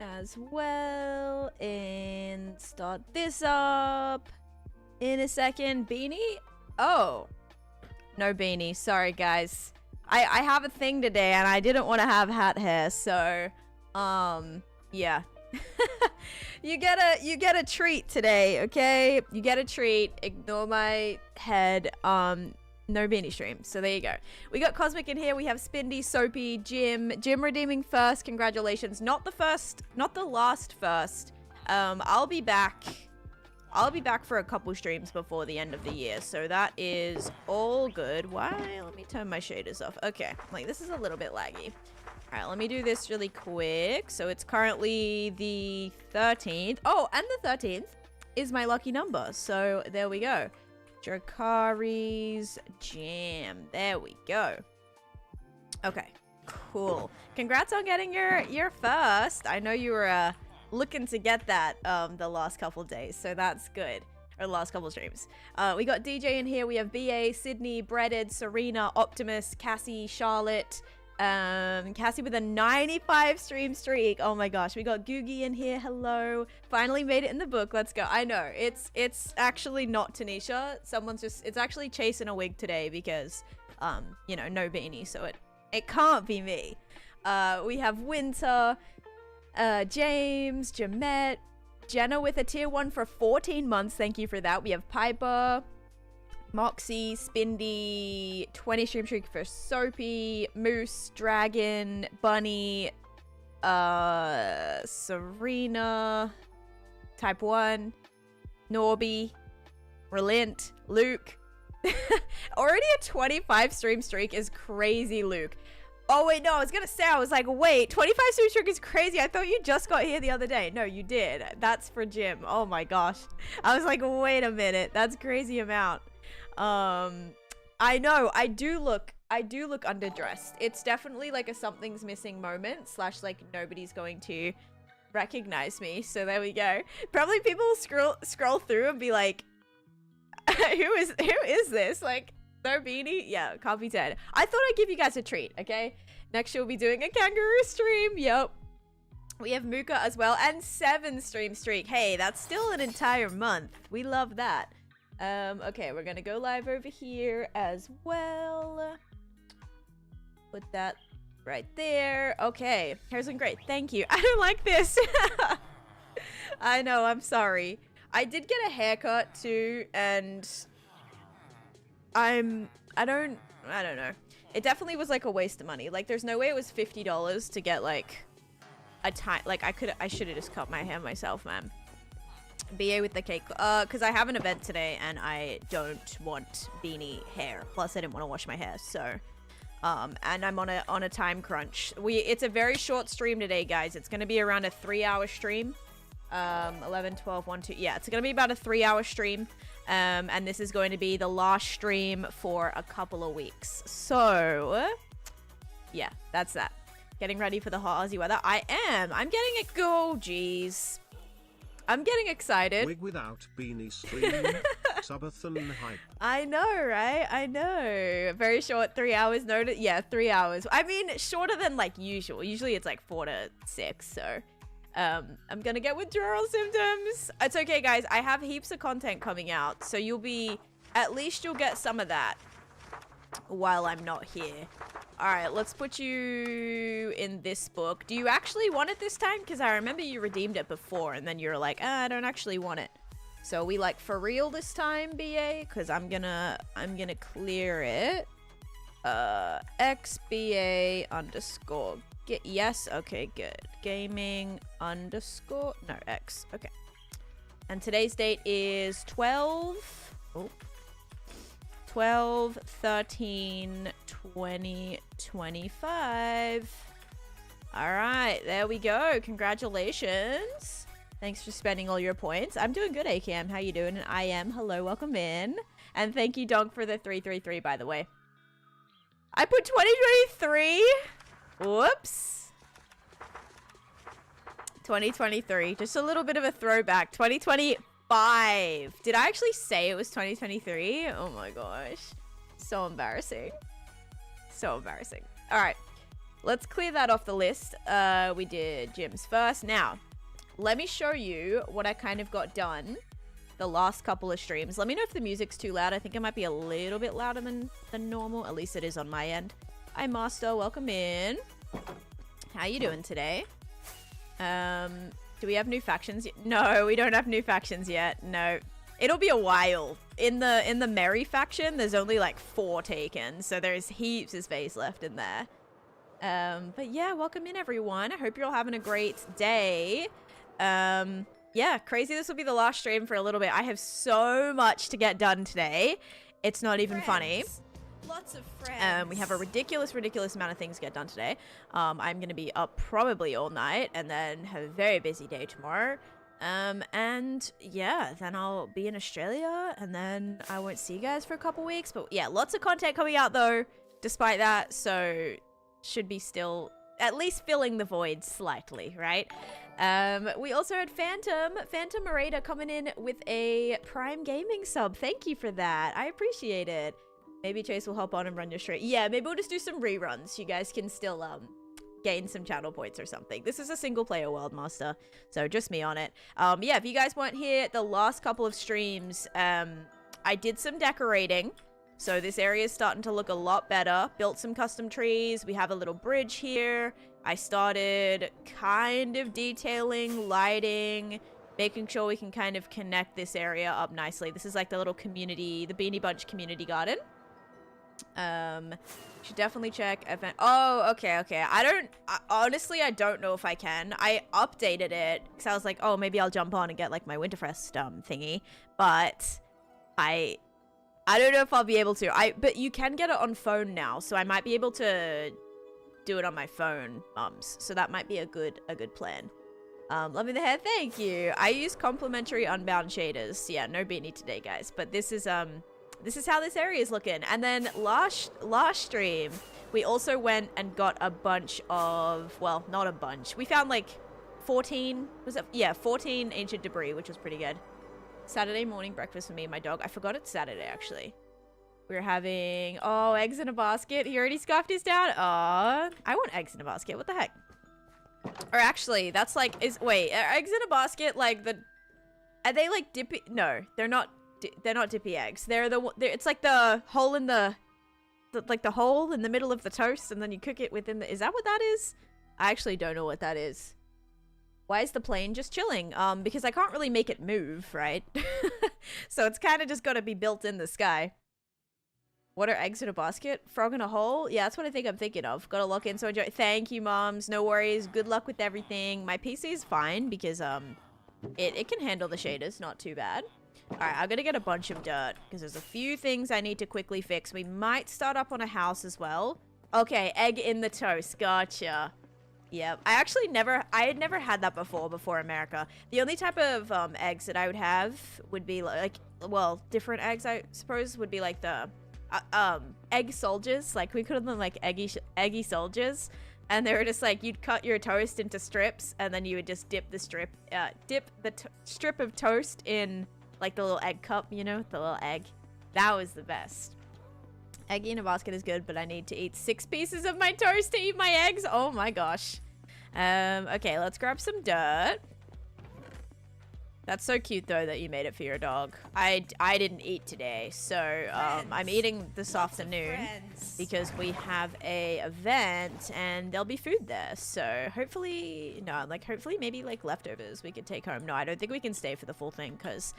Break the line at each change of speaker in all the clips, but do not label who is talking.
as well and start this up in a second. Beanie? Oh, no Beanie. Sorry, guys. I have a thing today and I didn't want to have hat hair, so yeah. you get a treat today, okay? You get a treat. Ignore my head. No Beanie stream. So there you go. We got Cosmic in here. We have Spindy, Soapy, Jim redeeming first. Congratulations. Not the last first. I'll be back for a couple streams before the end of the year, so that is all good. Why? Let me turn my shaders off. Okay, like this is a little bit laggy. All right, let me do this really quick. So it's currently the 13th. Oh, and the 13th is my lucky number. So there we go. Drakari's Jam. There we go. Okay, cool. Congrats on getting your first. I know you were looking to get that the last couple days, so that's good. Or the last couple streams. We got DJ in here. We have BA, Sydney, Breaded, Serena, Optimus, Cassie, Charlotte, Cassie with a 95 stream streak. Oh my gosh. We got Googie in here. Hello. Finally made it in the book. Let's go. I know it's actually not Taneesha. It's actually chasing a wig today because you know, no Beanie, so it can't be me. We have Winter, James, Jamette, Jenna with a tier 1 for 14 months. Thank you for that. We have Piper, Moxie, Spindy, 20 stream streak for Soapy, Moose, Dragon, Bunny, Serena, Type 1, Norby, Relent, Luke. Already a 25 stream streak is crazy, Luke. Oh wait, no, I was gonna say, I was like, wait, 25 stream streak is crazy. I thought you just got here the other day. No, you did. That's for Jim. Oh my gosh. I was like, wait a minute. That's crazy amount. I know, I do look underdressed. It's definitely like a something's missing moment / like nobody's going to recognize me. So there we go. Probably people scroll through and be like, who is this? Like, no Beanie? Yeah, can't be dead. I thought I'd give you guys a treat, okay? Next year we'll be doing a kangaroo stream. Yep. We have Mooka as well, and 7 stream streak. Hey, that's still an entire month. We love that. Okay, we're gonna go live over here as well. Put that right there. Okay, Harrison, great. Thank you. I don't like this. I know, I'm sorry. I did get a haircut too, and I don't know. It definitely was like a waste of money. Like, there's no way it was $50 to get like a time. Like, I should have just cut my hair myself, man. BA with the cake, because I have an event today and I don't want Beanie hair. Plus, I didn't want to wash my hair, so and I'm on a time crunch. It's a very short stream today, guys. It's gonna be around a 3-hour stream. 11, 12, 1, 2. Yeah, it's gonna be about a 3-hour stream. And this is going to be the last stream for a couple of weeks. So yeah, that's that. Getting ready for the hot Aussie weather. I am. I'm getting it. Go, jeez. I'm getting excited.
Wig without Beanie stream. Subathon hype.
I know, right? I know. Very short, 3 hours notice. Yeah, 3 hours. I mean, shorter than like usual. Usually it's like 4 to 6. So I'm gonna get withdrawal symptoms. It's okay, guys. I have heaps of content coming out, so you'll get some of that while I'm not here. All right, let's put you in this book. Do you actually want it this time? Because I remember you redeemed it before, and then you're like, I don't actually want it. So we like for real this time, BA? Because I'm gonna clear it. XBA underscore. Yes, okay, good. Gaming underscore. No, X. Okay. And today's date is 12/13/2025. All right, there we go. Congratulations. Thanks for spending all your points. I'm doing good, AKM. How you doing? And I am. Hello, welcome in. And thank you, Donk, for the 333, by the way. I put 2023. Whoops. 2023. Just a little bit of a throwback. 2025. Did I actually say it was 2023? Oh my gosh. So embarrassing. So embarrassing. All right. let's clear that off the list. We did gyms first. Now, let me show you what I kind of got done the last couple of streams. Let me know if the music's too loud. I think it might be a little bit louder than normal. At least it is on my end. Hi, Master. Welcome in. How you doing today? Do we have new factions? No, we don't have new factions yet. No. It'll be a while. In the Merry faction, there's only like 4 taken. So there's heaps of space left in there. But yeah, welcome in everyone. I hope you're all having a great day. Yeah, crazy. This will be the last stream for a little bit. I have so much to get done today. It's not even funny.
Lots of friends.
We have a ridiculous amount of things to get done today. I'm going to be up probably all night and then have a very busy day tomorrow. And yeah, then I'll be in Australia and then I won't see you guys for a couple weeks. But yeah, lots of content coming out though, despite that. So should be still at least filling the void slightly, right? We also had Phantom Marada coming in with a Prime Gaming sub. Thank you for that. I appreciate it. Maybe Chase will hop on and run your stream. Yeah, maybe we'll just do some reruns. You guys can still gain some channel points or something. This is a single player world, Master, so just me on it. Yeah, if you guys weren't here the last couple of streams, I did some decorating. So this area is starting to look a lot better. Built some custom trees. We have a little bridge here. I started kind of detailing, lighting, making sure we can kind of connect this area up nicely. This is like the little community, the Beanie Bunch community garden. Should definitely check event. Oh, okay. Honestly, I don't know if I can. I updated it because I was like, oh, maybe I'll jump on and get like my Winterfest thingy. But I don't know if I'll be able to. But you can get it on phone now, so I might be able to do it on my phone, mums. So that might be a good plan. Loving the hair, thank you. I use complimentary unbound shaders. Yeah, no beanie today, guys. But this is how this area is looking. And then last stream, we also went and got a bunch of, well, not a bunch. We found like 14, was it? Yeah, 14 ancient debris, which was pretty good. Saturday morning breakfast for me and my dog. I forgot it's Saturday, actually. We're having, oh, eggs in a basket. He already scoffed his down. Aw, I want eggs in a basket. What the heck? Or actually, that's like, wait, are eggs in a basket like are they like dippy? No, they're not dippy eggs. It's like the hole in the hole in the middle of the toast and then you cook it within is that what that is? I actually don't know what that is. Why is the plane just chilling? Because I can't really make it move, right? So it's kind of just got to be built in the sky. What are eggs in a basket? Frog in a hole? Yeah, that's what I think I'm thinking of. Gotta lock in, so enjoy. Thank you, moms. No worries. Good luck with everything. My PC is fine because it can handle the shaders. Not too bad. Alright, I'm gonna get a bunch of dirt because there's a few things I need to quickly fix. We might start up on a house as well. Okay, egg in the toast. Gotcha. Yep. I had never had that before America. The only type of eggs that I would have would be like, well, different eggs I suppose would be like the egg soldiers. Like we called them like eggy soldiers, and they were just like you'd cut your toast into strips and then you would just dip the strip of toast in like the little egg cup, you know, the little egg. That was the best. Eggy in a basket is good, but I need to eat 6 pieces of my toast to eat my eggs. Oh my gosh. Okay, let's grab some dirt. That's so cute though that you made it for your dog. I didn't eat today, so I'm eating this afternoon because we have a event and there'll be food there. So hopefully maybe like leftovers we could take home. No, I don't think we can stay for the full thing because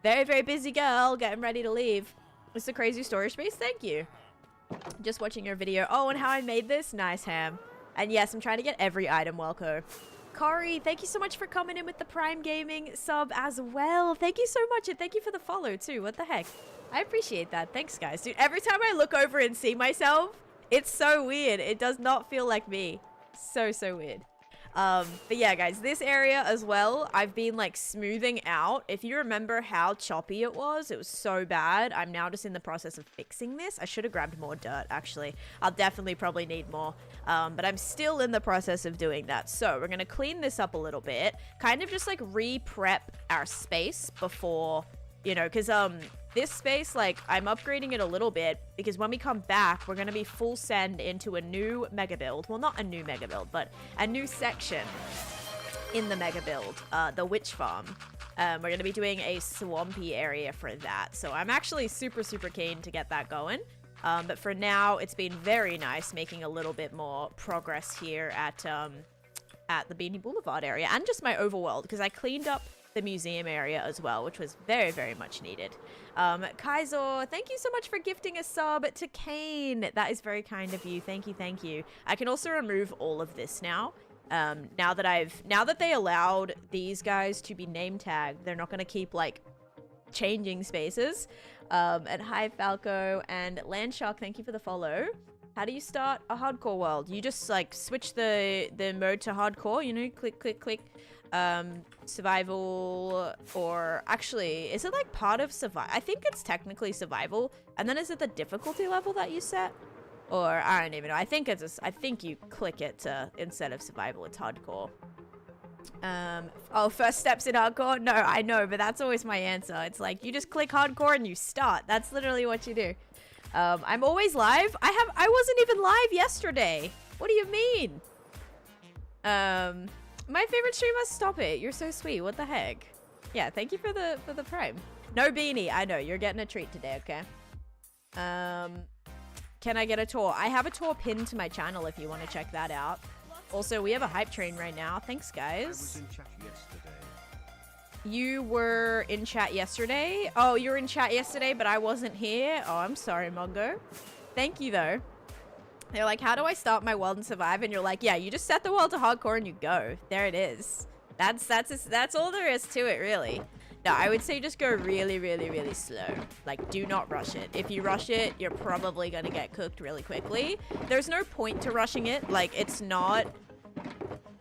very busy girl getting ready to leave. It's a crazy storage space. Thank you. Just watching your video. Oh, and how I made this? Nice, Ham. And yes, I'm trying to get every item, Welco. Kari, thank you so much for coming in with the Prime Gaming sub as well. Thank you so much, and thank you for the follow too. What the heck? I appreciate that. Thanks, guys. Dude, every time I look over and see myself, it's so weird. It does not feel like me. So weird. But yeah, guys, this area as well, I've been like smoothing out. If you remember how choppy it was so bad. I'm now just in the process of fixing this. I should have grabbed more dirt, actually. I'll definitely probably need more. But I'm still in the process of doing that. So we're going to clean this up a little bit, kind of just like re-prep our space before, you know, because this space, like, I'm upgrading it a little bit because when we come back, we're going to be full send into a new mega build. Well, not a new mega build, but a new section in the mega build, the witch farm. We're going to be doing a swampy area for that. So I'm actually super, super keen to get that going. But for now, it's been very nice making a little bit more progress here at the Beanie Blvd area and just my overworld because I cleaned up the museum area as well, which was very, very much needed. Kaiser, thank you so much for gifting a sub to Kane. That is very kind of you. Thank you, thank you. I can also remove all of this now. Now that they allowed these guys to be name tagged, they're not going to keep like changing spaces. And hi Falco and Landshark, thank you for the follow. How do you start a hardcore world? You just like switch the mode to hardcore, you know, click, click, click. Survival, or actually, is it like part of survival? I think it's technically survival. And then is it the difficulty level that you set? Or I don't even know. I think I think you click it to, instead of survival, it's hardcore. Oh, first steps in hardcore? No, I know, but that's always my answer. It's like, you just click hardcore and you start. That's literally what you do. I'm always live. I wasn't even live yesterday. What do you mean? My favorite streamer, stop it. You're so sweet. What the heck? Yeah, thank you for the prime. No beanie. I know, you're getting a treat today, okay? Can I get a tour? I have a tour pinned to my channel if you want to check that out. Also, we have a hype train right now. Thanks, guys.
I was in chat yesterday.
You were in chat yesterday? Oh, you were in chat yesterday, but I wasn't here? Oh, I'm sorry, Mongo. Thank you, though. They're like, how do I start my world and survive? And you're like, yeah, you just set the world to hardcore and you go. There it is. That's all there is to it, really. No, I would say just go really, really, really slow. Like, do not rush it. If you rush it, you're probably going to get cooked really quickly. There's no point to rushing it. Like, it's not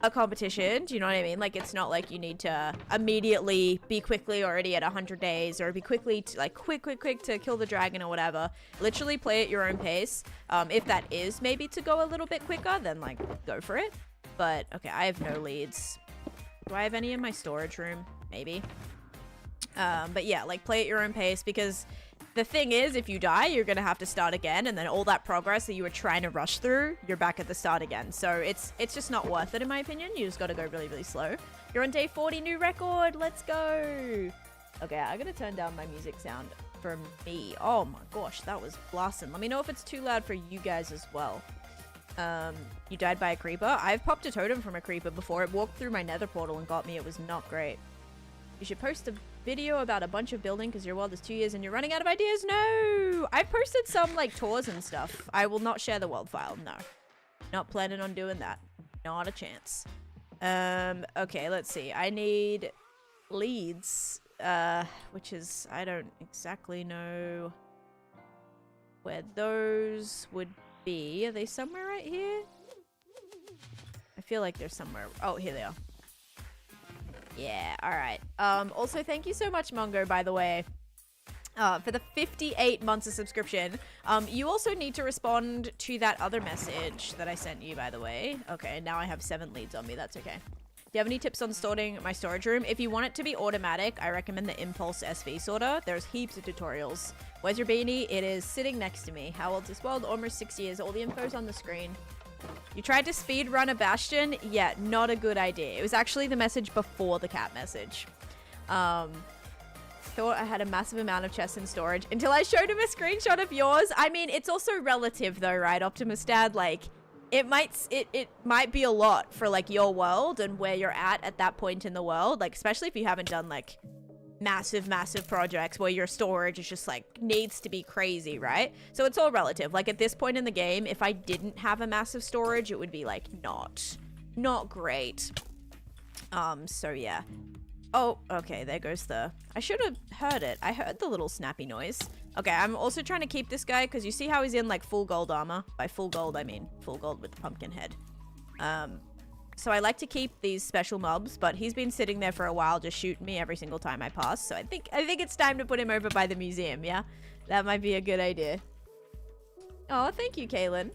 a competition. Do you know what I mean? Like, it's not like you need to immediately be quickly already at 100 days or be quickly, to, like, quick to kill the dragon or whatever. Literally play at your own pace. If that is maybe to go a little bit quicker, then, like, go for it. But, okay, I have no leads. Do I have any in my storage room? Maybe. But yeah, like, play at your own pace, because the thing is, if you die, you're gonna have to start again, and then all that progress that you were trying to rush through, you're back at the start again. So it's just not worth it, in my opinion. You just gotta go really, really slow. You're on day 40, new record. Let's go. Okay, I'm gonna turn down my music sound for me. Oh my gosh, that was blasting. Let me know if it's too loud for you guys as well. You died by a creeper. I've popped a totem from a creeper before. It walked through my nether portal and got me. It was not great. You should post a video about a bunch of building because your world is 2 years and you're running out of ideas. No! I've posted some, like, tours and stuff. I will not share the world file. No. Not planning on doing that. Not a chance. Okay, let's see. I need leads, which is, I don't exactly know where those would be. Are they somewhere right here? I feel like they're somewhere. Oh, here they are. Yeah, alright. Also, thank you so much, Mongo, by the way, for the 58 months of subscription. You also need to respond to that other message that I sent you, by the way. Okay, now I have 7 leads on me. That's okay. Do you have any tips on sorting my storage room? If you want it to be automatic, I recommend the Impulse SV sorter. There's heaps of tutorials. Where's your beanie? It is sitting next to me. How old is this world? Almost 6 years. All the info's on the screen. You tried to speed run a bastion? Yeah, not a good idea. It was actually the message before the cat message. Thought I had a massive amount of chests in storage until I showed him a screenshot of yours. I mean, it's also relative though, right, Optimus Dad? Like, it might be a lot for, like, your world and where you're at that point in the world. Like, especially if you haven't done, like, massive projects where your storage is just, like, needs to be crazy, right? So it's all relative. Like, at this point in the game, if I didn't have a massive storage, it would be, like, not great. So yeah. Oh, okay, there goes the... I should have heard it. I heard the little snappy noise. Okay, I'm also trying to keep this guy, because you see how he's in, like, full gold armor? By full gold, I mean full gold with the pumpkin head. So I like to keep these special mobs, but he's been sitting there for a while just shooting me every single time I pass. So I think it's time to put him over by the museum, yeah? That might be a good idea. Oh, thank you, Kaylin.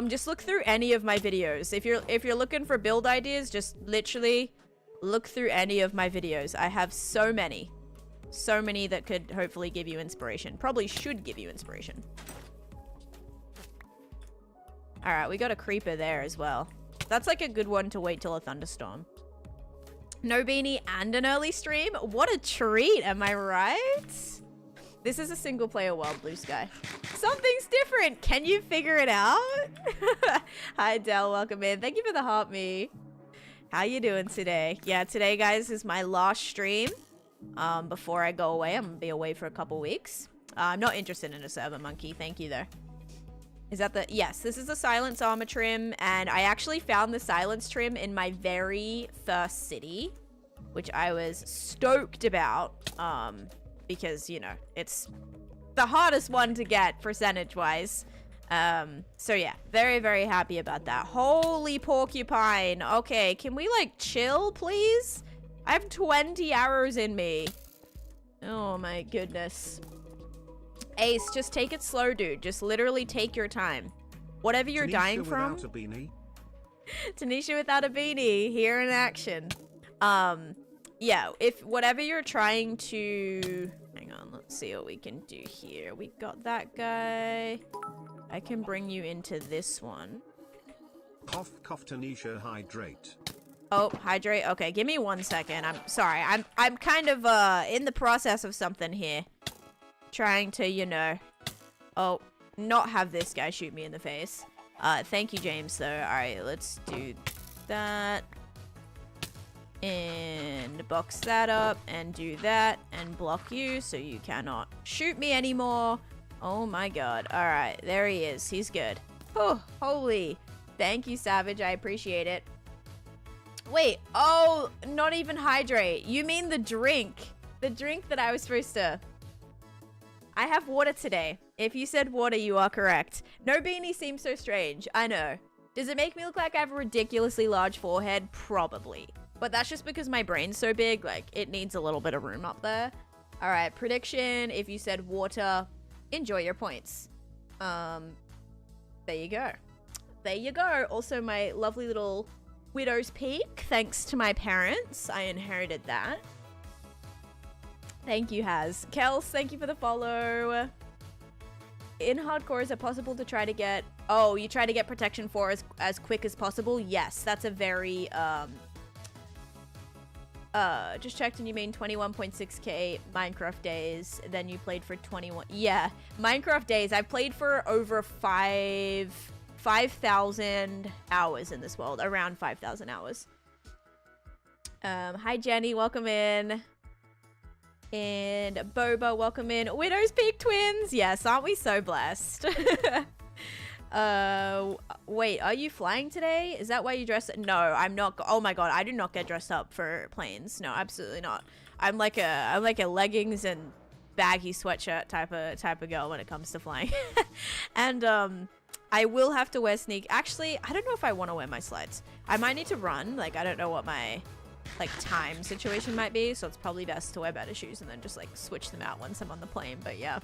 Just look through any of my videos. If you're looking for build ideas, just literally look through any of my videos. I have so many. So many that could hopefully give you inspiration. Probably should give you inspiration. All right, we got a creeper there as well. That's like a good one to wait till a thunderstorm. No beanie and an early stream? What a treat, am I right? This is a single player world, Blue Sky. Something's different. Can you figure it out? Hi, Del. Welcome in. Thank you for the heart, me. How you doing today? Yeah, today, guys, is my last stream. Before I go away. I'm gonna be away for a couple weeks. I'm not interested in a server monkey. Thank you, though. Is that the... Yes, this is the silence armor trim. And I actually found the silence trim in my very first city, which I was stoked about. Because, you know, it's the hardest one to get percentage-wise. So yeah, very, very happy about that. Holy porcupine. Okay, can we, like, chill, please? I have 20 arrows in me. Oh, my goodness. Ace, just take it slow, dude. Just literally take your time. Whatever you're dying from.
Without a beanie.
Taneesha without a beanie. Here in action. Yeah, if whatever you're trying to... Hang on, let's see what we can do here. We got that guy. I can bring you into this one.
Cough, cough, Taneesha, hydrate.
Oh, hydrate. Okay, give me 1 second. I'm sorry. I'm kind of in the process of something here. Trying to, you know... Oh, not have this guy shoot me in the face. Thank you, James, though. Alright, let's do that. And box that up and do that and block you so you cannot shoot me anymore. Oh my god. Alright, there he is. He's good. Oh, holy. Thank you, Savage. I appreciate it. Wait. Oh, not even hydrate. You mean the drink. The drink that I was supposed to... I have water today. If you said water, you are correct. No beanie seems so strange. I know. Does it make me look like I have a ridiculously large forehead? Probably. But that's just because my brain's so big, like, it needs a little bit of room up there. All right, prediction. If you said water, enjoy your points. There you go. There you go. Also, my lovely little widow's peak. Thanks to my parents, I inherited that. Thank you, Haz. Kels, thank you for the follow. In hardcore, is it possible to try to get... Oh, you try to get protection 4 as quick as possible? Yes, that's a very... just checked and you made 21.6k Minecraft days. Then you played for 21. Yeah, Minecraft days. I've played for over 5,000 hours in this world. Around 5,000 hours. Hi, Jenny. Welcome in. And Boba, welcome in. Widow's Peak twins. Yes, aren't we so blessed? Wait, are you flying today? Is that why you dress? No, I'm not. Oh my god, I do not get dressed up for planes. No, absolutely not. I'm like a leggings and baggy sweatshirt type of girl when it comes to flying. And I will have to wear Actually, I don't know if I want to wear my slides. I might need to run. Like, I don't know what my like time situation might be, so it's probably best to wear better shoes and then just like switch them out once I'm on the plane. But yeah.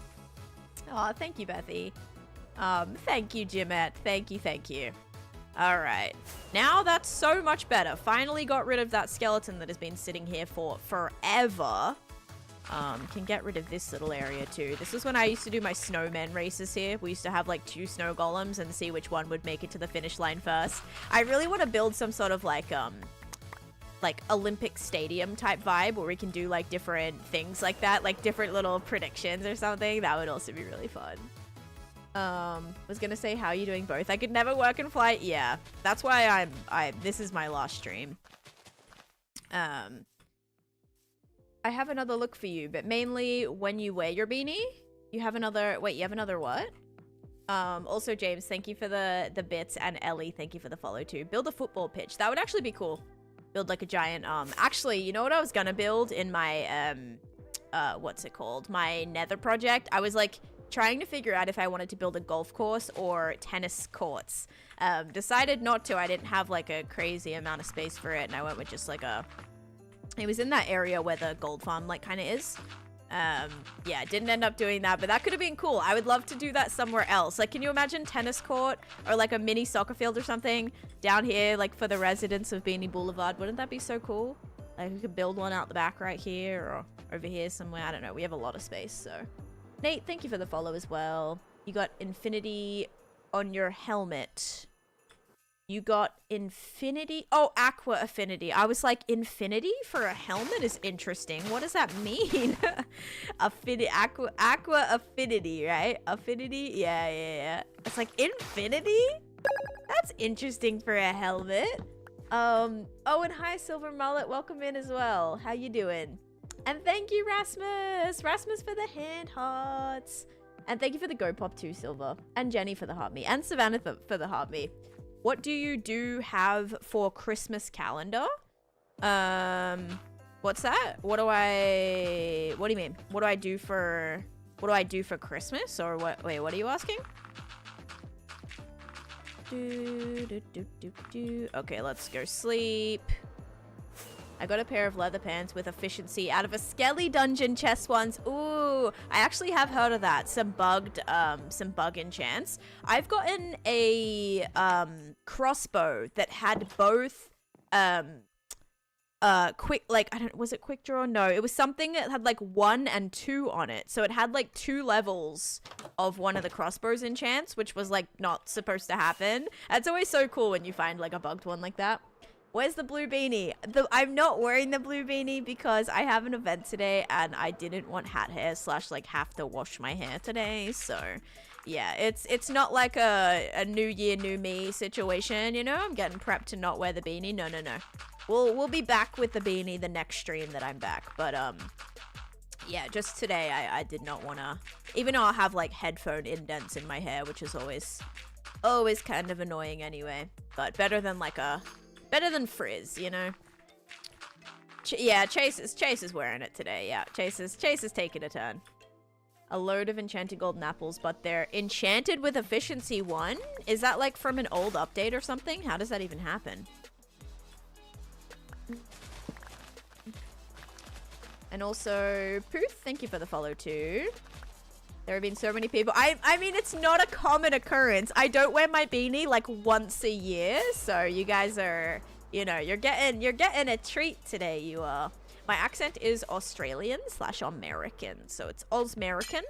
Oh, thank you, Bethy. Thank you, Jimette. Thank you. All right. Now that's so much better. Finally got rid of that skeleton that has been sitting here for forever. Can get rid of this little area too. This is when I used to do my snowman races here. We used to have like 2 snow golems and see which one would make it to the finish line first. I really want to build some sort of like Olympic stadium type vibe where we can do like different things like that, like different little predictions or something. That would also be really fun. Was gonna say, how are you doing both? I could never work and flight. Yeah, that's why this is my last stream. I have another look for you, but mainly when you wear your beanie, you have another, wait, you have another what? Also James, thank you for the bits, and Ellie, thank you for the follow too. Build a football pitch. That would actually be cool. Build like a giant, actually, you know what I was gonna build in my, what's it called? My nether project? I was like, trying to figure out if I wanted to build a golf course or tennis courts. Decided not to. I didn't have like a crazy amount of space for it, and I went with just like it was in that area where the gold farm like kind of is. Yeah, didn't end up doing that, but that could have been cool. I would love to do that somewhere else. Like, can you imagine tennis court or like a mini soccer field or something down here, like for the residents of Beanie Blvd? Wouldn't that be so cool? Like, we could build one out the back right here or over here somewhere. I don't know. We have a lot of space, so. Nate, thank you for the follow as well. You got infinity on your helmet. You got infinity. Oh, aqua affinity. I was like, infinity for a helmet is interesting. What does that mean? Affinity, aqua affinity, right? Affinity? Yeah. It's like infinity? That's interesting for a helmet. Oh, and hi, Silver Mullet. Welcome in as well. How you doing? And thank you, Rasmus. Rasmus for the hand hearts. And thank you for the Go Pop too, Silver. And Jenny for the heart me. And Savannah for the heart me. What do you have for Christmas calendar? What's that? What do you mean? What do I do for Christmas? Or what? Wait, what are you asking? Okay, let's go sleep. I got a pair of leather pants with efficiency out of a Skelly dungeon chest once. Ooh, I actually have heard of that. Some bug enchants. I've gotten a crossbow that had both quick, like, was it quick draw? No, it was something that had like 1 and 2 on it. So it had like 2 levels of one of the crossbows enchants, which was like not supposed to happen. It's always so cool when you find like a bugged one like that. Where's the blue beanie? I'm not wearing the blue beanie because I have an event today and I didn't want hat hair / like have to wash my hair today. So yeah, it's not like a new year, new me situation, you know? I'm getting prepped to not wear the beanie. No. We'll be back with the beanie the next stream that I'm back. But yeah, just today I did not want to, even though I have like headphone indents in my hair, which is always kind of annoying anyway. But better than frizz, you know? Yeah, Chase is wearing it today. Yeah, Chase is taking a turn. A load of enchanted golden apples, but they're enchanted with efficiency 1? Is that like from an old update or something? How does that even happen? And also, Pooth, thank you for the follow too. There have been so many people. I mean, it's not a common occurrence. I don't wear my beanie like once a year, so you guys are, you know, you're getting a treat today. You are. My accent is Australian / American, so it's Osmerican.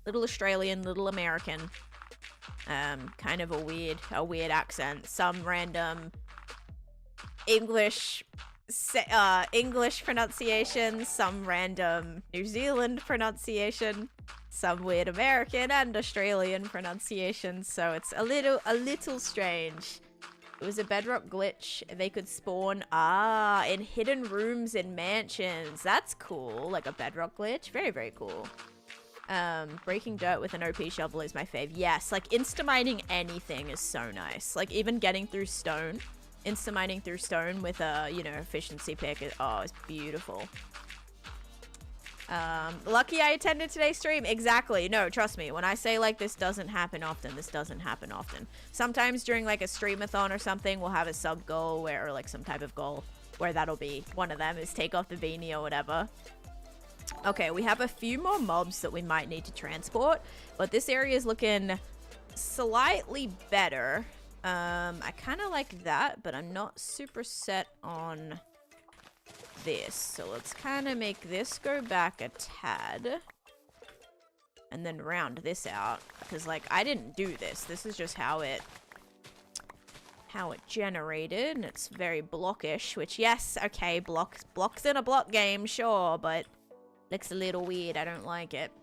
Little Australian, little American. Kind of a weird accent. Some random English pronunciation, some random New Zealand pronunciation, some weird American and Australian pronunciation, so it's a little strange. It was a bedrock glitch. They could spawn in hidden rooms in mansions. That's cool. Like a bedrock glitch. Very, very cool. Breaking dirt with an OP shovel is my fave. Yes, like insta-mining anything is so nice. Like even getting through stone. Insta-mining through stone with a, you know, efficiency pick. It's beautiful. Lucky I attended today's stream. Exactly. No, trust me. When I say like this doesn't happen often, this doesn't happen often. Sometimes during like a streamathon or something, we'll have a sub goal or like some type of goal where that'll be one of them is take off the beanie or whatever. Okay, we have a few more mobs that we might need to transport, but this area is looking slightly better. I kind of like that, but I'm not super set on this. So let's kind of make this go back a tad. And then round this out. Because, like, I didn't do this. This is just how it generated. And it's very blockish, which, yes, okay, blocks in a block game, sure. But looks a little weird. I don't like it.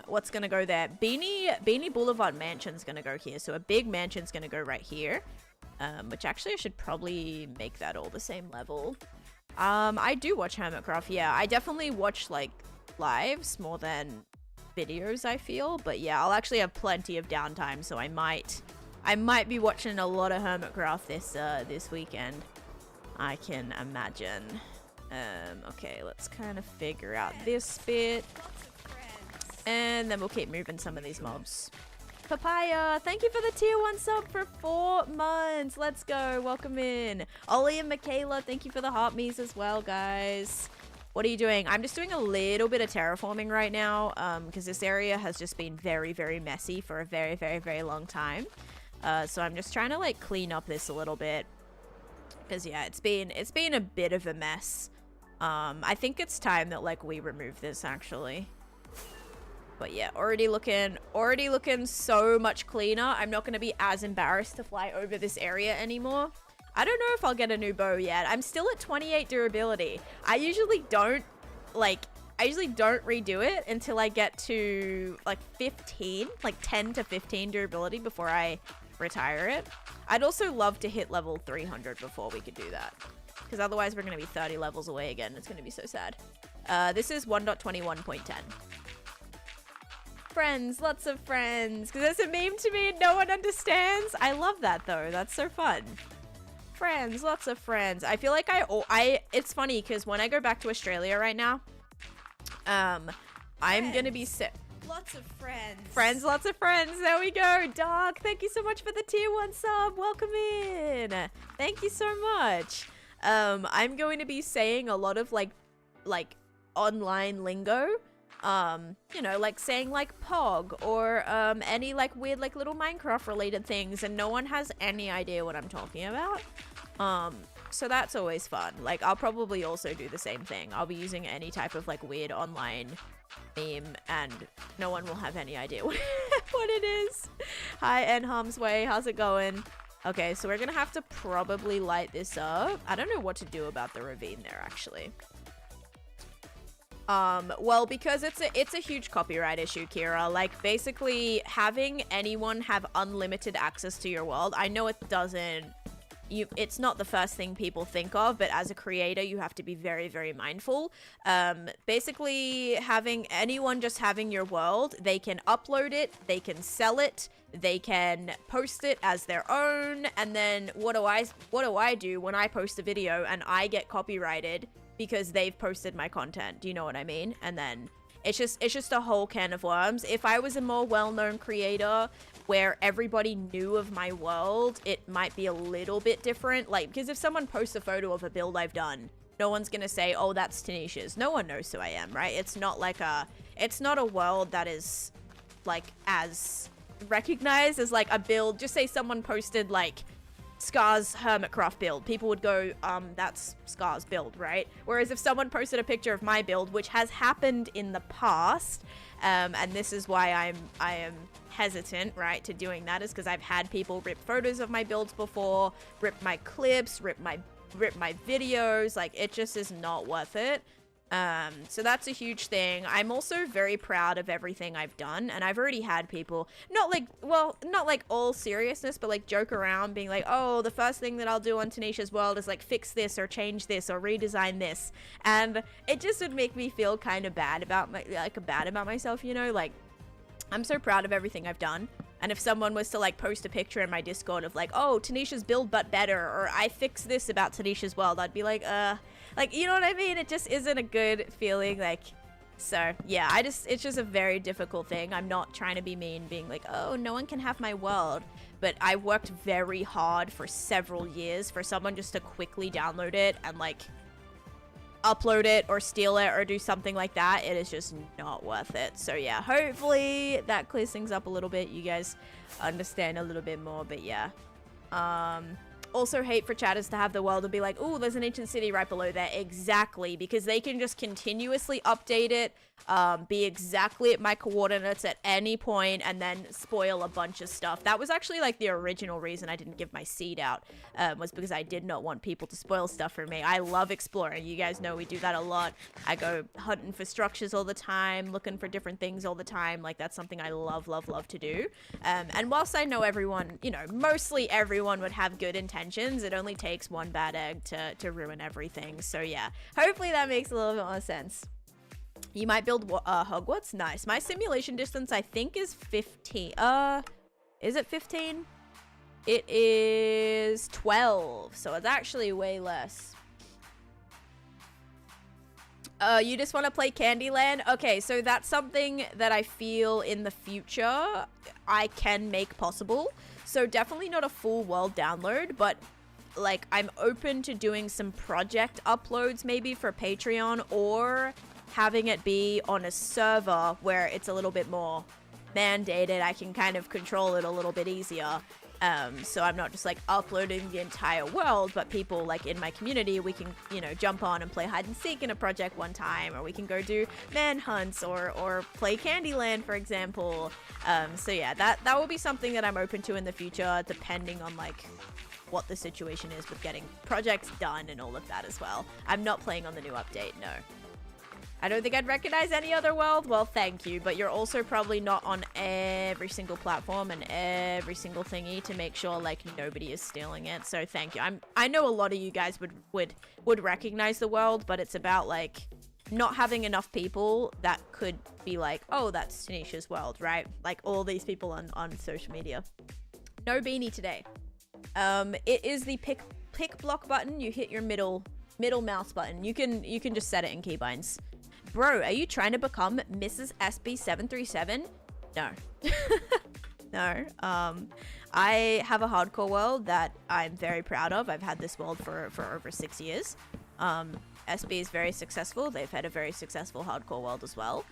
What's gonna go there? Beanie Blvd mansion's gonna go here. So a big mansion's gonna go right here. Which actually I should probably make that all the same level. I do watch Hermitcraft. Yeah, I definitely watch like lives more than videos, I feel. But yeah, I'll actually have plenty of downtime, so I might be watching a lot of Hermitcraft this weekend. I can imagine. Okay, let's kind of figure out this bit. And then we'll keep moving some of these mobs. Papaya, thank you for the tier 1 sub for 4 months. Let's go. Welcome in. Ollie and Michaela, thank you for the heart me's as well, guys. What are you doing? I'm just doing a little bit of terraforming right now because this area has just been very, very messy for a very, very, very long time. So I'm just trying to like clean up this a little bit. Because yeah, it's been a bit of a mess. I think it's time that like we remove this actually. But yeah, already looking so much cleaner. I'm not going to be as embarrassed to fly over this area anymore. I don't know if I'll get a new bow yet. I'm still at 28 durability. I usually don't redo it until I get to like 15, like 10 to 15 durability before I retire it. I'd also love to hit level 300 before we could do that. Because otherwise we're going to be 30 levels away again. It's going to be so sad. This is 1.21.10. Friends, lots of friends. Because there's a meme to me and no one understands. I love that though. That's so fun. Friends, lots of friends. I feel like it's funny because when I go back to Australia right now, I'm gonna be sick.
Lots of friends.
Friends, lots of friends. There we go. Dog, thank you so much for the tier 1 sub. Welcome in. Thank you so much. I'm going to be saying a lot of like online lingo. You know, like saying like pog or any like weird like little Minecraft related things, and no one has any idea what I'm talking about. So that's always fun. Like I'll probably also do the same thing. I'll be using any type of like weird online meme and no one will have any idea what it is. Hi, and Harm's Way, how's it going? Okay, so we're gonna have to probably light this up. I don't know what to do about the ravine there actually. Well, because it's a huge copyright issue, Kira. Like, basically, having anyone have unlimited access to your world, I know it doesn't... it's not the first thing people think of, but as a creator, you have to be very, very mindful. Basically, having anyone just having your world, they can upload it, they can sell it, they can post it as their own, and then what do I do when I post a video and I get copyrighted because they've posted my content? Do you know what I mean? And then it's just a whole can of worms. If I was a more well-known creator where everybody knew of my world, it might be a little bit different. Like, because if someone posts a photo of a build I've done, no one's gonna say, oh, that's Taneesha's. No one knows who I am, right? It's not a world that is like as recognized as like a build. Just say someone posted like Scar's Hermitcraft build, people would go, that's Scar's build, right? Whereas if someone posted a picture of my build, which has happened in the past, and this is why I am hesitant, right, to doing that, is because I've had people rip photos of my builds before, rip my clips, rip my videos. Like, it just is not worth it. So that's a huge thing. I'm also very proud of everything I've done, and I've already had people, not like all seriousness, but like joke around being like, oh, the first thing that I'll do on Taneesha's world is like fix this or change this or redesign this, and it just would make me feel kind of bad about myself, you know? Like, I'm so proud of everything I've done. And if someone was to like post a picture in my Discord of like, oh, Taneesha's build but better, or I fixed this about Taneesha's world, I'd be like, you know what I mean? It just isn't a good feeling. Like, so yeah, it's just a very difficult thing. I'm not trying to be mean, being like, oh, no one can have my world. But I worked very hard for several years for someone just to quickly download it and like upload it or steal it or do something like that. It is just not worth it. So yeah, hopefully that clears things up a little bit. You guys understand a little bit more, but yeah. Also hate for chatters to have the world and be like, oh, there's an ancient city right below there. Exactly, because they can just continuously update it, be exactly at my coordinates at any point, and then spoil a bunch of stuff. That was actually like the original reason I didn't give my seed out, was because I did not want people to spoil stuff for me. I love exploring. You guys know we do that a lot. I go hunting for structures all the time, looking for different things all the time. Like, that's something I love, love, love to do. And whilst I know everyone, you know, mostly everyone would have good intentions, it only takes one bad egg to ruin everything. So yeah, hopefully that makes a little bit more sense. You might build Hogwarts? Nice. My simulation distance, I think, is 15. Is it 15? It is 12, so it's actually way less. You just want to play Candyland? Okay, so that's something that I feel in the future I can make possible. So definitely not a full world download, but like I'm open to doing some project uploads maybe for Patreon, or having it be on a server where it's a little bit more mandated. I can kind of control it a little bit easier. So I'm not just like uploading the entire world, but people like in my community, we can, you know, jump on and play hide and seek in a project one time, or we can go do manhunts or play Candyland, for example. So yeah, that will be something that I'm open to in the future, depending on like what the situation is with getting projects done and all of that as well. I'm not playing on the new update, no. I don't think I'd recognize any other world. Well, thank you, but you're also probably not on every single platform and every single thingy to make sure like nobody is stealing it. So thank you. I know a lot of you guys would recognize the world, but it's about like not having enough people that could be like, oh, that's Taneesha's world, right? Like all these people on social media. No beanie today. It is the pick block button. You hit your middle mouse button. You can just set it in keybinds. Bro, are you trying to become Mrs. SB737? No. No. I have a hardcore world that I'm very proud of. I've had this world for over 6 years. SB is very successful. They've had a very successful hardcore world as well.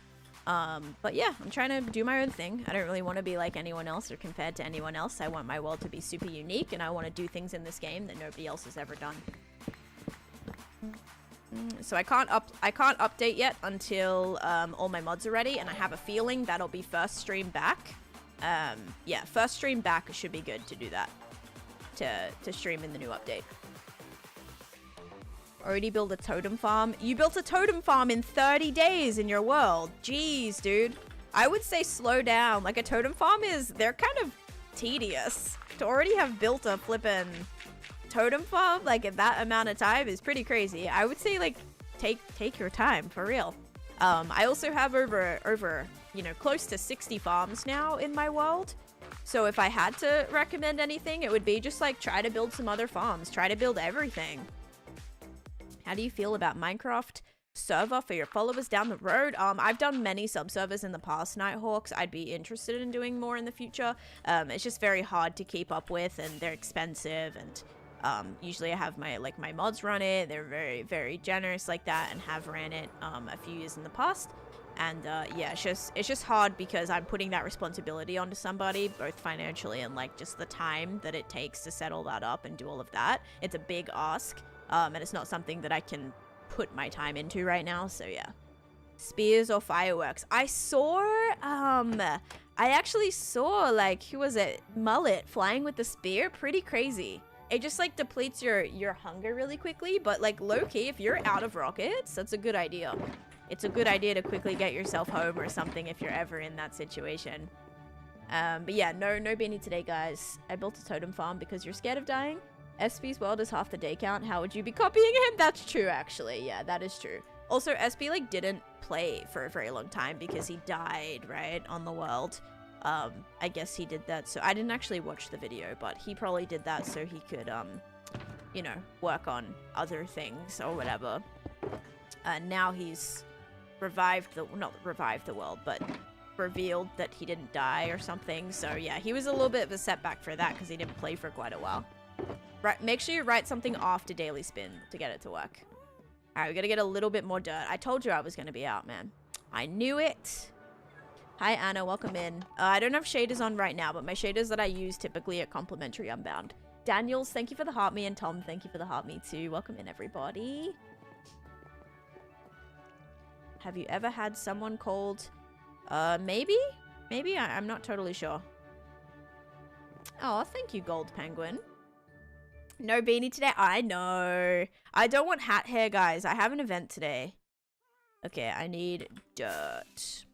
But yeah, I'm trying to do my own thing. I don't really want to be like anyone else or compared to anyone else. I want my world to be super unique, and I want to do things in this game that nobody else has ever done. So I can't update yet until all my mods are ready, and I have a feeling that'll be first stream back. Yeah, first stream back should be good to do that, to stream in the new update. Already build a totem farm. You built a totem farm in 30 days in your world. Jeez, dude. I would say slow down. Like a totem farm they're kind of tedious. To already have built a flippin' totem farm like in that amount of time is pretty crazy. I would say like take your time for real. I also have over you know, close to 60 farms now in my world. So if I had to recommend anything, it would be just like try to build some other farms. Try to build everything. How do you feel about Minecraft server for your followers down the road? I've done many subservers in the past, Nighthawks. I'd be interested in doing more in the future. It's just very hard to keep up with, and they're expensive, and usually I have my mods run it. They're very, very generous like that, and have ran it a few years in the past. And yeah, it's just hard because I'm putting that responsibility onto somebody, both financially and like just the time that it takes to set all that up and do all of that. It's a big ask, and it's not something that I can put my time into right now. So yeah, spears or fireworks. I actually saw like, who was it? Mullet flying with the spear. Pretty crazy. It just like depletes your hunger really quickly, but like low-key, if you're out of rockets, that's a good idea. It's a good idea to quickly get yourself home or something if you're ever in that situation. But yeah, no beanie today, guys. I built a totem farm because you're scared of dying. SB's world is half the day count. How would you be copying him? That's true, actually. Yeah, that is true. Also, SB like didn't play for a very long time because he died, right, on the world. I guess he did that, so I didn't actually watch the video, but he probably did that so he could, you know, work on other things or whatever. Now he's not revived the world, but revealed that he didn't die or something. So yeah, he was a little bit of a setback for that because he didn't play for quite a while. Right, make sure you write something after daily spin to get it to work. All right, we gotta get a little bit more dirt. I told you I was gonna be out, man. I knew it. Hi, Anna. Welcome in. I don't have shaders on right now, but my shaders that I use typically are complimentary Unbound. Daniels, thank you for the heart me, and Tom, thank you for the heart me too. Welcome in, everybody. Have you ever had someone called, maybe? Maybe? I'm not totally sure. Oh, thank you, Gold Penguin. No beanie today? I know. I don't want hat hair, guys. I have an event today. Okay, I need dirt.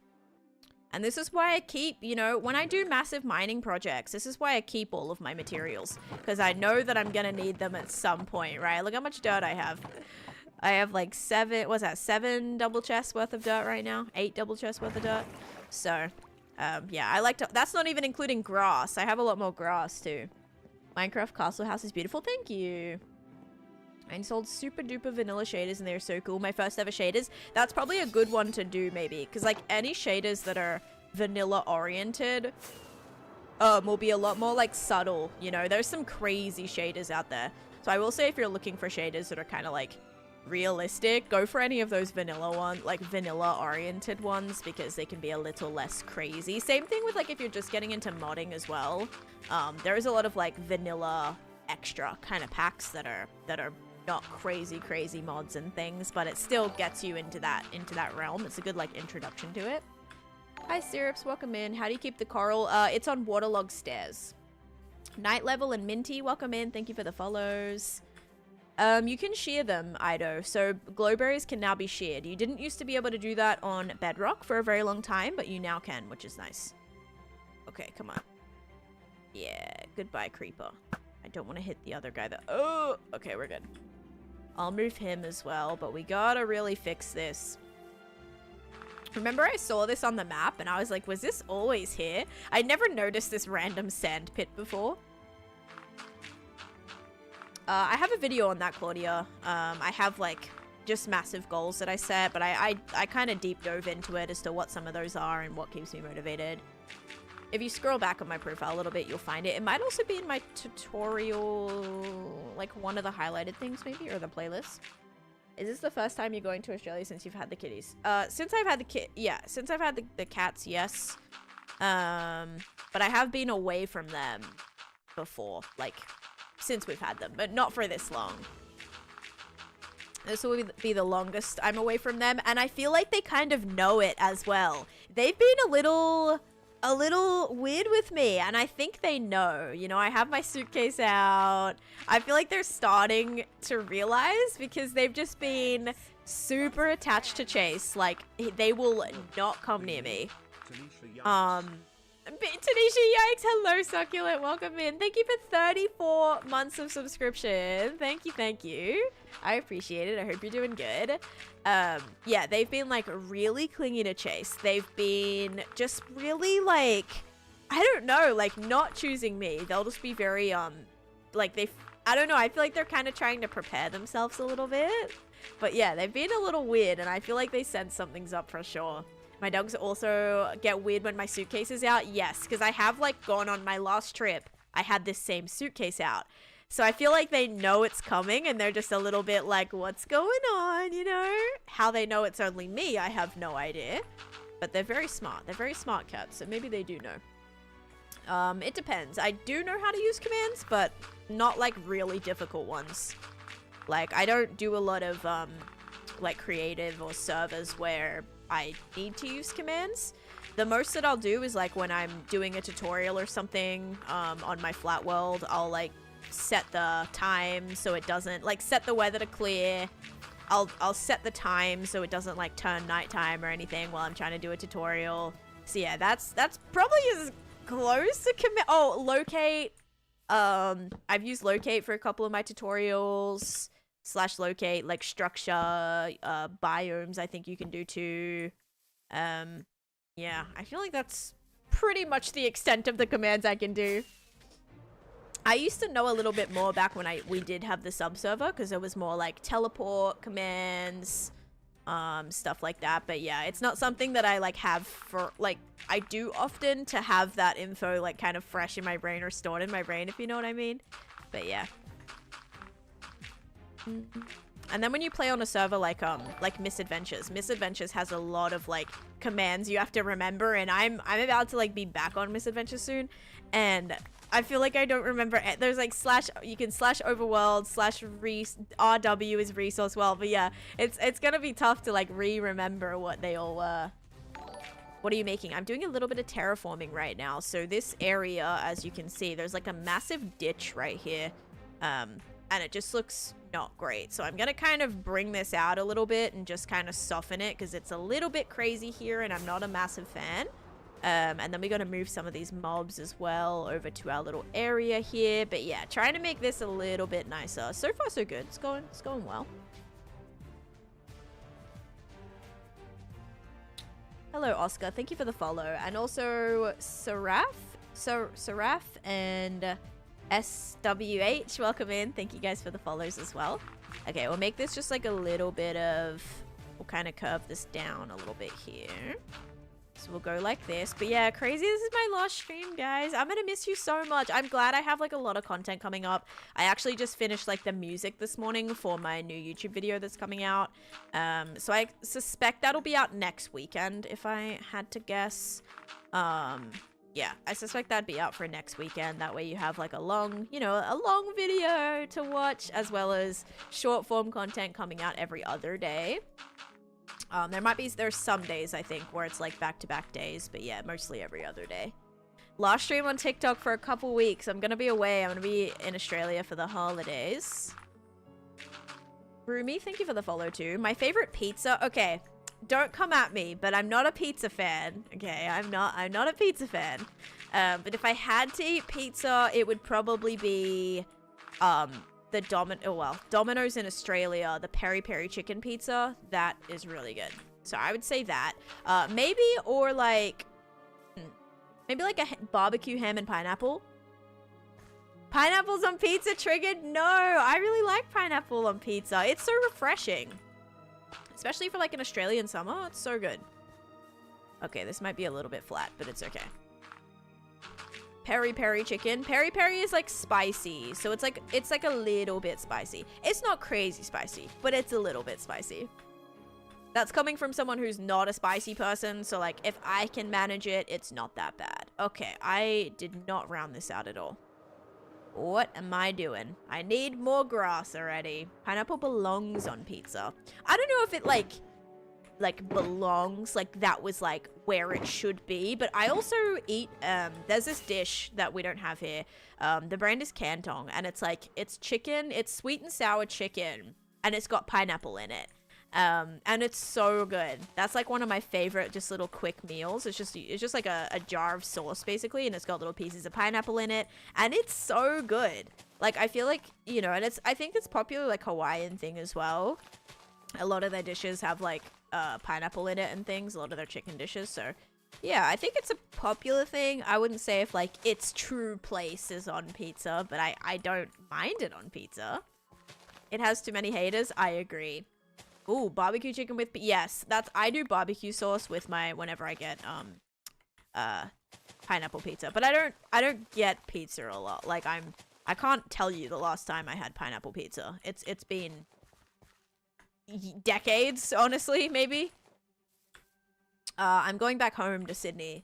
And this is why I keep, you know, when I do massive mining projects, this is why I keep all of my materials. Because I know that I'm going to need them at some point, right? Look how much dirt I have. I have like 7 double chests worth of dirt right now. 8 double chests worth of dirt. So, yeah, I like to, that's not even including grass. I have a lot more grass too. Minecraft Castle House is beautiful. Thank you. I installed super duper vanilla shaders and they're so cool. My first ever shaders. That's probably a good one to do maybe. Because like any shaders that are vanilla oriented will be a lot more like subtle. You know, there's some crazy shaders out there. So I will say if you're looking for shaders that are kind of like realistic, go for any of those vanilla ones, like vanilla oriented ones, because they can be a little less crazy. Same thing with like if you're just getting into modding as well. There is a lot of like vanilla extra kind of packs that are not crazy mods and things, but it still gets you into that realm. It's a good like introduction to it. Hi Syrups, welcome in. How do you keep the coral? It's on waterlogged stairs. Night Level and Minty, welcome in. Thank you for the follows. You can shear them, Ido. So glowberries can now be sheared. You didn't used to be able to do that on Bedrock for a very long time, but you now can, which is nice. Okay, come on. Yeah, goodbye, creeper. I don't want to hit the other guy that... Oh, okay, we're good. I'll move him as well, but we gotta really fix this. Remember I saw this on the map and I was like, was this always here? I never noticed this random sand pit before. I have a video on that, Claudia. I have like just massive goals that I set, but I kind of deep dove into it as to what some of those are and what keeps me motivated. If you scroll back on my profile a little bit, you'll find it. It might also be in my tutorial, like one of the highlighted things maybe, or the playlist. Is this the first time you're going to Australia since you've had the kitties? Since I've had the since I've had the cats, yes. But I have been away from them before, like since we've had them, but not for this long. This will be the longest I'm away from them, and I feel like they kind of know it as well. They've been a little weird with me, and I think they know. You know, I have my suitcase out. I feel like they're starting to realize, because they've just been super attached to Chase. Like, they will not come near me. Taneesha, yikes. Hello, Succulent. Welcome in. Thank you for 34 months of subscription. Thank you. I appreciate it. I hope you're doing good. Yeah, they've been like really clingy to Chase. They've been just really like, I don't know, like not choosing me. They'll just be very, like I don't know. I feel like they're kind of trying to prepare themselves a little bit. But yeah, they've been a little weird, and I feel like they sense something's up for sure. My dogs also get weird when my suitcase is out. Yes, because I have like gone on my last trip. I had this same suitcase out. So I feel like they know it's coming, and they're just a little bit like, what's going on, you know? How they know it's only me, I have no idea. But they're very smart. They're very smart cats, so maybe they do know. It depends. I do know how to use commands, but not like really difficult ones. Like, I don't do a lot of like creative or servers where I need to use commands. The most that I'll do is like when I'm doing a tutorial or something on my flat world, I'll like set the time so it doesn't like set the weather to clear. I'll set the time so it doesn't like turn nighttime or anything while I'm trying to do a tutorial. So yeah, that's probably as close to command. Oh, locate. I've used locate for a couple of my tutorials. / locate, like structure, biomes, I think you can do too. Yeah, I feel like that's pretty much the extent of the commands I can do. I used to know a little bit more back when we did have the sub server, because there was more like teleport commands, stuff like that. But yeah, it's not something that I like have for like, I do often to have that info like kind of fresh in my brain or stored in my brain, if you know what I mean. But yeah. And then when you play on a server like Misadventures has a lot of like commands you have to remember, and I'm about to like be back on Misadventures soon, and I feel like I don't remember it. There's like you can /overworld /RW is resource world, but yeah, it's gonna be tough to like remember what they all were. What are you making? I'm doing a little bit of terraforming right now. So this area, as you can see, there's like a massive ditch right here, and it just looks not great. So I'm gonna kind of bring this out a little bit and just kind of soften it, because it's a little bit crazy here and I'm not a massive fan. And then we're gonna move some of these mobs as well over to our little area here. But yeah, trying to make this a little bit nicer. So far so good. It's going well. Hello Oscar, thank you for the follow. And also Seraph and SWH, welcome in. Thank you guys for the follows as well. Okay, we'll make this just like a little bit of, we'll kind of curve this down a little bit here. So we'll go like this. But yeah, crazy. This is my last stream, guys. I'm gonna miss you so much. I'm glad I have like a lot of content coming up. I actually just finished like the music this morning for my new YouTube video that's coming out. So I suspect that'll be out next weekend if I had to guess. Yeah, I suspect that'd be out for next weekend. That way you have like a long, you know, a long video to watch, as well as short form content coming out every other day. There's some days I think where it's like back-to-back days, but yeah, mostly every other day. Last stream on TikTok for a couple weeks. I'm gonna be away. I'm gonna be in Australia for the holidays. Rumi, thank you for the follow too. My favorite pizza. Okay. Don't come at me, but I'm not a pizza fan. Okay, I'm not a pizza fan. But if I had to eat pizza, it would probably be the Domino's in Australia, the peri peri chicken pizza. That is really good. So I would say that. Maybe like a barbecue ham and pineapple. Pineapples on pizza triggered? No, I really like pineapple on pizza. It's so refreshing. Especially for like an Australian summer. It's so good. Okay, this might be a little bit flat, but it's okay. Peri peri chicken. Peri peri is like spicy. So it's like a little bit spicy. It's not crazy spicy, but it's a little bit spicy. That's coming from someone who's not a spicy person. So like if I can manage it, it's not that bad. Okay, I did not round this out at all. What am I doing? I need more grass already. Pineapple belongs on pizza. I don't know if it like belongs, like that was like where it should be, but I also eat there's this dish that we don't have here. The brand is Canton, and it's like it's chicken, it's sweet and sour chicken, and it's got pineapple in it. And it's so good. That's like one of my favorite just little quick meals. It's just like a jar of sauce basically, and it's got little pieces of pineapple in it, and it's so good. Like I feel like, you know, and I think it's popular like Hawaiian thing as well. A lot of their dishes have like pineapple in it and things, a lot of their chicken dishes. So yeah, I think it's a popular thing. I wouldn't say if like its true place is on pizza, but I don't mind it on pizza. It has too many haters. I agree. Ooh, barbecue chicken with, yes, I do barbecue sauce with my, whenever I get, pineapple pizza, but I don't get pizza a lot. Like I can't tell you the last time I had pineapple pizza. It's been decades, honestly, maybe. I'm going back home to Sydney.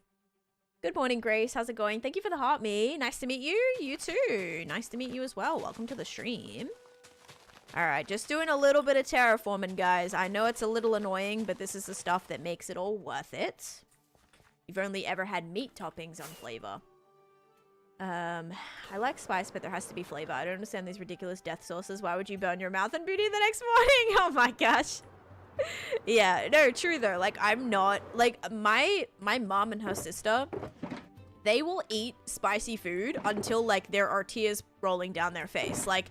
Good morning, Grace. How's it going? Thank you for the heart, me. Nice to meet you. You too. Nice to meet you as well. Welcome to the stream. Alright, just doing a little bit of terraforming, guys. I know it's a little annoying, but this is the stuff that makes it all worth it. You've only ever had meat toppings on flavor. I like spice, but there has to be flavor. I don't understand these ridiculous death sauces. Why would you burn your mouth and booty the next morning? Oh my gosh. Yeah, no, true though. Like, I'm not, like, my mom and her sister, they will eat spicy food until like there are tears rolling down their face. Like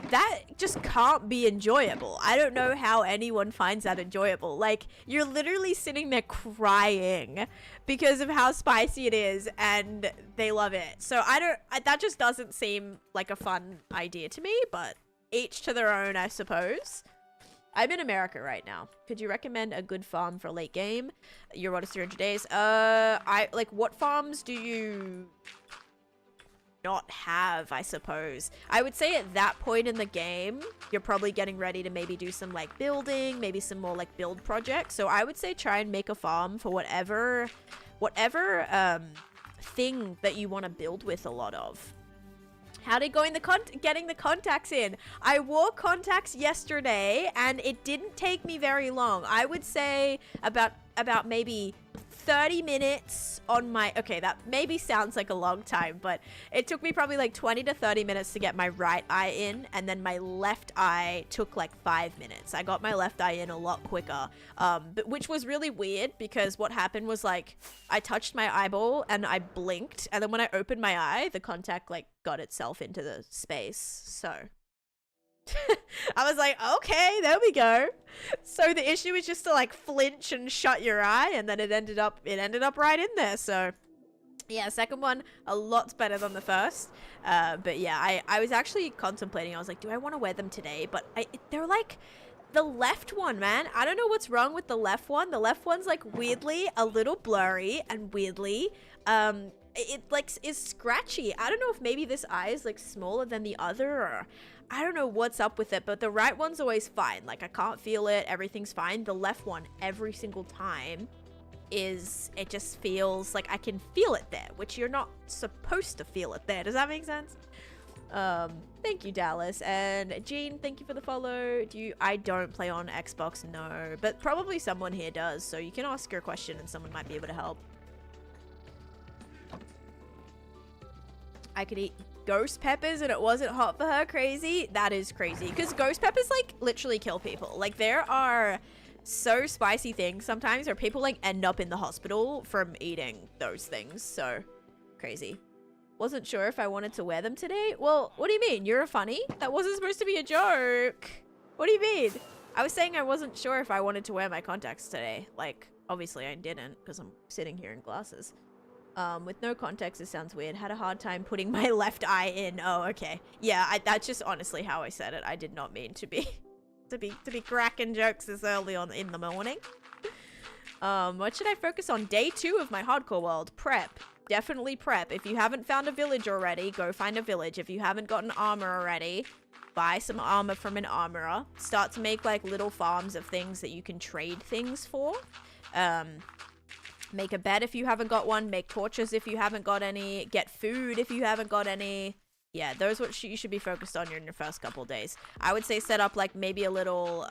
that just can't be enjoyable. I don't know how anyone finds that enjoyable. Like you're literally sitting there crying because of how spicy it is, and they love it. So that just doesn't seem like a fun idea to me, but each to their own, I suppose. I'm in America right now. Could you recommend a good farm for late game? Your what is 300 days? What farms do you not have, I suppose? I would say at that point in the game, you're probably getting ready to maybe do some like building, maybe some more like build projects. So I would say try and make a farm for whatever thing that you want to build with a lot of. How did getting the contacts in? I wore contacts yesterday and it didn't take me very long. I would say about maybe 30 minutes on my, okay, that maybe sounds like a long time, but it took me probably like 20 to 30 minutes to get my right eye in, and then my left eye took like 5 minutes. I got my left eye in a lot quicker, which was really weird because what happened was like I touched my eyeball and I blinked, and then when I opened my eye, the contact like got itself into the space. So I was like, okay, there we go. So the issue is just to like flinch and shut your eye, and then it ended up right in there. So yeah, second one a lot better than the first. But yeah, I was actually contemplating. I was like, do I want to wear them today? But they're like The left one, man. I don't know what's wrong with the left one. The left one's like weirdly a little blurry and weirdly, it like is scratchy. I don't know if maybe this eye is like smaller than the other, or I don't know what's up with it, but the right one's always fine. Like I can't feel it. Everything's fine. The left one, every single time, it just feels like I can feel it there, which you're not supposed to feel it there. Does that make sense? Thank you, Dallas. And Jean, thank you for the follow. I don't play on Xbox, no, but probably someone here does, so you can ask her a question and someone might be able to help. I could eat ghost peppers and it wasn't hot for her. Crazy. That is crazy, because ghost peppers like literally kill people. Like there are so spicy things sometimes where people like end up in the hospital from eating those things. So crazy. Wasn't sure if I wanted to wear them today. Well, what do you mean? You're funny? That wasn't supposed to be a joke. What do you mean? I was saying I wasn't sure if I wanted to wear my contacts today. Like, obviously I didn't, because I'm sitting here in glasses. With no context, it sounds weird. Had a hard time putting my left eye in. Oh, okay. Yeah, that's just honestly how I said it. I did not mean to be to be cracking jokes this early on in the morning. What should I focus on? Day 2 of my hardcore world. Prep. Definitely prep. If you haven't found a village already, go find a village. If you haven't gotten armor already, buy some armor from an armorer. Start to make like little farms of things that you can trade things for. Make a bed if you haven't got one. Make torches if you haven't got any. Get food if you haven't got any. Yeah, those what you should be focused on in your first couple days. I would say set up like maybe a little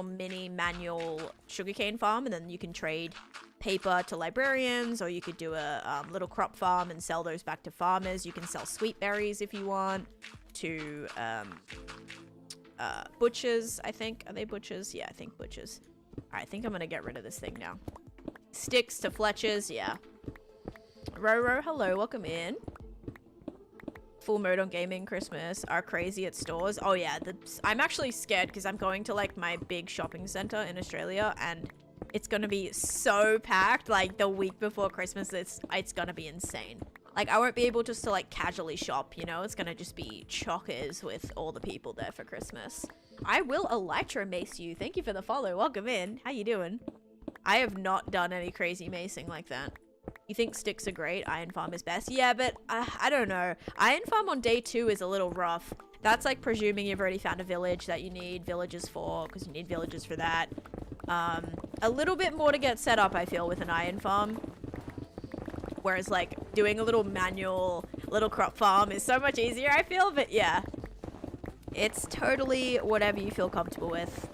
mini manual sugarcane farm, and then you can trade paper to librarians, or you could do a little crop farm and sell those back to farmers. You can sell sweet berries if you want to butchers, I think. Are they butchers? Yeah, I think butchers. Alright, I think I'm gonna get rid of this thing now. Sticks to Fletchers, yeah. Roro, hello, welcome in. Full mode on gaming Christmas are crazy at stores. Oh yeah, I'm actually scared because I'm going to like my big shopping center in Australia, and it's gonna be so packed. Like the week before Christmas, it's gonna be insane. Like I won't be able just to like casually shop, you know? It's gonna just be chockers with all the people there for Christmas. I will elytra mace you. Thank you for the follow. Welcome in. How you doing? I have not done any crazy macing like that. You think sticks are great? Iron farm is best. Yeah, but I don't know. Iron farm on day 2 is a little rough. That's like presuming you've already found a village that you need villagers for, because you need villagers for that. A little bit more to get set up, I feel, with an iron farm. Whereas like doing a little manual little crop farm is so much easier, I feel. But yeah, it's totally whatever you feel comfortable with.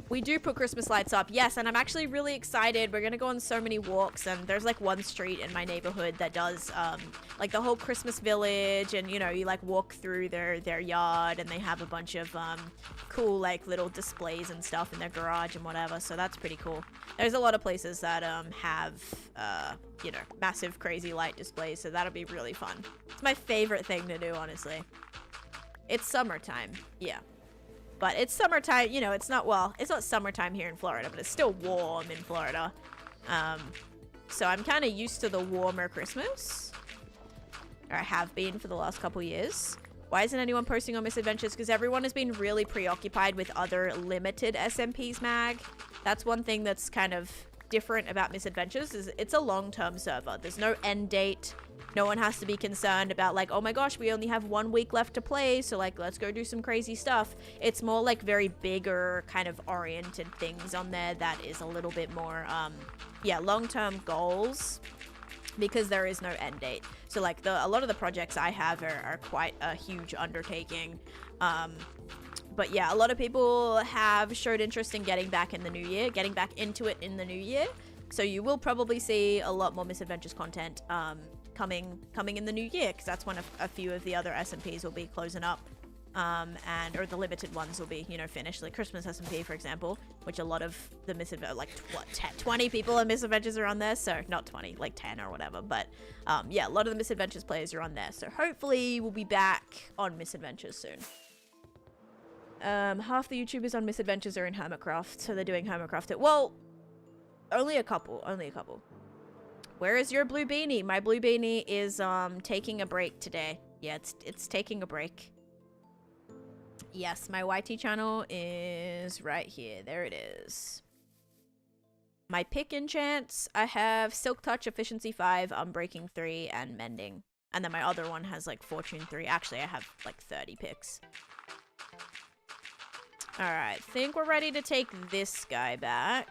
We do put Christmas lights up, yes, and I'm actually really excited. We're gonna go on so many walks, and there's like one street in my neighborhood that does like the whole Christmas village, and you know, you like walk through their yard, and they have a bunch of cool like little displays and stuff in their garage and whatever, so that's pretty cool. There's a lot of places that have you know, massive crazy light displays, so that'll be really fun. It's my favorite thing to do, honestly. It's summertime, yeah. But it's summertime, you know, it's not summertime here in Florida, but it's still warm in Florida. So I'm kind of used to the warmer Christmas. Or I have been for the last couple years. Why isn't anyone posting on Misadventures? Because everyone has been really preoccupied with other limited SMPs mag. That's one thing that's kind of different about Misadventures, is it's a long-term server. There's no end date. No one has to be concerned about like, oh my gosh, we only have 1 week left to play, so like let's go do some crazy stuff. It's more like very bigger kind of oriented things on there that is a little bit more yeah, long-term goals, because there is no end date. So like a lot of the projects I have are quite a huge undertaking. But yeah, a lot of people have showed interest in getting back in the new year, getting back into it in the new year. So you will probably see a lot more Misadventures content coming in the new year, because that's when a few of the other SMPs will be closing up, or the limited ones will be, you know, finished. Like Christmas SMP, for example, which a lot of the like 20 people in Misadventures are on there, so not 20, like 10 or whatever. But yeah, a lot of the Misadventures players are on there, so hopefully we'll be back on Misadventures soon. Half the YouTubers on Misadventures are in Hermitcraft, so they're doing Hermitcraft. Well, only a couple. Where is your blue beanie? My blue beanie is taking a break today. Yeah, it's taking a break. Yes, my YT channel is right here. There it is. My pick enchants, I have Silk Touch, Efficiency 5, Unbreaking 3, and Mending. And then my other one has like Fortune 3. Actually, I have like 30 picks. Alright, think we're ready to take this guy back.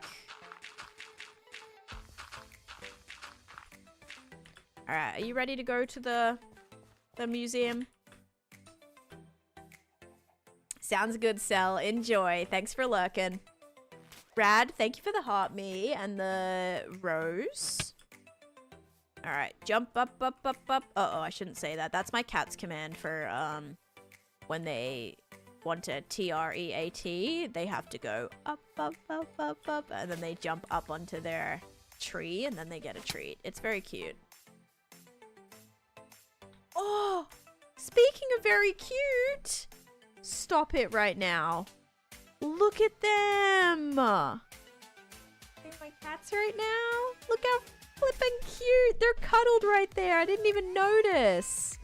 Alright, are you ready to go to the museum? Sounds good, Cell. Enjoy. Thanks for lurking. Brad, thank you for the heart me and the rose. Alright, jump up, up, up, up. Uh-oh, I shouldn't say that. That's my cat's command for, when they want to T-R-E-A-T, they have to go up, up, up, up, up, and then they jump up onto their tree, and then they get a treat. It's very cute. Oh! Speaking of very cute! Stop it right now. Look at them! They're my cats right now. Look how flippin' cute. They're cuddled right there. I didn't even notice.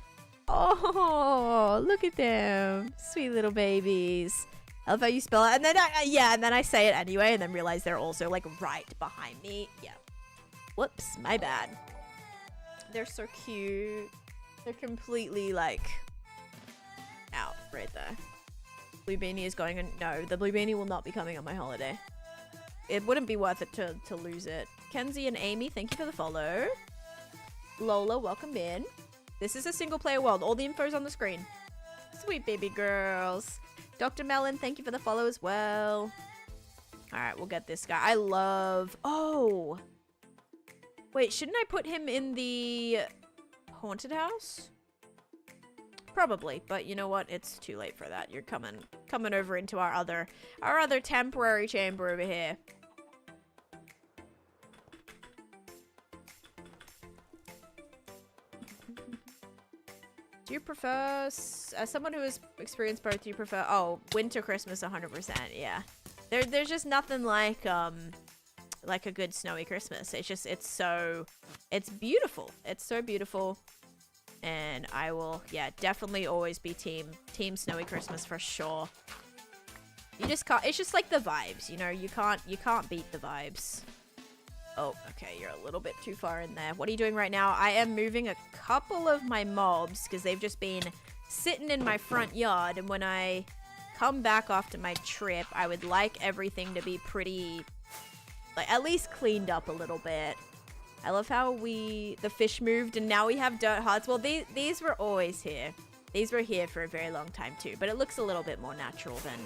Oh, look at them. Sweet little babies. I love how you spell it. And then and then I say it anyway and then realize they're also like right behind me. Yeah. Whoops, my bad. They're so cute. They're completely like out right there. Blue Beanie is going on. No, the Blue Beanie will not be coming on my holiday. It wouldn't be worth it to lose it. Kenzie and Amy, thank you for the follow. Lola, welcome in. This is a single player world. All the info's on the screen. Sweet baby girls. Dr. Melon, thank you for the follow as well. Alright, we'll get this guy. I love... Oh! Wait, shouldn't I put him in the haunted house? Probably, but you know what? It's too late for that. You're coming over into our other temporary chamber over here. Do you prefer, as someone who has experienced both, do you prefer, oh, winter Christmas 100%, yeah. There's just nothing like a good snowy Christmas. It's just, it's beautiful. It's so beautiful. And I will, yeah, definitely always be team snowy Christmas for sure. You just can't, it's just like the vibes, you know, you can't beat the vibes. Oh, okay, you're a little bit too far in there. What are you doing right now? I am moving a couple of my mobs because they've just been sitting in my front yard. And when I come back after my trip, I would like everything to be pretty, like, at least cleaned up a little bit. I love how the fish moved and now we have dirt hearts. Well, these were always here. These were here for a very long time too, but it looks a little bit more natural than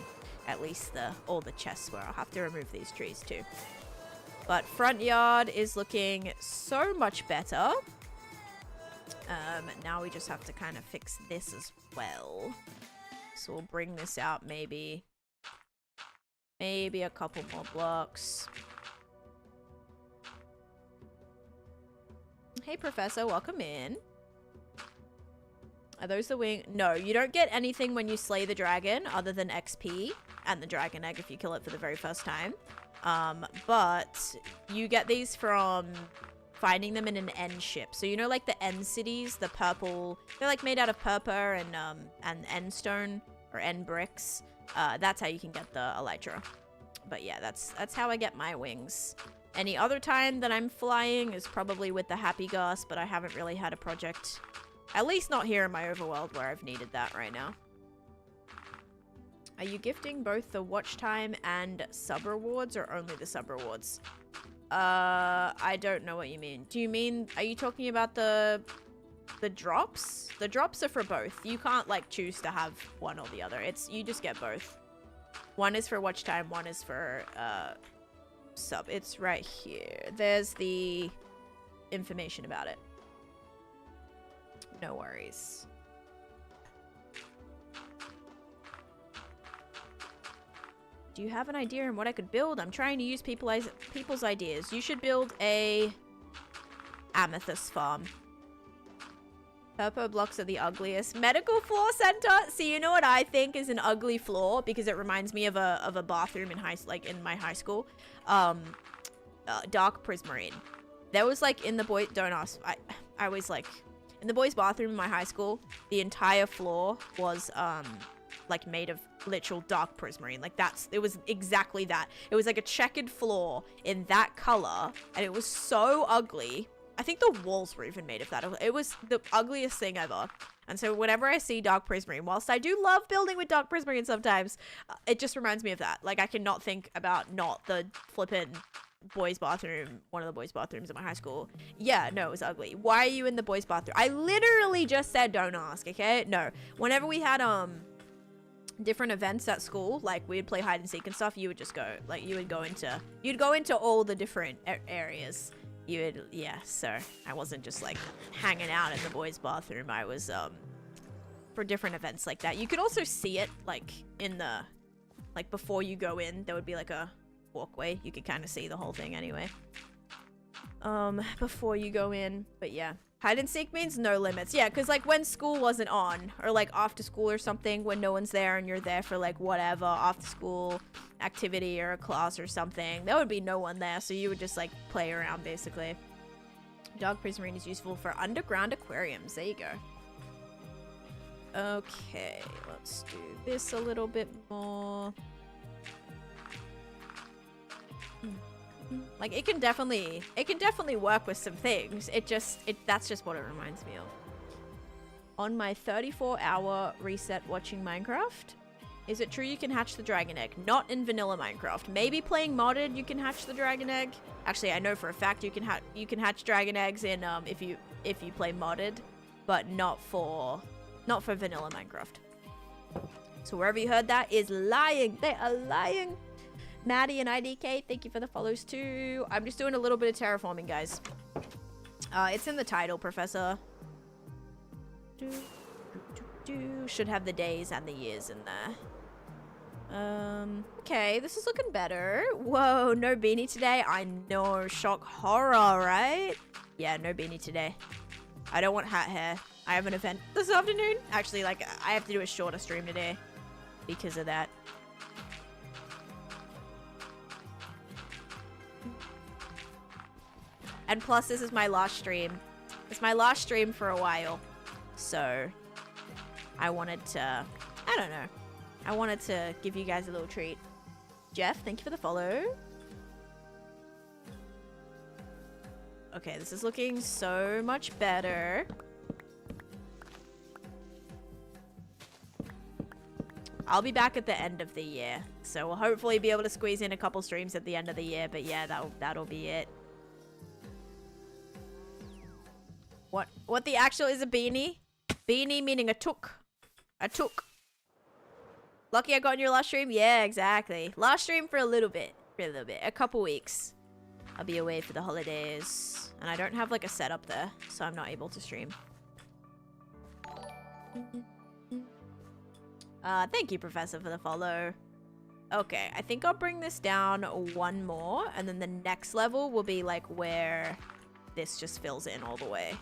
at least all the chests were. I'll have to remove these trees too. But front yard is looking so much better. Now we just have to kind of fix this as well. So we'll bring this out maybe a couple more blocks. Hey, Professor, welcome in. Are those the wing? No, you don't get anything when you slay the dragon other than XP and the dragon egg if you kill it for the very first time. But you get these from finding them in an end ship. So you know, like the end cities, the purple, they're like made out of purple and end stone or end bricks. That's how you can get the elytra. But yeah, that's how I get my wings. Any other time that I'm flying is probably with the Happy Gas, but I haven't really had a project, at least not here in my overworld, where I've needed that right now. Are you gifting both the watch time and sub rewards or only the sub rewards? I don't know what you mean. Do you mean, are you talking about the drops? The drops are for both. You can't like choose to have one or the other. You just get both. One is for watch time, one is for sub. It's right here. There's the information about it. No worries. Do you have an idea on what I could build? I'm trying to use people's ideas. You should build a amethyst farm. Purple blocks are the ugliest. Medical floor center. See, you know what I think is an ugly floor because it reminds me of a bathroom in my high school. Dark prismarine. There was like in the boy. Don't ask. I was like in the boys' bathroom in my high school. The entire floor was like made of literal dark prismarine. Like it was exactly that. It was like a checkered floor in that color, and it was so ugly. I think the walls were even made of that. It was the ugliest thing ever. And so whenever I see dark prismarine, whilst I do love building with dark prismarine sometimes, it just reminds me of that. Like, I cannot think about not the flippin' boys' bathroom, one of the boys' bathrooms at my high school. Yeah, no, it was ugly. Why are you in the boys' bathroom? I literally just said don't ask, okay? No. Whenever we had, different events at school, like we'd play hide and seek and stuff, you would just go, like, you'd go into all the different areas. Yeah, so I wasn't just like hanging out in the boys' bathroom. I was, for different events like that. You could also see it, like, in the, like, before you go in, there would be like a walkway. You could kind of see the whole thing anyway. Before you go in, but yeah. Hide and seek means no limits. Yeah, because like when school wasn't on, or like after school or something, when no one's there and you're there for like whatever after school activity or a class or something, there would be no one there, so you would just like play around basically. Dark prismarine is useful for underground aquariums. There you go. Okay, let's do this a little bit more. Like, it can definitely work with some things. That's just what it reminds me of. On my 34-hour reset watching Minecraft, is it true you can hatch the dragon egg? Not in vanilla Minecraft. Maybe playing modded you can hatch the dragon egg. Actually, I know for a fact you can hatch dragon eggs in if you play modded, but not for vanilla Minecraft. So wherever you heard that is lying. They are lying. Maddie and IDK, thank you for the follows too. I'm just doing a little bit of terraforming, guys. It's in the title, Professor. Should have the days and the years in there. Okay, this is looking better. Whoa, no beanie today. I know, shock horror, right? Yeah, no beanie today. I don't want hat hair. I have an event this afternoon. Actually, like, I have to do a shorter stream today because of that. And plus, this is my last stream. It's my last stream for a while. So, I wanted to, I don't know. I wanted to give you guys a little treat. Jeff, thank you for the follow. Okay, this is looking so much better. I'll be back at the end of the year. So, we'll hopefully be able to squeeze in a couple streams at the end of the year. But yeah, that'll be it. What the actual is a beanie? Beanie meaning a took. A took. Lucky I got in your last stream? Yeah, exactly. Last stream for a little bit. A couple weeks. I'll be away for the holidays. And I don't have like a setup there, so I'm not able to stream. Thank you, Professor, for the follow. Okay, I think I'll bring this down one more, and then the next level will be like where this just fills in all the way.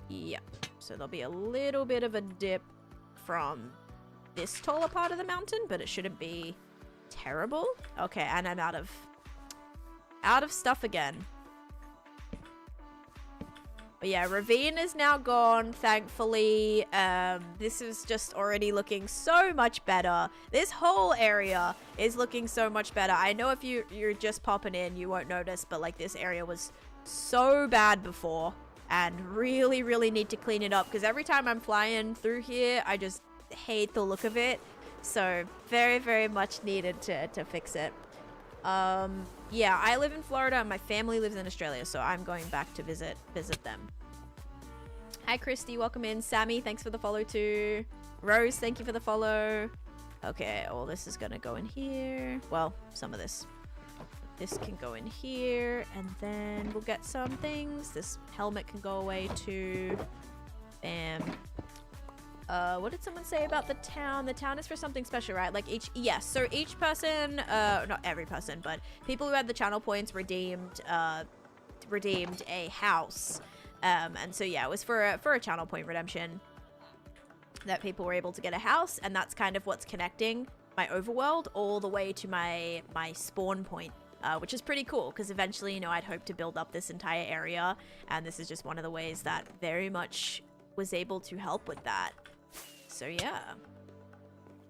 Yep. So there'll be a little bit of a dip from this taller part of the mountain, but it shouldn't be terrible. Okay, and I'm out of stuff again. But yeah, ravine is now gone, thankfully. This is just already looking so much better. This whole area is looking so much better. I know if you're just popping in, you won't notice, but like this area was so bad before. And really, really need to clean it up, because every time I'm flying through here, I just hate the look of it. So very, very much needed to fix it. Yeah, I live in Florida and my family lives in Australia, so I'm going back to visit them. Hi, Christy. Welcome in. Sammy, thanks for the follow too. Rose, thank you for the follow. Okay, all this is going to go in here. Well, some of this. This can go in here, and then we'll get some things. This helmet can go away too. Bam. What did someone say about the town? The town is for something special, right? Like yes, so each person, not every person, but people who had the channel points redeemed a house. And so yeah, it was for a channel point redemption that people were able to get a house, and that's kind of what's connecting my overworld all the way to my spawn point. Which is pretty cool, because eventually, you know, I'd hope to build up this entire area, and this is just one of the ways that very much was able to help with that. So yeah.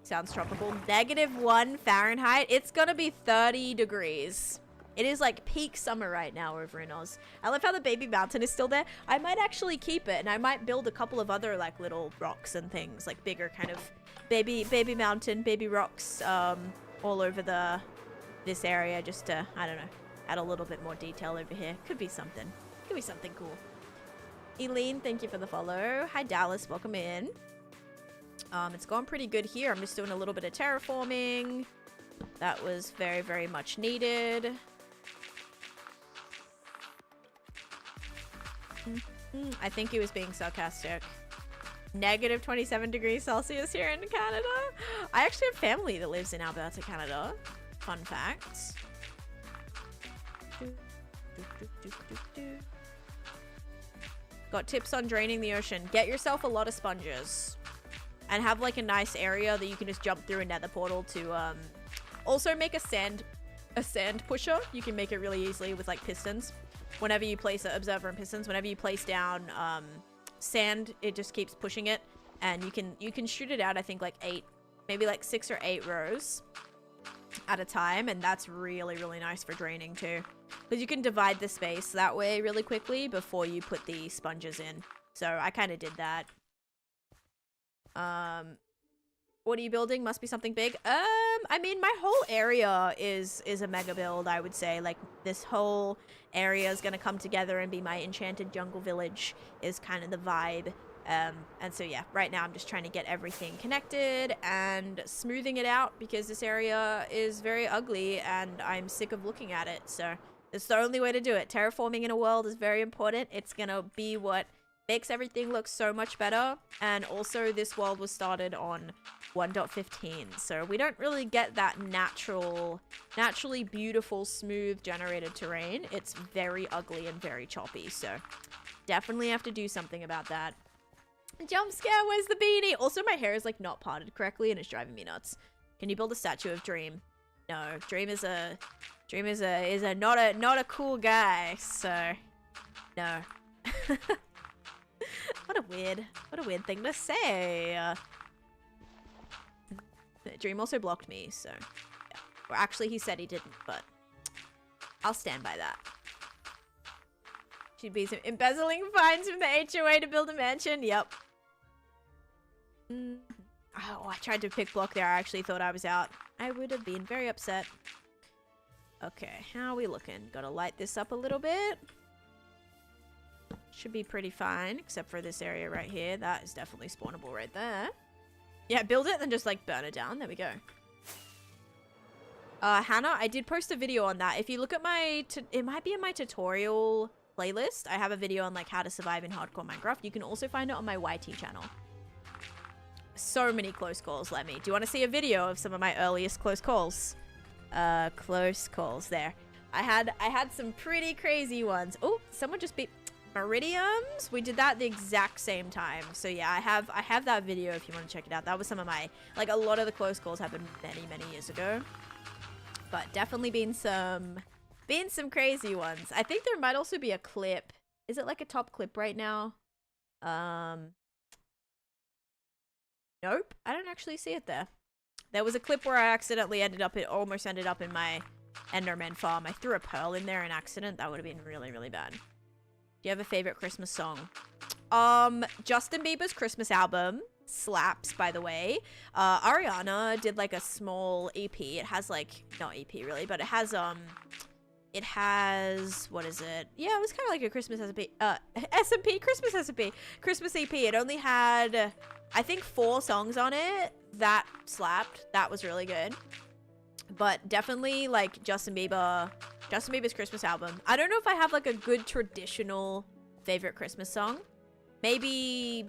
Sounds tropical. -1 Fahrenheit. It's gonna be 30 degrees. It is like peak summer right now over in Oz. I love how the baby mountain is still there. I might actually keep it, and I might build a couple of other like little rocks and things, like bigger kind of baby mountain, baby rocks, all over this area, just to, I don't know, add a little bit more detail over here. Could be something. Could be something cool. Eileen, thank you for the follow. Hi Dallas, welcome in. It's going pretty good here. I'm just doing a little bit of terraforming. That was very, very much needed. I think he was being sarcastic. -27 degrees Celsius here in Canada. I actually have family that lives in Alberta, Canada. Fun fact. Got tips on draining the ocean. Get yourself a lot of sponges. And have like a nice area that you can just jump through a nether portal to also make a sand pusher. You can make it really easily with like pistons. Whenever you place an observer and pistons, whenever you place down sand, it just keeps pushing it, and you can shoot it out, I think like 8, maybe like 6 or 8 rows at a time, and that's really, really nice for draining too, because you can divide the space that way really quickly before you put the sponges in. So I kind of did that. What are you building? Must be something big. I mean, my whole area is a mega build, I would say. Like, this whole area is gonna come together and be my enchanted jungle village, is kind of the vibe. And so yeah, right now I'm just trying to get everything connected and smoothing it out, because this area is very ugly and I'm sick of looking at it. So it's the only way to do it. Terraforming in a world is very important. It's gonna be what makes everything look so much better. And also, this world was started on 1.15, so we don't really get that naturally beautiful, smooth generated terrain. It's very ugly and very choppy, so definitely have to do something about that. Jump scare, where's the beanie? Also, my hair is like not parted correctly and it's driving me nuts. Can you build a statue of Dream? No, Dream is not a cool guy, so no. What a weird thing to say. Dream also blocked me, so yeah. Or actually, he said he didn't, but I'll stand by that. Should be some embezzling fines from the HOA to build a mansion. Yep. Oh, I tried to pick block there. I actually thought I was out. I would have been very upset. Okay, how are we looking? Gotta light this up a little bit. Should be pretty fine, except for this area right here. That is definitely spawnable right there. Yeah, build it and just like burn it down. There we go. Hannah, I did post a video on that. If you look at my, it might be in my tutorial playlist. I have a video on like how to survive in hardcore Minecraft. You can also find it on my YT channel. So many close calls, let me. Do you want to see a video of some of my earliest close calls? Close calls there. I had some pretty crazy ones. Oh, someone just beat Meridiums. We did that the exact same time. So yeah, I have that video if you want to check it out. That was some of my, like, a lot of the close calls happened many years ago. But definitely been some crazy ones. I think there might also be a clip. Is it like a top clip right now? Nope. I don't actually see it there. There was a clip where I accidentally almost ended up in my Enderman farm. I threw a pearl in there in accident. That would have been really, really bad. Do you have a favorite Christmas song? Justin Bieber's Christmas album slaps, by the way. Ariana did like a small EP. It has like, not EP really, but it has, what is it? Yeah, it was kind of like a Christmas SMP, Christmas EP. It only had, I think, 4 songs on it. That slapped. That was really good. But definitely like Justin Bieber's Christmas album. I don't know if I have like a good traditional favorite Christmas song. Maybe,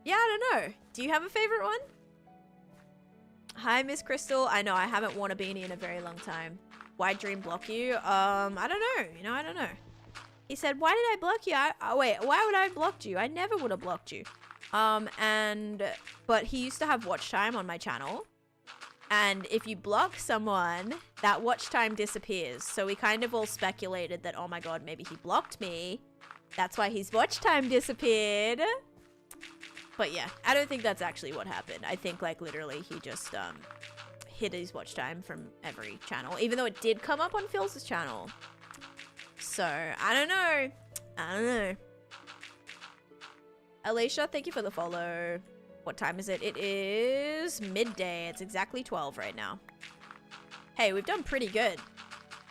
yeah, I don't know. Do you have a favorite one? Hi, Miss Crystal. I know I haven't worn a beanie in a very long time. Why'd Dream block you? I don't know. You know, I don't know. He said, why did I block you? Wait, why would I have blocked you? I never would have blocked you. But he used to have watch time on my channel. And if you block someone, that watch time disappears. So we kind of all speculated that, oh my god, maybe he blocked me. That's why his watch time disappeared. But yeah, I don't think that's actually what happened. I think like literally he just hid his watch time from every channel, even though it did come up on Phil's channel. So I don't know. I don't know. Alicia, thank you for the follow. What time is it? It is midday. It's exactly 12 right now. Hey, we've done pretty good.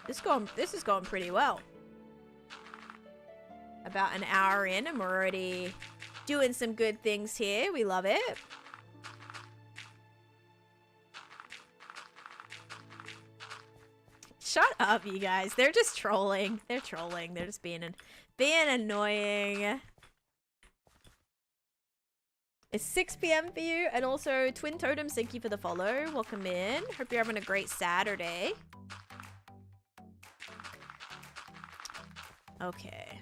This is going pretty well. About an hour in and we're already doing some good things here. We love it. Shut up, you guys. They're just trolling. They're trolling. They're just being annoying. It's 6 p.m. for you. And also, Twin Totems, thank you for the follow. Welcome in. Hope you're having a great Saturday. Okay.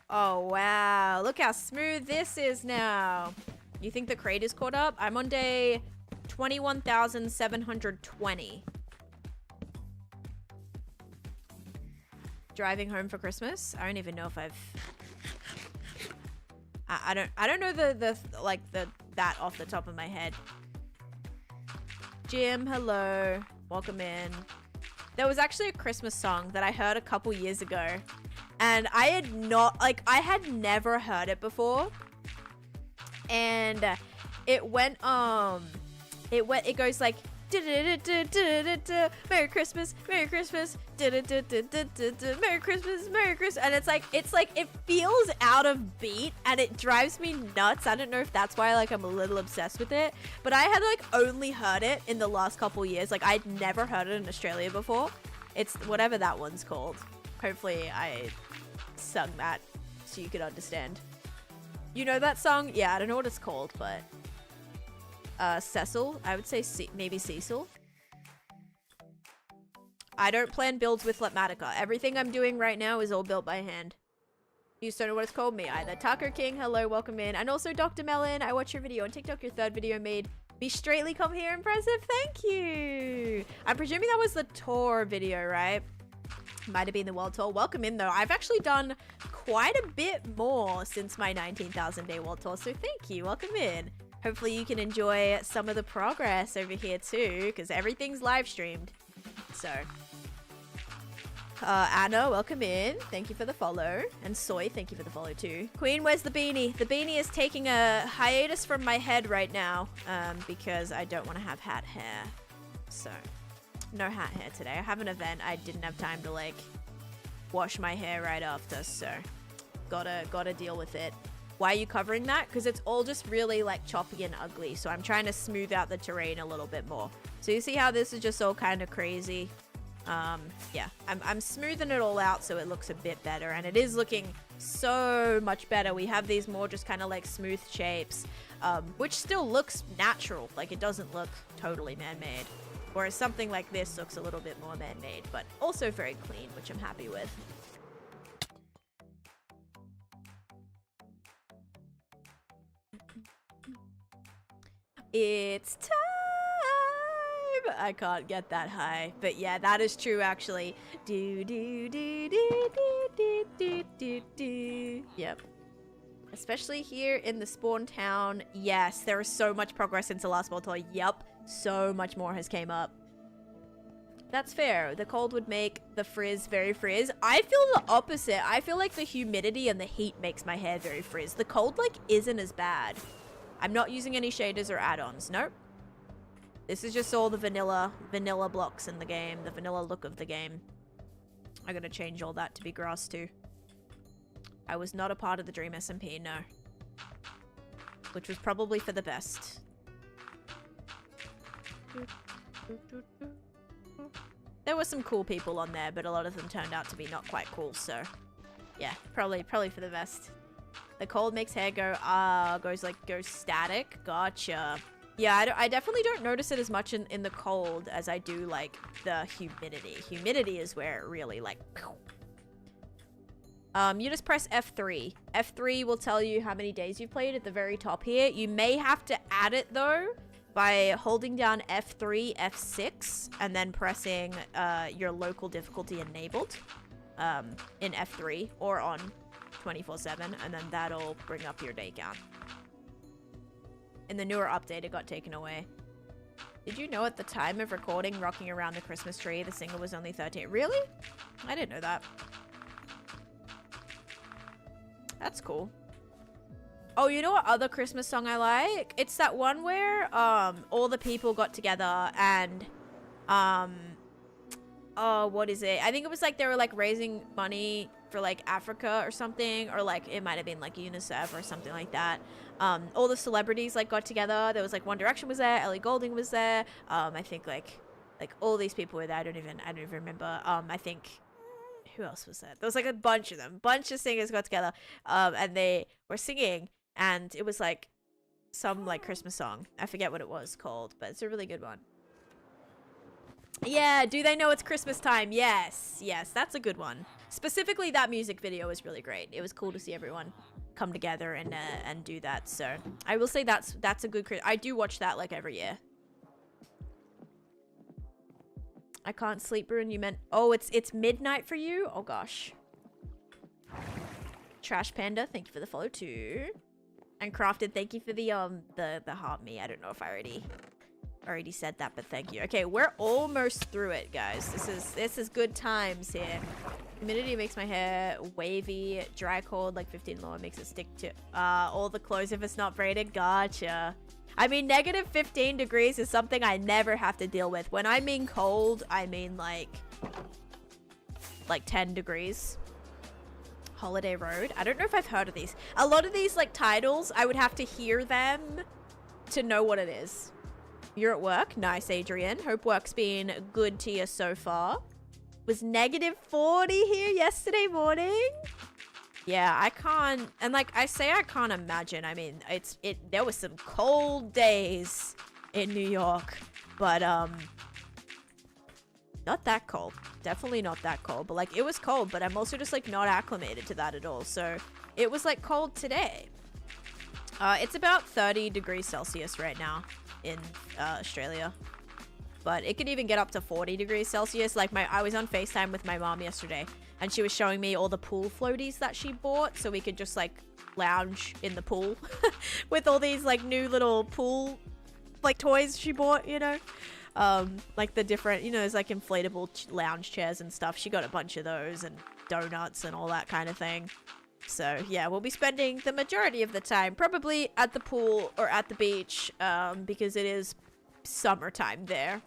Oh, wow. Look how smooth this is now. You think the crate is caught up? I'm on day 21,720. Driving home for Christmas? I don't even know if I've... I don't know that off the top of my head. Jim, hello. Welcome in. There was actually a Christmas song that I heard a couple years ago. And I had never heard it before. And it goes like, Merry Christmas, Merry Christmas, Merry Christmas, Merry Christmas. And it's like, it feels out of beat and it drives me nuts. I don't know if that's why I'm a little obsessed with it. But I had only heard it in the last couple years. I'd never heard it in Australia before. It's whatever that one's called. Hopefully I sung that so you could understand. You know that song? Yeah, I don't know what it's called, but Cecil, I would say maybe Cecil. I don't plan builds with Flatmatica. Everything I'm doing right now is all built by hand. You don't know what it's called? Me either. Taco King, hello, welcome in. And also Dr. Melon, I watched your video on TikTok, your third video made me straightly come here impressive. Thank you. I'm presuming that was the tour video, right? Might have been the world tour. Welcome in though. I've actually done quite a bit more since my 19,000 day world tour, so thank you. Welcome in. Hopefully you can enjoy some of the progress over here too, because everything's live streamed. So Anna, welcome in. Thank you for the follow. And Soy, thank you for the follow too. Queen, where's the beanie? The beanie is taking a hiatus from my head right now, because I don't want to have hat hair. So no hat hair today. I have an event. I didn't have time to wash my hair right after, so gotta deal with it. Why are you covering that? Because it's all just really choppy and ugly, so I'm trying to smooth out the terrain a little bit more. So you see how this is just all kind of crazy? Yeah, I'm smoothing it all out so it looks a bit better, and it is looking so much better. We have these more just kind of smooth shapes, which still looks natural. It doesn't look totally man-made. Whereas something like this looks a little bit more man-made, but also very clean, which I'm happy with. It's time! I can't get that high, but yeah, that is true actually. Do do do do do do do do do. Yep. Especially here in the spawn town. Yes, there is so much progress since the last world tour. Yep. So much more has came up. That's fair. The cold would make the frizz very frizz. I feel the opposite. I feel like the humidity and the heat makes my hair very frizz. The cold isn't as bad. I'm not using any shaders or add-ons. Nope. This is just all the vanilla blocks in the game. The vanilla look of the game. I'm gonna change all that to be grass too. I was not a part of the Dream SMP, no. Which was probably for the best. There were some cool people on there, but a lot of them turned out to be not quite cool, so yeah, probably for the best. The cold makes hair go go static. Gotcha. Yeah, I definitely don't notice it as much in the cold as I do the humidity. Humidity is where it really you just press F3. F3 will tell you how many days you've played at the very top here. You may have to add it though by holding down F3, F6, and then pressing your local difficulty enabled in F3 or on 24/7, and then that'll bring up your day count. In the newer update, it got taken away. Did you know at the time of recording Rocking Around the Christmas Tree, the single was only 13? Really? I didn't know that. That's cool. Oh, you know what other Christmas song I like? It's that one where all the people got together and oh, what is it? I think it was like they were like raising money for like Africa or something, or like it might have been like UNICEF or something like that. All the celebrities like got together. There was like One Direction was there, Ellie Goulding was there. I think like all these people were there. I don't even remember. I think who else was there? There was like a bunch of them. Bunch of singers got together. And they were singing, and it was like some like Christmas song. I forget what it was called, but it's a really good one. Yeah, do they know it's Christmas time? Yes, yes, that's a good one. Specifically, that music video was really great. It was cool to see everyone come together and do that. So I will say that's a good. I do watch that like every year. I can't sleep, Bruin. You meant it's midnight for you? Oh gosh. Trash Panda, thank you for the follow too. And Crafted, thank you for the heart me. I don't know if I already said that, but thank you. Okay, we're almost through it, guys. This is good times here. Humidity makes my hair wavy. Dry cold, like 15 lower, makes it stick to all the clothes if it's not braided. Gotcha. I mean, negative 15 degrees is something I never have to deal with. When I mean cold, I mean like 10 degrees. Holiday Road. I don't know if I've heard of these. A lot of these like titles, I would have to hear them to know what it is. You're at work? Nice, Adrian. Hope work's been good to you so far. Was negative 40 here yesterday morning? Yeah, I can't, and like I say, I can't imagine. I mean, there was some cold days in New York, but not that cold. Definitely not that cold, but like it was cold, but I'm also just like not acclimated to that at all. So it was like cold today. It's about 30 degrees Celsius right now in Australia, but it could even get up to 40 degrees Celsius. Like I was on FaceTime with my mom yesterday, and she was showing me all the pool floaties that she bought so we could just like lounge in the pool with all these like new little pool like toys she bought, you know, like the different, you know, there's like inflatable lounge chairs and stuff. She got a bunch of those and donuts and all that kind of thing. So yeah, we'll be spending the majority of the time probably at the pool or at the beach, because it is summertime there.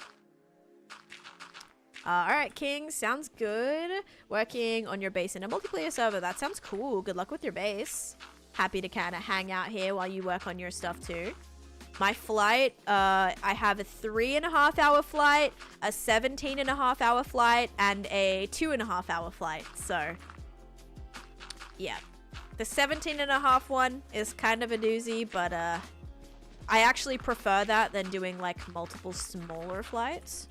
Alright, King, sounds good. Working on your base in a multiplayer server. That sounds cool. Good luck with your base. Happy to kind of hang out here while you work on your stuff too. My flight, I have a 3.5 hour flight, a 17.5 hour flight, and a 2.5 hour flight. So yeah, the 17.5 one is kind of a doozy, but I actually prefer that than doing like multiple smaller flights.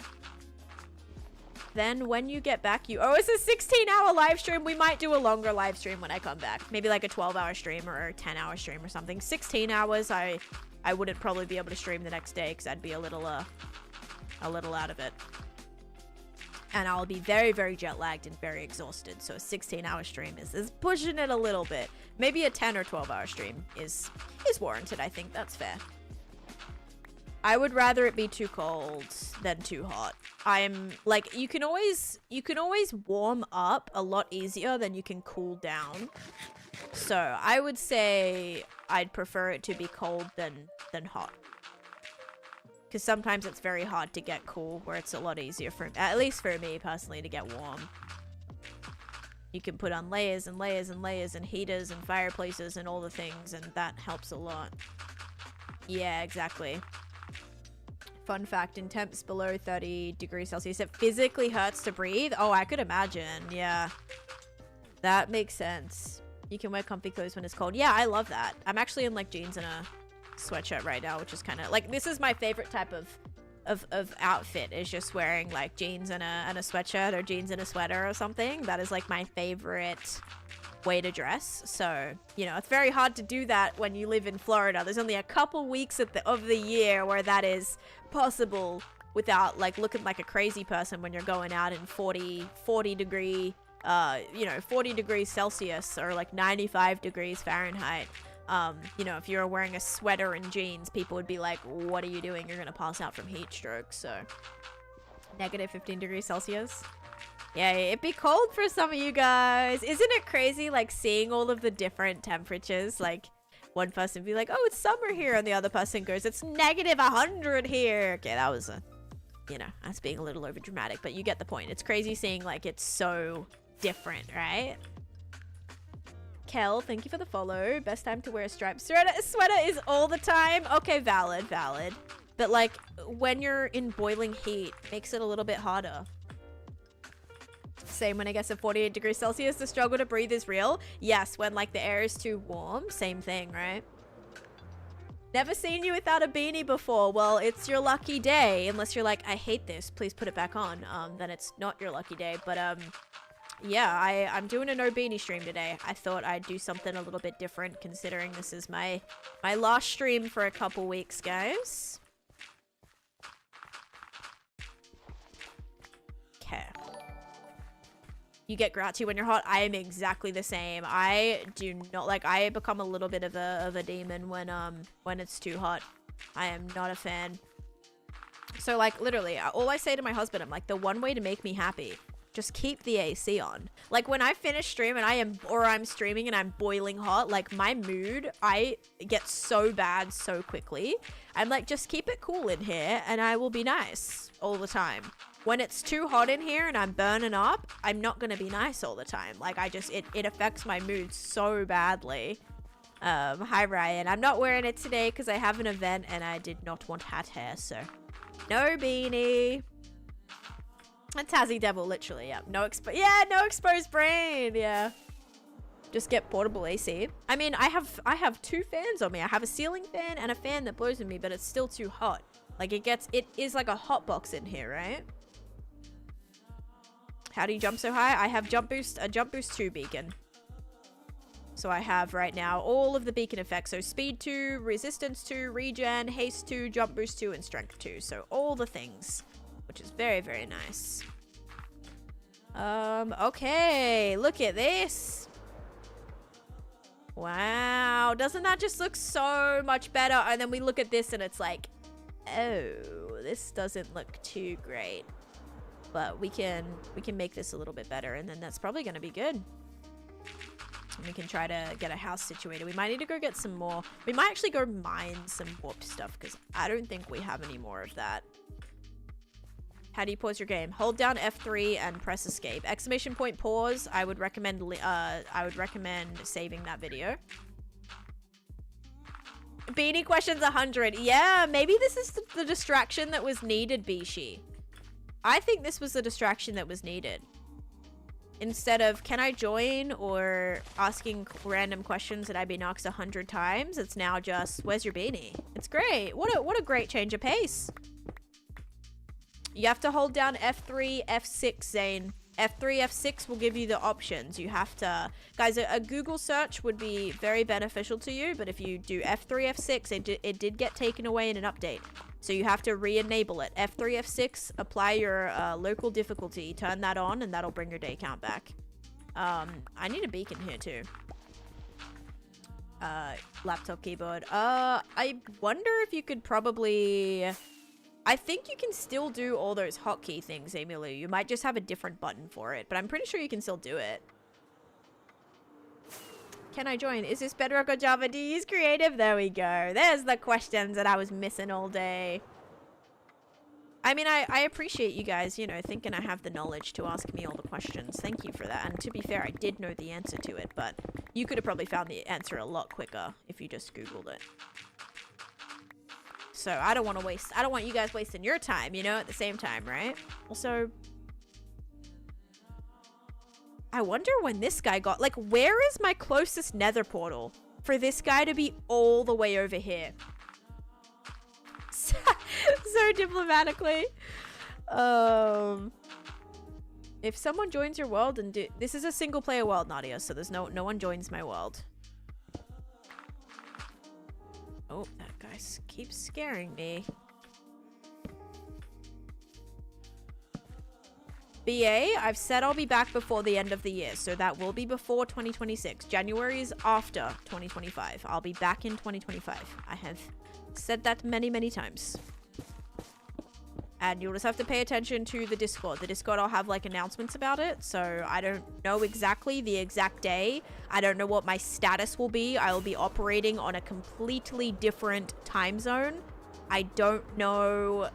Then when you get back, it's a 16-hour live stream. We might do a longer live stream when I come back. Maybe like a 12-hour stream or a 10-hour stream or something. 16 hours, I wouldn't probably be able to stream the next day because I'd be a little out of it. And I'll be very, very jet lagged and very exhausted. So a 16-hour stream is pushing it a little bit. Maybe a 10 or 12-hour stream is warranted. I think that's fair. I would rather it be too cold than too hot. I'm like, you can always warm up a lot easier than you can cool down. So I would say I'd prefer it to be cold than hot. Because sometimes it's very hard to get cool, where it's a lot easier for, at least for me personally, to get warm. You can put on layers and layers and layers and heaters and fireplaces and all the things, and that helps a lot. Yeah, exactly. Fun fact, in temps below 30 degrees Celsius, it physically hurts to breathe. Oh, I could imagine. Yeah. That makes sense. You can wear comfy clothes when it's cold. Yeah, I love that. I'm actually in like jeans and a sweatshirt right now, which is kind of like, this is my favorite type of outfit, is just wearing like jeans and a sweatshirt, or jeans and a sweater or something. That is like my favorite way to dress. So, you know, it's very hard to do that when you live in Florida. There's only a couple weeks of the year where that is possible without like looking like a crazy person when you're going out in 40 degree you know, 40 degrees Celsius or like 95 degrees Fahrenheit. You know, if you're wearing a sweater and jeans, people would be like, what are you doing? You're gonna pass out from heat stroke. So negative 15 degrees Celsius. Yeah, it'd be cold for some of you guys. Isn't it crazy, like, seeing all of the different temperatures? Like, one person be like, oh, it's summer here, and the other person goes, it's negative 100 here. Okay, that was you know, that's being a little over dramatic, but you get the point. It's crazy seeing, like, it's so different, right? Kel, thank you for the follow. Best time to wear a striped sweater is all the time. Okay, valid. But, like, when you're in boiling heat, makes it a little bit harder. Same when I guess at 48 degrees Celsius, the struggle to breathe is real. Yes, when, like, the air is too warm. Same thing, right? Never seen you without a beanie before. Well, it's your lucky day. Unless you're like, I hate this, please put it back on. Then it's not your lucky day. But, yeah, I'm doing a no beanie stream today. I thought I'd do something a little bit different, considering this is my last stream for a couple weeks, guys. Okay. You get grouchy when you're hot. I am exactly the same. I do not, like, I become a little bit of a demon when it's too hot. I am not a fan. So, like, literally, all I say to my husband, I'm like, the one way to make me happy, just keep the AC on. Like, when I finish stream and I'm streaming and I'm boiling hot, like, my mood, I get so bad so quickly. I'm like, just keep it cool in here and I will be nice all the time. When it's too hot in here and I'm burning up, I'm not gonna be nice all the time. Like, it affects my mood so badly. Hi Ryan. I'm not wearing it today because I have an event and I did not want hat hair, so no beanie. A Tassie Devil, literally, yeah. No exposed brain, yeah. Just get portable AC. I mean, I have two fans on me. I have a ceiling fan and a fan that blows on me, but it's still too hot. Like, it is like a hot box in here, right? How do you jump so high? I have a jump boost 2 beacon. So I have right now all of the beacon effects. So speed 2, resistance 2, regen, haste 2, jump boost 2, and strength 2. So all the things, which is very, very nice. Okay, look at this. Wow, doesn't that just look so much better? And then we look at this and it's like, oh, this doesn't look too great. But we can make this a little bit better, and then that's probably going to be good. We can try to get a house situated. We might need to go get some more. We might actually go mine some warped stuff, because I don't think we have any more of that. How do you pause your game? Hold down F3 and press escape. Exclamation point pause. I would recommend saving that video. Beanie questions 100. Yeah, maybe this is the distraction that was needed, Bishi. I think this was the distraction that was needed. Instead of, can I join, or asking random questions that I've been asked 100 times, it's now just, where's your beanie? It's great. What a great change of pace. You have to hold down F3, F6, Zane. F3, F6 will give you the options. You have to... Guys, a Google search would be very beneficial to you, but if you do F3, F6, it did get taken away in an update. So you have to re-enable it. F3, F6, apply your local difficulty, turn that on, and that'll bring your day count back. I need a beacon here too. Laptop keyboard. I wonder if you could probably... I think you can still do all those hotkey things, Emilu. You might just have a different button for it, but I'm pretty sure you can still do it. Can I join? Is this Bedrock or Java? Do you use creative? There we go. There's the questions that I was missing all day. I mean, I appreciate you guys, you know, thinking I have the knowledge to ask me all the questions. Thank you for that. And to be fair, I did know the answer to it, but you could have probably found the answer a lot quicker if you just Googled it. So I don't want you guys wasting your time, you know, at the same time, right? Also, I wonder when this guy got, like, where is my closest nether portal for this guy to be all the way over here? So diplomatically. If someone joins your world and this is a single player world, Nadia, so there's no one joins my world. Oh, that guy keeps scaring me. BA, I've said I'll be back before the end of the year, so that will be before 2026. January is after 2025. I'll be back in 2025. I have said that many, many times. And you'll just have to pay attention to the Discord. The Discord, I'll have like announcements about it. So I don't know exactly the exact day. I don't know what my status will be. I will be operating on a completely different time zone. I don't know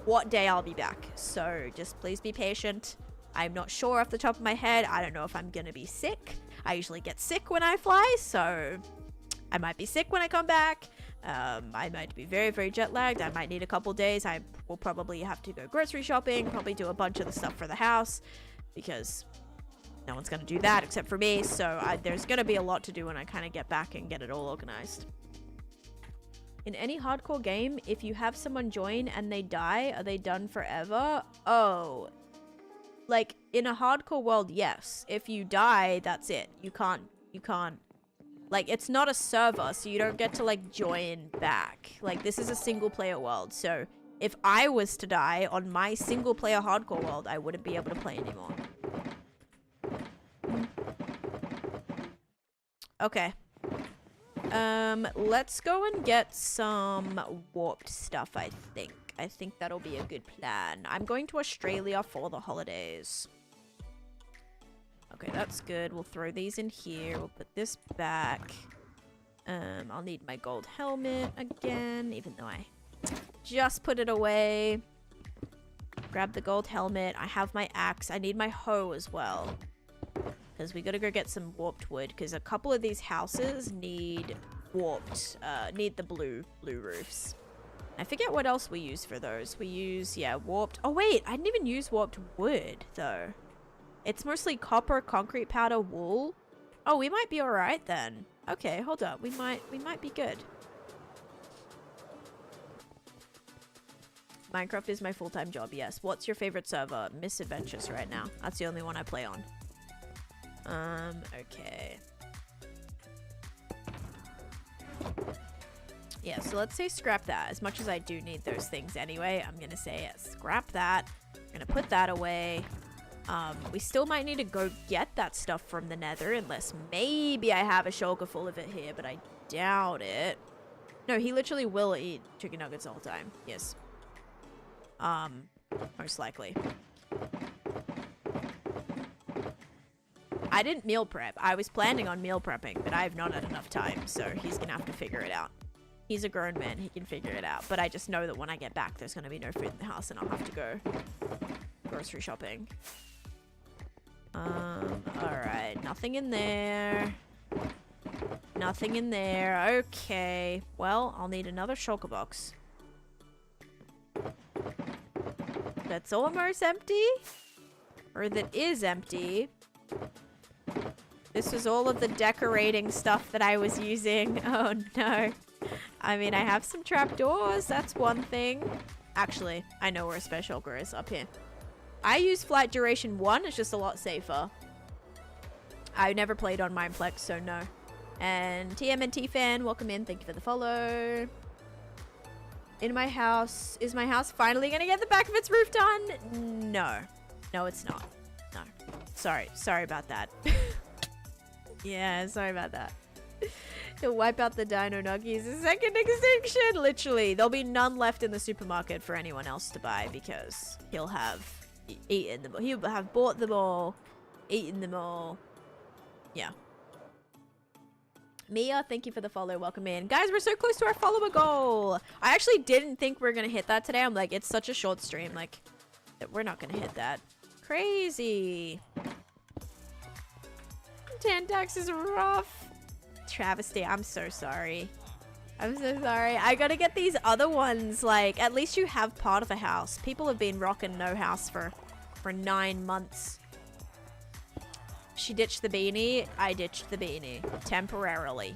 what day I'll be back. So just please be patient. I'm not sure off the top of my head. I don't know if I'm going to be sick. I usually get sick when I fly. So I might be sick when I come back. I might be very, very jet lagged. I might need a couple days. I will probably have to go grocery shopping, probably do a bunch of the stuff for the house because no one's going to do that except for me. So there's going to be a lot to do when I kind of get back and get it all organized. In any hardcore game, if you have someone join and they die, are they done forever? Oh, like in a hardcore world, yes. If you die, that's it. You can't. Like, it's not a server, so you don't get to, like, join back. Like, this is a single-player world, so if I was to die on my single-player hardcore world, I wouldn't be able to play anymore. Okay. Let's go and get some warped stuff, I think. I think that'll be a good plan. I'm going to Australia for the holidays. Okay, that's good. We'll throw these in here. We'll put this back. I'll need my gold helmet again, even though I just put it away. Grab the gold helmet. I have my axe. I need my hoe as well. Because we gotta go get some warped wood. Because a couple of these houses need warped, need the blue roofs. I forget what else we use for those. We use, yeah, warped. Oh, wait. I didn't even use warped wood, though. It's mostly copper, concrete powder, wool. Oh, we might be alright then. Okay, hold up. We might be good. Minecraft is my full-time job, yes. What's your favorite server? Misadventures right now. That's the only one I play on. Okay. Yeah, so let's say scrap that. As much as I do need those things anyway, I'm gonna say scrap that. I'm gonna put that away. We still might need to go get that stuff from the nether, unless maybe I have a shulker full of it here, but I doubt it. No, he literally will eat chicken nuggets all the time. Yes. Most likely. I didn't meal prep. I was planning on meal prepping, but I have not had enough time, so he's gonna have to figure it out. He's a grown man. He can figure it out. But I just know that when I get back, there's gonna be no food in the house, and I'll have to go grocery shopping. Alright. Nothing in there. Nothing in there. Okay. Well, I'll need another shulker box. That's almost empty. Or that is empty. This was all of the decorating stuff that I was using. Oh no. I mean, I have some trapdoors. That's one thing. Actually, I know where a spare shulker is. Up here. I use flight duration 1. It's just a lot safer. I never played on Mineplex, so no. And TMNT fan, welcome in. Thank you for the follow. In my house. Is my house finally going to get the back of its roof done? No. No, it's not. No. Sorry. Sorry about that. Yeah, sorry about that. He'll wipe out the dino nuggies. A second extinction. Literally. There'll be none left in the supermarket for anyone else to buy because he'll have eaten them. He'll have bought them all, eaten them all. Yeah. Mia, thank you for the follow. Welcome in. Guys, we're so close to our follower goal. I actually didn't think we were going to hit that today. I'm like, it's such a short stream. Like, we're not going to hit that. Crazy. Tandax is rough. Travesty. I'm so sorry. I'm so sorry. I gotta get these other ones. Like, at least you have part of a house. People have been rocking no house for 9 months. She ditched the beanie. I ditched the beanie. Temporarily.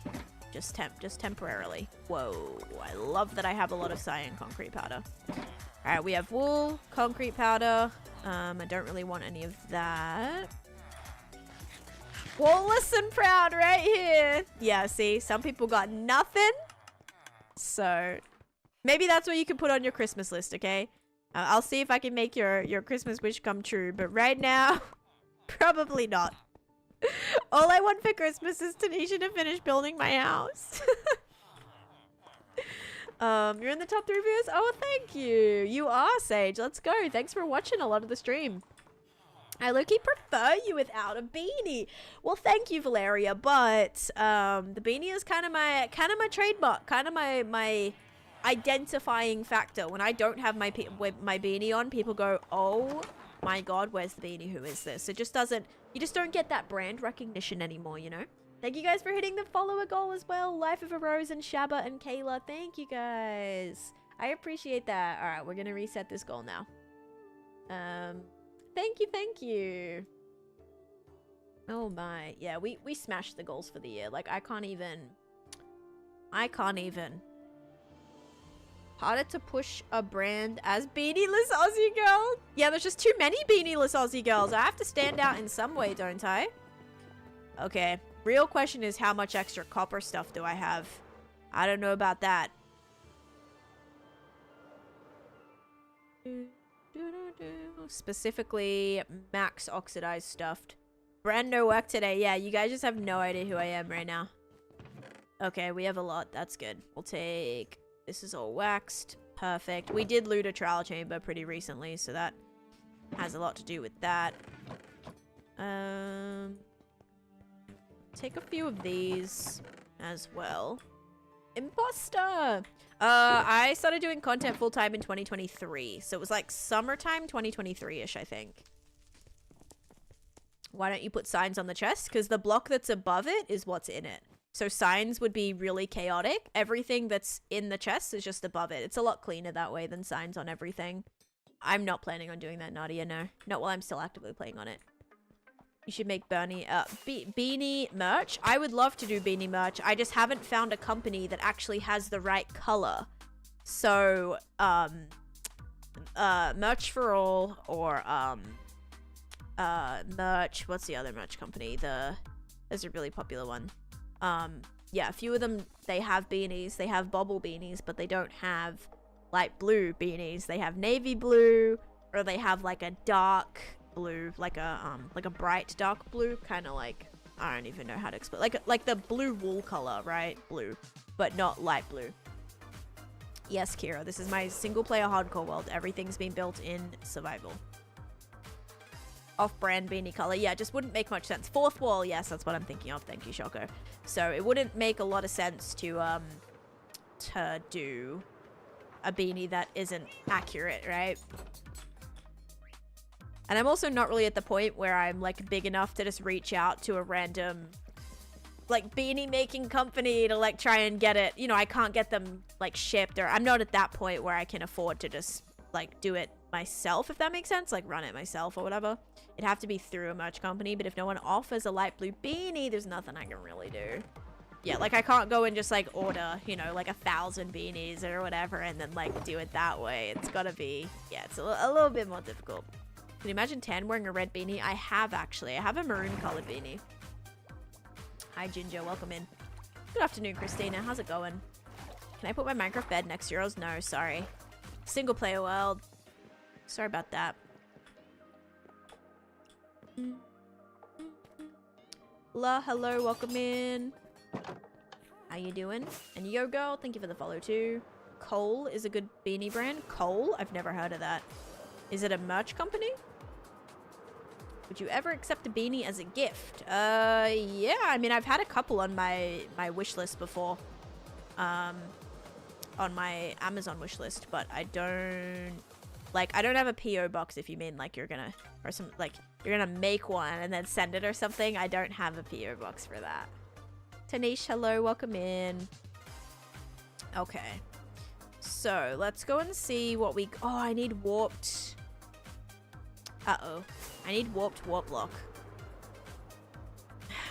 Just temporarily. Whoa. I love that I have a lot of cyan concrete powder. Alright, we have wool, concrete powder. I don't really want any of that. Wallless and proud right here. Yeah, see? Some people got nothing. So, maybe that's what you can put on your Christmas list, okay? I'll see if I can make your Christmas wish come true, but right now, probably not. All I want for Christmas is Taneesha to finish building my house. You're in the top 3 viewers? Oh, thank you. You are, Sage. Let's go. Thanks for watching a lot of the stream. I low-key prefer you without a beanie. Well, thank you, Valeria, but the beanie is kind of my trademark, kind of my identifying factor. When I don't have my beanie on, people go, "Oh my god, where's the beanie? Who is this?" It just doesn't, you just don't get that brand recognition anymore, you know? Thank you guys for hitting the follower goal as well. Life of a Rose and Shabba and Kayla. Thank you guys. I appreciate that. All right, we're going to reset this goal now. Thank you, thank you. Oh my. Yeah, we smashed the goals for the year. Like, I can't even. Harder to push a brand as Beanie-less Aussie girl. Yeah, there's just too many Beanie-less Aussie girls. I have to stand out in some way, don't I? Okay. Real question is, how much extra copper stuff do I have? I don't know about that. Specifically, max oxidized stuffed. Brand no work today. Yeah, you guys just have no idea who I am right now. Okay, we have a lot. That's good. We'll take... This is all waxed. Perfect. We did loot a trial chamber pretty recently, so that has a lot to do with that. Take a few of these as well. Imposter! I started doing content full-time in 2023, so it was like summertime 2023-ish, I think. Why don't you put signs on the chest? Because the block that's above it is what's in it. So signs would be really chaotic. Everything that's in the chest is just above it. It's a lot cleaner that way than signs on everything. I'm not planning on doing that, Nadia, no. Not while I'm still actively playing on it. You should make beanie merch. I would love to do beanie merch. I just haven't found a company that actually has the right color. So, Merch for All or, merch. What's the other merch company? There's a really popular one. Yeah, a few of them, they have beanies. They have bobble beanies, but they don't have light blue beanies. They have navy blue, or they have like a dark blue, like a bright dark blue, kind of like, I don't even know how to explain, like the blue wool color, right? Blue, but not light blue. Yes, Kira, this is my single player hardcore world. Everything's been built in survival. Off-brand beanie color, yeah, just wouldn't make much sense. Fourth wall, yes, that's what I'm thinking of. Thank you, Shoko. So it wouldn't make a lot of sense to do a beanie that isn't accurate, right? And I'm also not really at the point where I'm like big enough to just reach out to a random like beanie making company to like try and get it. You know, I can't get them like shipped, or I'm not at that point where I can afford to just like do it myself, if that makes sense, like run it myself or whatever. It'd have to be through a merch company, but if no one offers a light blue beanie, there's nothing I can really do. Yeah, like I can't go and just like order, you know, like 1,000 beanies or whatever and then like do it that way. It's gotta be, yeah, it's a little bit more difficult. Can you imagine Tan wearing a red beanie? I have actually. I have a maroon colored beanie. Hi Ginger, welcome in. Good afternoon, Christina. How's it going? Can I put my Minecraft bed next to yours? No, sorry. Single player world. Sorry about that. La, hello, welcome in. How you doing? And yo girl, thank you for the follow too. Cole is a good beanie brand. Cole? I've never heard of that. Is it a merch company? Would you ever accept a beanie as a gift? Yeah, I mean, I've had a couple on my wish list before. On my Amazon wish list, but I don't have a PO box, if you mean like you're gonna, or some, like you're gonna make one and then send it or something. I don't have a PO box for that. Taneesha, hello, welcome in. Okay. So, let's go and see what we... Oh, I need warped... Uh-oh. I need warped warp block.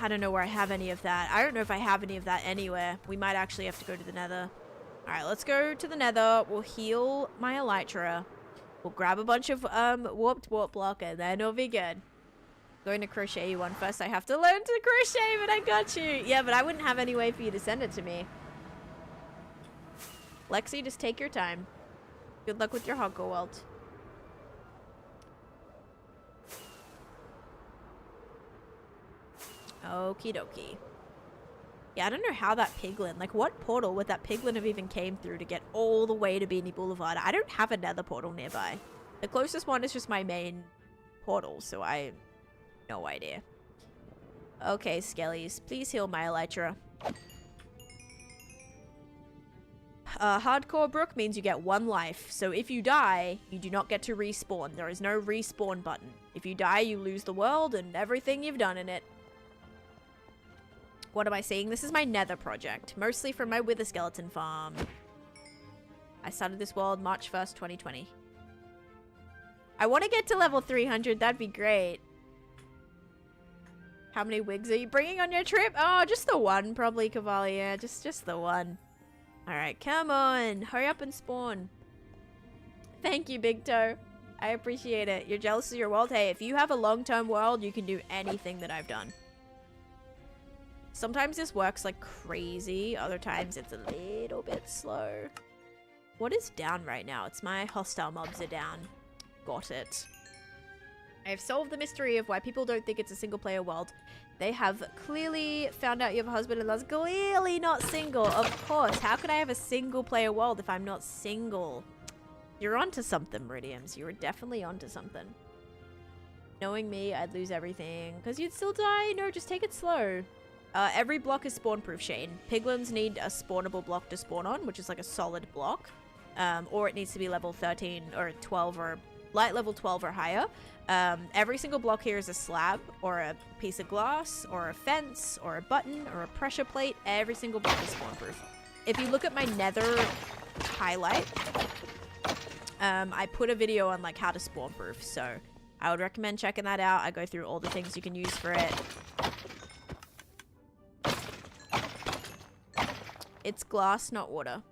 I don't know where I have any of that. I don't know if I have any of that anywhere. We might actually have to go to the nether. Alright, let's go to the nether. We'll heal my elytra. We'll grab a bunch of warped warp block and then it'll be good. Going to crochet you one first. I have to learn to crochet, but I got you. Yeah, but I wouldn't have any way for you to send it to me. Lexi, just take your time. Good luck with your hardcore world. Okie dokie. Yeah, I don't know how that piglin, like what portal would that piglin have even came through to get all the way to Beanie Blvd? I don't have another portal nearby. The closest one is just my main portal, so I have no idea. Okay, Skellies, please heal my Elytra. Hardcore Brook means you get 1 life, so if you die, you do not get to respawn. There is no respawn button. If you die, you lose the world and everything you've done in it. What am I seeing? This is my nether project, mostly from my wither skeleton farm. I started this world March 1st, 2020. I want to get to level 300. That'd be great. How many wigs are you bringing on your trip? Oh, just the one, probably, Cavalier. Just the one. All right, come on. Hurry up and spawn. Thank you, Big Toe. I appreciate it. You're jealous of your world. Hey, if you have a long-term world, you can do anything that I've done. Sometimes this works like crazy. Other times it's a little bit slow. What is down right now? It's my hostile mobs are down. Got it. I have solved the mystery of why people don't think it's a single-player world. They have clearly found out you have a husband and that's clearly not single. Of course. How could I have a single-player world if I'm not single? You're onto something, Meridiums. You were definitely onto something. Knowing me, I'd lose everything. Because you'd still die? No, just take it slow. Every block is spawn-proof, Shane. Piglins need a spawnable block to spawn on, which is like a solid block. Or it needs to be level 13 or 12 or light level 12 or higher. Every single block here is a slab or a piece of glass or a fence or a button or a pressure plate. Every single block is spawn-proof. If you look at my nether highlight, I put a video on like how to spawn-proof, so I would recommend checking that out. I go through all the things you can use for it. It's glass, not water.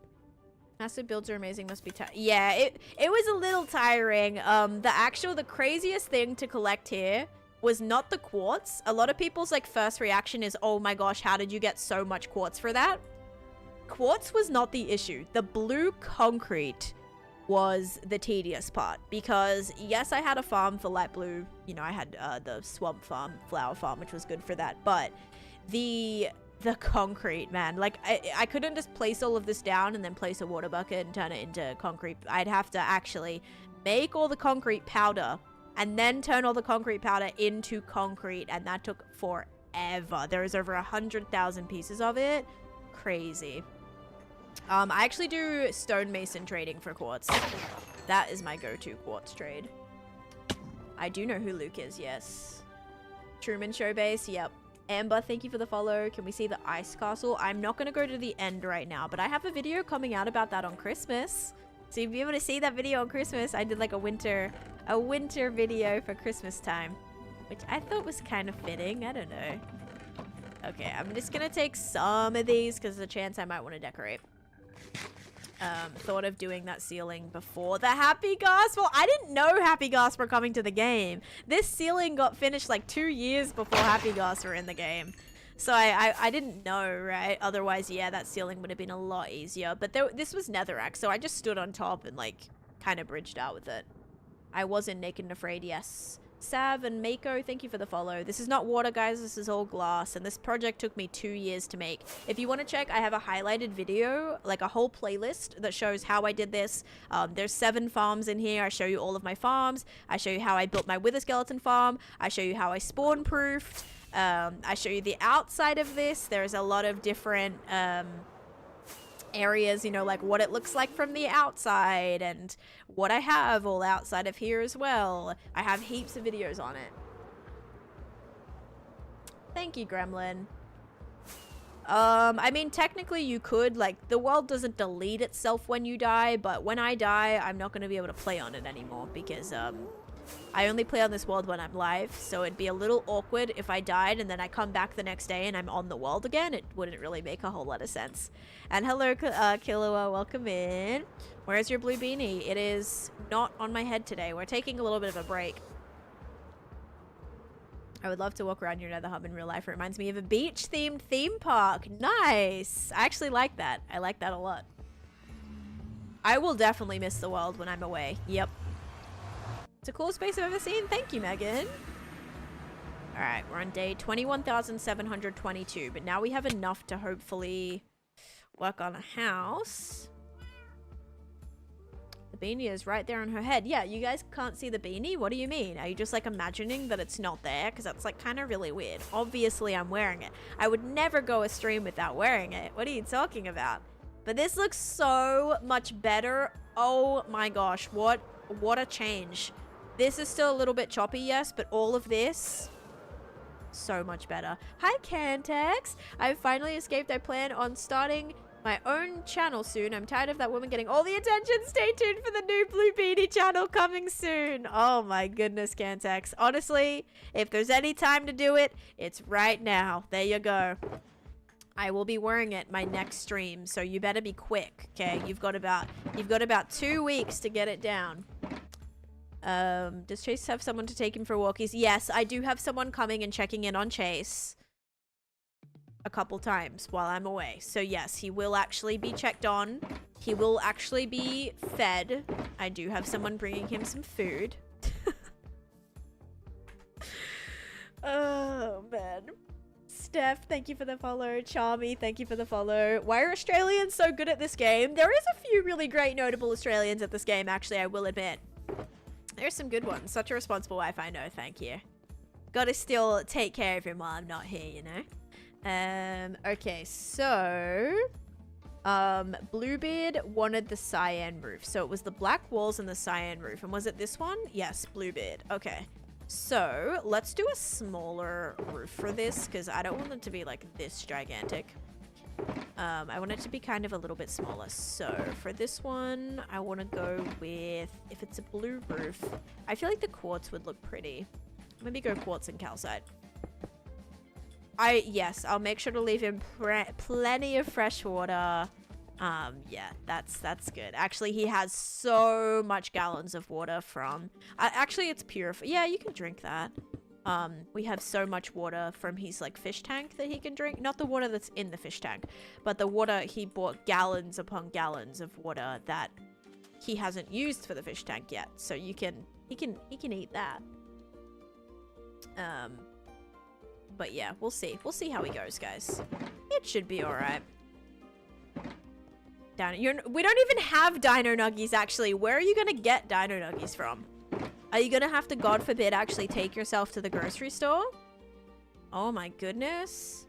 Massive builds are amazing, must be tiring. Yeah, it was a little tiring. The craziest thing to collect here was not the quartz. A lot of people's like first reaction is, oh my gosh, how did you get so much quartz for that? Quartz was not the issue. The blue concrete was the tedious part because yes, I had a farm for light blue. You know, I had the swamp farm, flower farm, which was good for that. But the concrete, man, like I couldn't just place all of this down and then place a water bucket and turn it into concrete. I'd have to actually make all the concrete powder and then turn all the concrete powder into concrete, and that took forever. There is over 100,000 pieces of it. Crazy. I actually do stonemason trading for quartz. That is my go-to quartz trade. I do know who Luke is, yes. Truman Show base, yep. Amber, thank you for the follow. Can we see the ice castle? I'm not going to go to the end right now, but I have a video coming out about that on Christmas. So you'll be able to see that video on Christmas. I did like a winter video for Christmas time, which I thought was kind of fitting. I don't know. Okay, I'm just going to take some of these because there's a chance I might want to decorate. Thought of doing that ceiling before the Happy Gospel. I didn't know Happy Gospel were coming to the game. This ceiling got finished like 2 years before Happy Gospel were in the game. So I didn't know, right? Otherwise, yeah, that ceiling would have been a lot easier. But this was netherrack, so I just stood on top and like kind of bridged out with it. I wasn't naked and afraid, yes. Sav and Mako, thank you for the follow. This is not water, guys. This is all glass, and this project took me 2 years to make. If you want to check, I have a highlighted video, like a whole playlist that shows how I did this. There's 7 farms in here. I show you all of my farms. I show you how I built my wither skeleton farm. I show you how I spawn proofed. I show you the outside of this. There's a lot of different areas, you know, like what it looks like from the outside and what I have all outside of here as well. I have heaps of videos on it. Thank you, Gremlin. I mean, technically you could, like, the world doesn't delete itself when you die, but when I die, I'm not going to be able to play on it anymore because, I only play on this world when I'm live, so it'd be a little awkward if I died and then I come back the next day and I'm on the world again. It wouldn't really make a whole lot of sense. And hello, Killua, welcome in. Where's your blue beanie? It is not on my head today. We're taking a little bit of a break. I would love to walk around your nether hub in real life. It reminds me of a beach-themed theme park. Nice! I actually like that. I like that a lot. I will definitely miss the world when I'm away. Yep. It's the coolest space I've ever seen. Thank you, Megan. Alright, we're on day 21,722, but now we have enough to hopefully work on a house. The beanie is right there on her head. Yeah, you guys can't see the beanie? What do you mean? Are you just like imagining that it's not there? Because that's like kind of really weird. Obviously, I'm wearing it. I would never go a stream without wearing it. What are you talking about? But this looks so much better. Oh my gosh, what a change. This is still a little bit choppy, yes, but all of this, so much better. Hi, Cantex. I've finally escaped. I plan on starting my own channel soon. I'm tired of that woman getting all the attention. Stay tuned for the new Blue Beanie channel coming soon. Oh my goodness, Cantex. Honestly, if there's any time to do it, it's right now. There you go. I will be wearing it my next stream, so you better be quick, okay? You've got about 2 weeks to get it down. Does Chase have someone to take him for walkies? Yes, I do have someone coming and checking in on Chase a couple times while I'm away. So yes, he will actually be checked on. He will actually be fed. I do have someone bringing him some food. Oh, man. Steph, thank you for the follow. Charmy, thank you for the follow. Why are Australians so good at this game? There is a few really great notable Australians at this game, actually, I will admit. There's some good ones. Such a responsible wife, I know, thank you. Gotta still take care of him while I'm not here, you know? Okay, so... Bluebeard wanted the cyan roof. So it was the black walls and the cyan roof. And was it this one? Yes, Bluebeard. Okay. So, let's do a smaller roof for this, because I don't want it to be, like, this gigantic. I want it to be kind of a little bit smaller. So, for this one, I want to go with, if it's a blue roof, I feel like the quartz would look pretty. Maybe go quartz and calcite. Yes, I'll make sure to leave him plenty of fresh water. Yeah, that's good. Actually, he has so much gallons of water from... actually, it's purified. Yeah, you can drink that. We have so much water from his, like, fish tank that he can drink. Not the water that's in the fish tank, but the water he bought gallons upon gallons of water that he hasn't used for the fish tank yet. So he can eat that. But yeah, we'll see. We'll see how he goes, guys. It should be alright. We don't even have dino nuggies, actually. Where are you gonna get dino nuggies from? Are you gonna have to, God forbid, actually take yourself to the grocery store? Oh my goodness.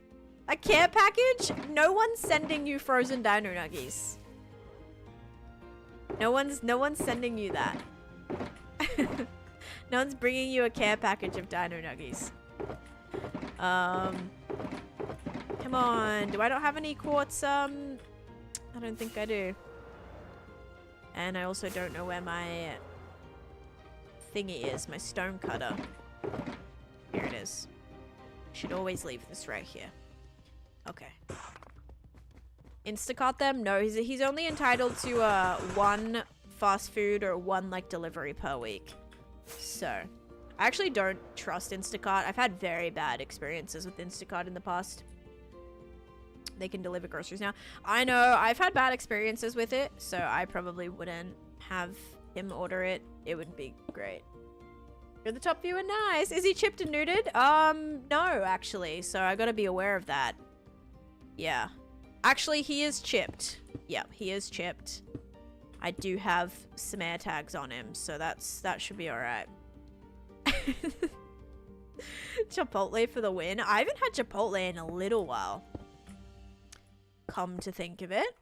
A care package? No one's sending you frozen dino nuggies. No one's sending you that. No one's bringing you a care package of dino nuggies. Come on. Do I don't have any quartz, I don't think I do. And I also don't know where my thingy is, my stone cutter. Here it is. Should always leave this right here. Okay. Instacart them? No, he's only entitled to one fast food or one, like, delivery per week. So, I actually don't trust Instacart. I've had very bad experiences with Instacart in the past. They can deliver groceries now. I know, I've had bad experiences with it, so I probably wouldn't have him order it. It would be great. You're the top viewer, nice. Is he chipped and neutered? No, actually, so I gotta be aware of that. Yeah. Actually, he is chipped. Yep, he is chipped. I do have some air tags on him, so that should be alright. Chipotle for the win. I haven't had Chipotle in a little while. Come to think of it.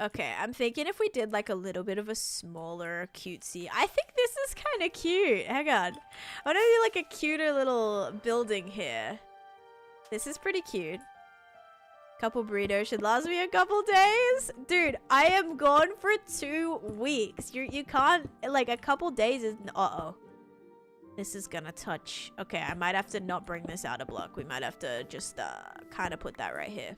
Okay, I'm thinking if we did like a little bit of a smaller cutesy. I think this is kind of cute. Hang on. I want to do like a cuter little building here. This is pretty cute. Couple burritos should last me a couple days. Dude, I am gone for 2 weeks. You can't, like, a couple days is... Uh-oh. This is gonna touch... Okay, I might have to not bring this out a block. We might have to just, kind of put that right here.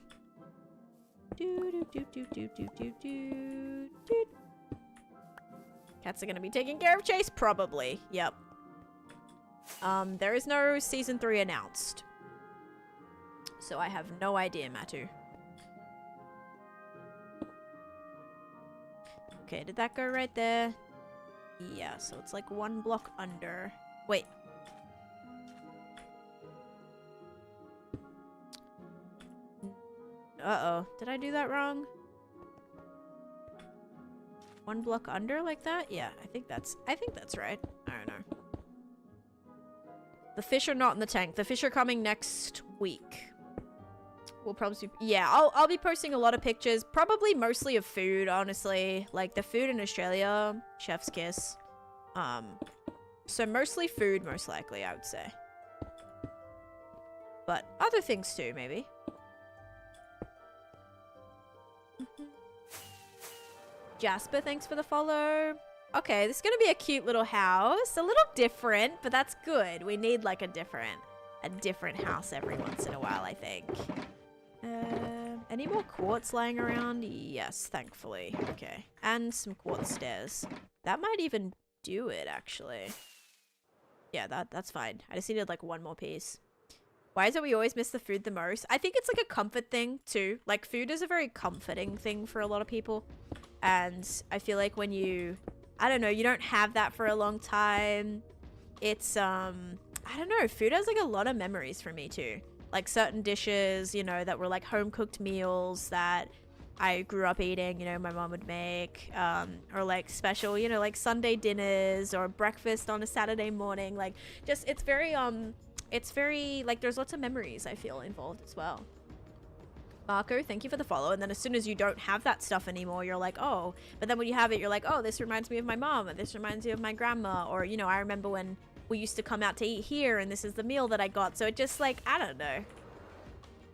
Cats are gonna be taking care of Chase? Probably. Yep. There is no Season 3 announced. So I have no idea, Matu. Okay, did that go right there? Yeah, so it's like 1 block under. Wait. Uh-oh. Did I do that wrong? 1 block under like that? Yeah, I think that's right. I don't know. The fish are not in the tank. The fish are coming next week. We'll probably yeah, I'll be posting a lot of pictures, probably mostly of food, honestly. Like the food in Australia, chef's kiss. So mostly food, most likely, I would say. But other things too, maybe. Jasper, thanks for the follow. Okay, this is gonna be a cute little house. A little different, but that's good. We need like a different house every once in a while, I think. Any more quartz lying around? Yes, thankfully. Okay. And some quartz stairs. That might even do it, actually. Yeah, that's fine. I just needed like 1 more piece. Why is it we always miss the food the most? I think it's like a comfort thing, too. Like, food is a very comforting thing for a lot of people. And I feel like when you... I don't know, you don't have that for a long time. It's, I don't know. Food has like a lot of memories for me, too. Like certain dishes, you know, that were like home cooked meals that I grew up eating, you know, my mom would make, or like special, you know, like Sunday dinners or breakfast on a Saturday morning. Like just, it's very, like there's lots of memories I feel involved as well. Marco, thank you for the follow. And then as soon as you don't have that stuff anymore, you're like, oh, but then when you have it, you're like, oh, this reminds me of my mom, and this reminds me of my grandma, or, you know, I remember when we used to come out to eat here and this is the meal that I got. So it just like, I don't know.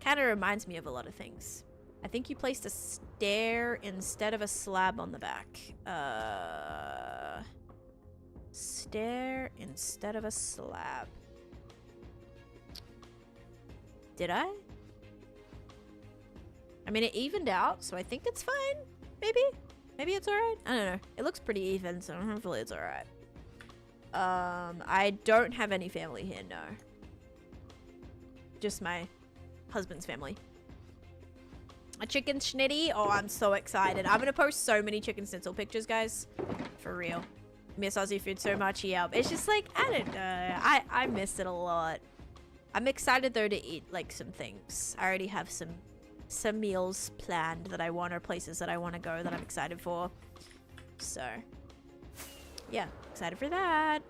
Kind of reminds me of a lot of things. I think you placed a stair instead of a slab on the back. Stair instead of a slab. Did I? I mean, it evened out, so I think it's fine. Maybe? Maybe it's alright? I don't know. It looks pretty even, so hopefully it's alright. I don't have any family here, no. Just my husband's family. A chicken schnitty? Oh, I'm so excited. I'm gonna post so many chicken schnitzel pictures, guys. For real. Miss Aussie food so much, yeah. It's just like, I don't know. I miss it a lot. I'm excited, though, to eat, like, some things. I already have some meals planned that I want, or places that I want to go that I'm excited for. So, yeah. Excited for that.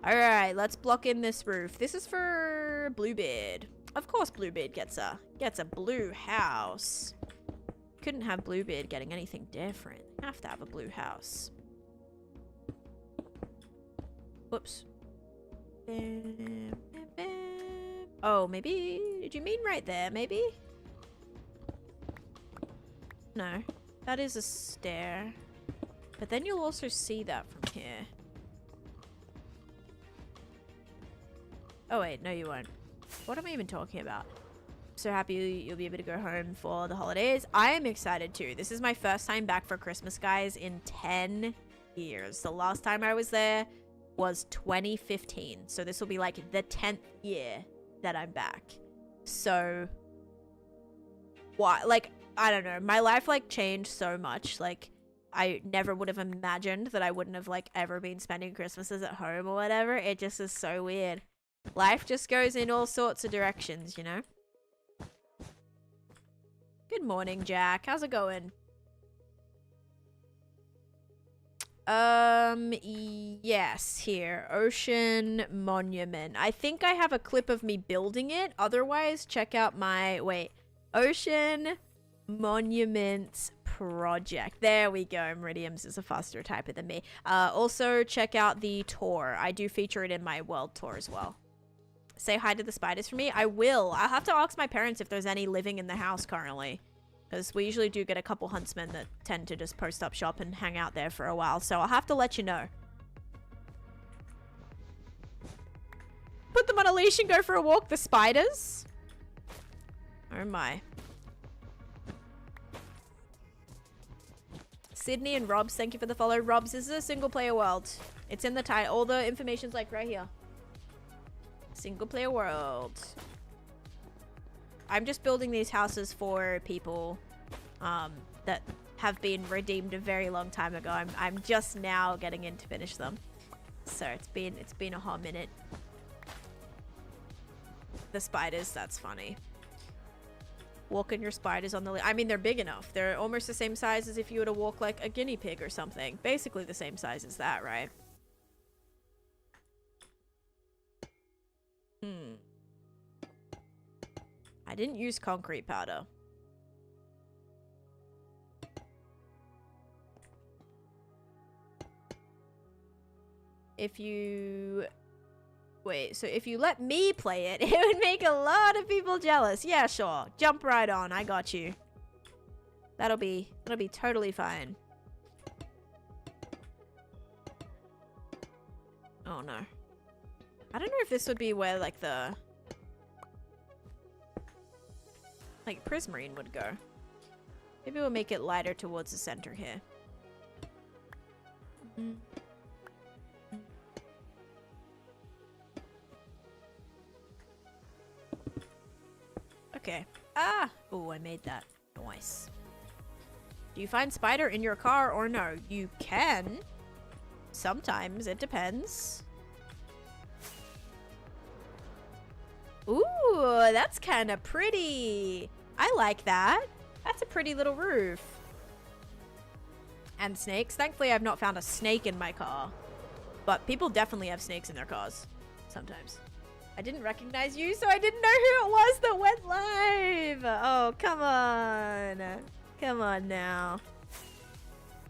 Alright, let's block in this roof. This is for Bluebeard. Of course Bluebeard gets a blue house. Couldn't have Bluebeard getting anything different. Have to have a blue house. Whoops. Oh, maybe... Did you mean right there, maybe? No. That is a stair. But then you'll also see that from here. Oh wait, no you won't. What am I even talking about? So happy you'll be able to go home for the holidays. I am excited too. This is my first time back for Christmas, guys, in 10 years. The last time I was there was 2015. So this will be like the 10th year that I'm back. So, why? Like, I don't know. My life like changed so much. Like, I never would have imagined that I wouldn't have like ever been spending Christmases at home or whatever. It just is so weird. Life just goes in all sorts of directions, you know? Good morning, Jack. How's it going? Yes, here. Ocean Monument. I think I have a clip of me building it. Otherwise, check out my... Wait. Ocean Monument Project. There we go. Meridiums is a faster typer than me. Also, check out the tour. I do feature it in my world tour as well. Say hi to the spiders for me. I will. I'll have to ask my parents if there's any living in the house currently. Because we usually do get a couple huntsmen that tend to just post up shop and hang out there for a while. So I'll have to let you know. Put them on a leash and go for a walk. The spiders. Oh my. Sydney and Robs, thank you for the follow. Robs, this is a single player world. It's in the title. All the information's like right here. Single player world. I'm just building these houses for people that have been redeemed a very long time ago. I'm just now getting in to finish them. So it's been a hot minute. The spiders, that's funny. Walking your spiders on the I mean, they're big enough. They're almost the same size as if you were to walk like a guinea pig or something. Basically the same size as that, right? I didn't use concrete powder. If you... Wait, so if you let me play it, it would make a lot of people jealous. Yeah, sure. Jump right on. I got you. That'll be totally fine. Oh, no. I don't know if this would be where, like, the... like, Prismarine would go. Maybe we'll make it lighter towards the center here. Okay. Ah! Oh, I made that. Nice. Do you find spider in your car or no? You can. Sometimes. It depends. Ooh, that's kind of pretty. I like that. That's a pretty little roof. And snakes. Thankfully, I've not found a snake in my car. But people definitely have snakes in their cars. Sometimes. I didn't recognize you, so I didn't know who it was that went live. Oh, come on. Come on now.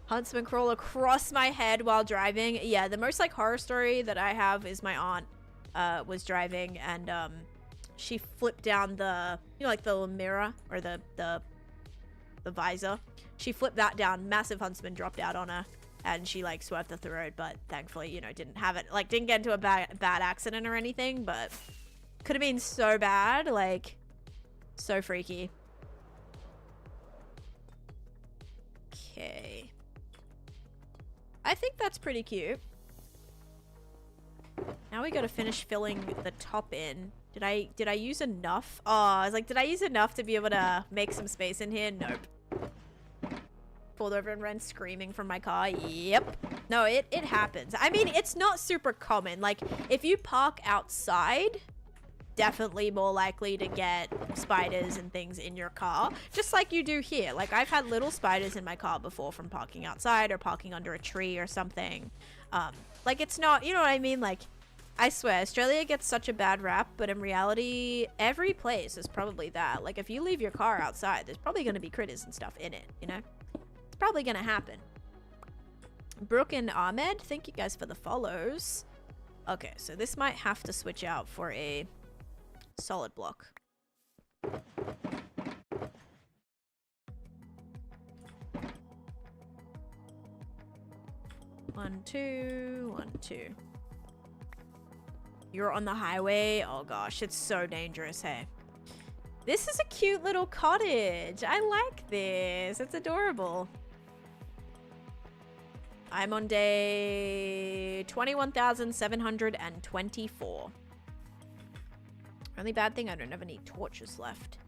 Huntsman crawl across my head while driving. Yeah, the most like horror story that I have is my aunt was driving and she flipped down the, you know, like the little mirror or the visor. She flipped that down. Massive huntsman dropped out on her. And she like swerved off the road, but thankfully, you know, didn't get into a bad accident or anything, but could have been so bad, like so freaky. Okay. I think that's pretty cute. Now we gotta finish filling the top in. Did I use enough? Oh, I was like, did I use enough to be able to make some space in here? Nope. Pulled over and ran screaming from my car. Yep. No, it happens. I mean, it's not super common. Like, if you park outside, definitely more likely to get spiders and things in your car. Just like you do here. Like, I've had little spiders in my car before from parking outside or parking under a tree or something. Like, it's not, you know what I mean? Like, I swear, Australia gets such a bad rap, but in reality, every place is probably that. Like, if you leave your car outside, there's probably going to be critters and stuff in it, you know? Probably gonna happen. Brooke and Ahmed, thank you guys for the follows. Okay, so this might have to switch out for a solid block. 1, 2, 1, 2. You're on the highway? Oh gosh, it's so dangerous, hey. This is a cute little cottage. I like this. It's adorable. I'm on day 21,724. Only bad thing, I don't have any torches left.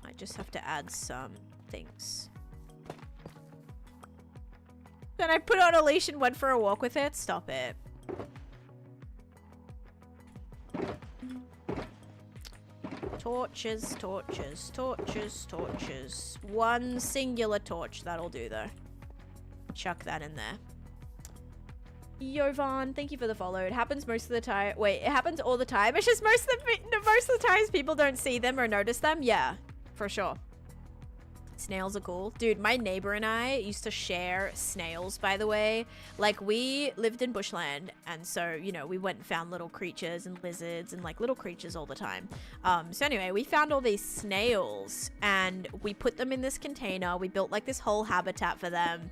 I just have to add some things. Then I put on a leash and went for a walk with it? Stop it. Torches, torches, torches, torches. One singular torch. That'll do, though. Chuck that in there. Yovan, thank you for the follow. It happens most of the time. Wait, it happens all the time. It's just most of the times people don't see them or notice them. Yeah, for sure. Snails are cool. Dude, my neighbor and I used to share snails, by the way. Like, we lived in bushland, and so, you know, we went and found little creatures and lizards and, like, little creatures all the time. So anyway, we found all these snails, and we put them in this container. We built, like, this whole habitat for them.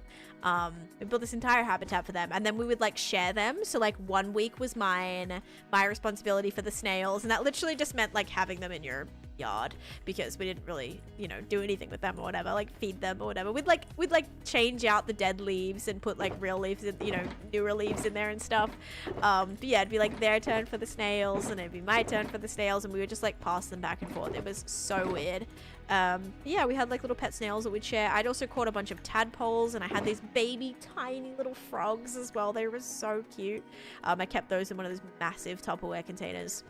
We built this entire habitat for them, and then we would, like, share them. So, like, 1 week was my responsibility for the snails, and that literally just meant, like, having them in your yard because we didn't really, you know, do anything with them or whatever, like feed them or whatever. We'd like change out the dead leaves and put like real leaves in, you know, newer leaves in there and stuff. But yeah, it'd be like their turn for the snails and it'd be my turn for the snails, and we would just like pass them back and forth. It was so weird. Yeah, we had like little pet snails that we'd share. I'd also caught a bunch of tadpoles, and I had these baby tiny little frogs as well. They were so cute. I kept those in one of those massive Tupperware containers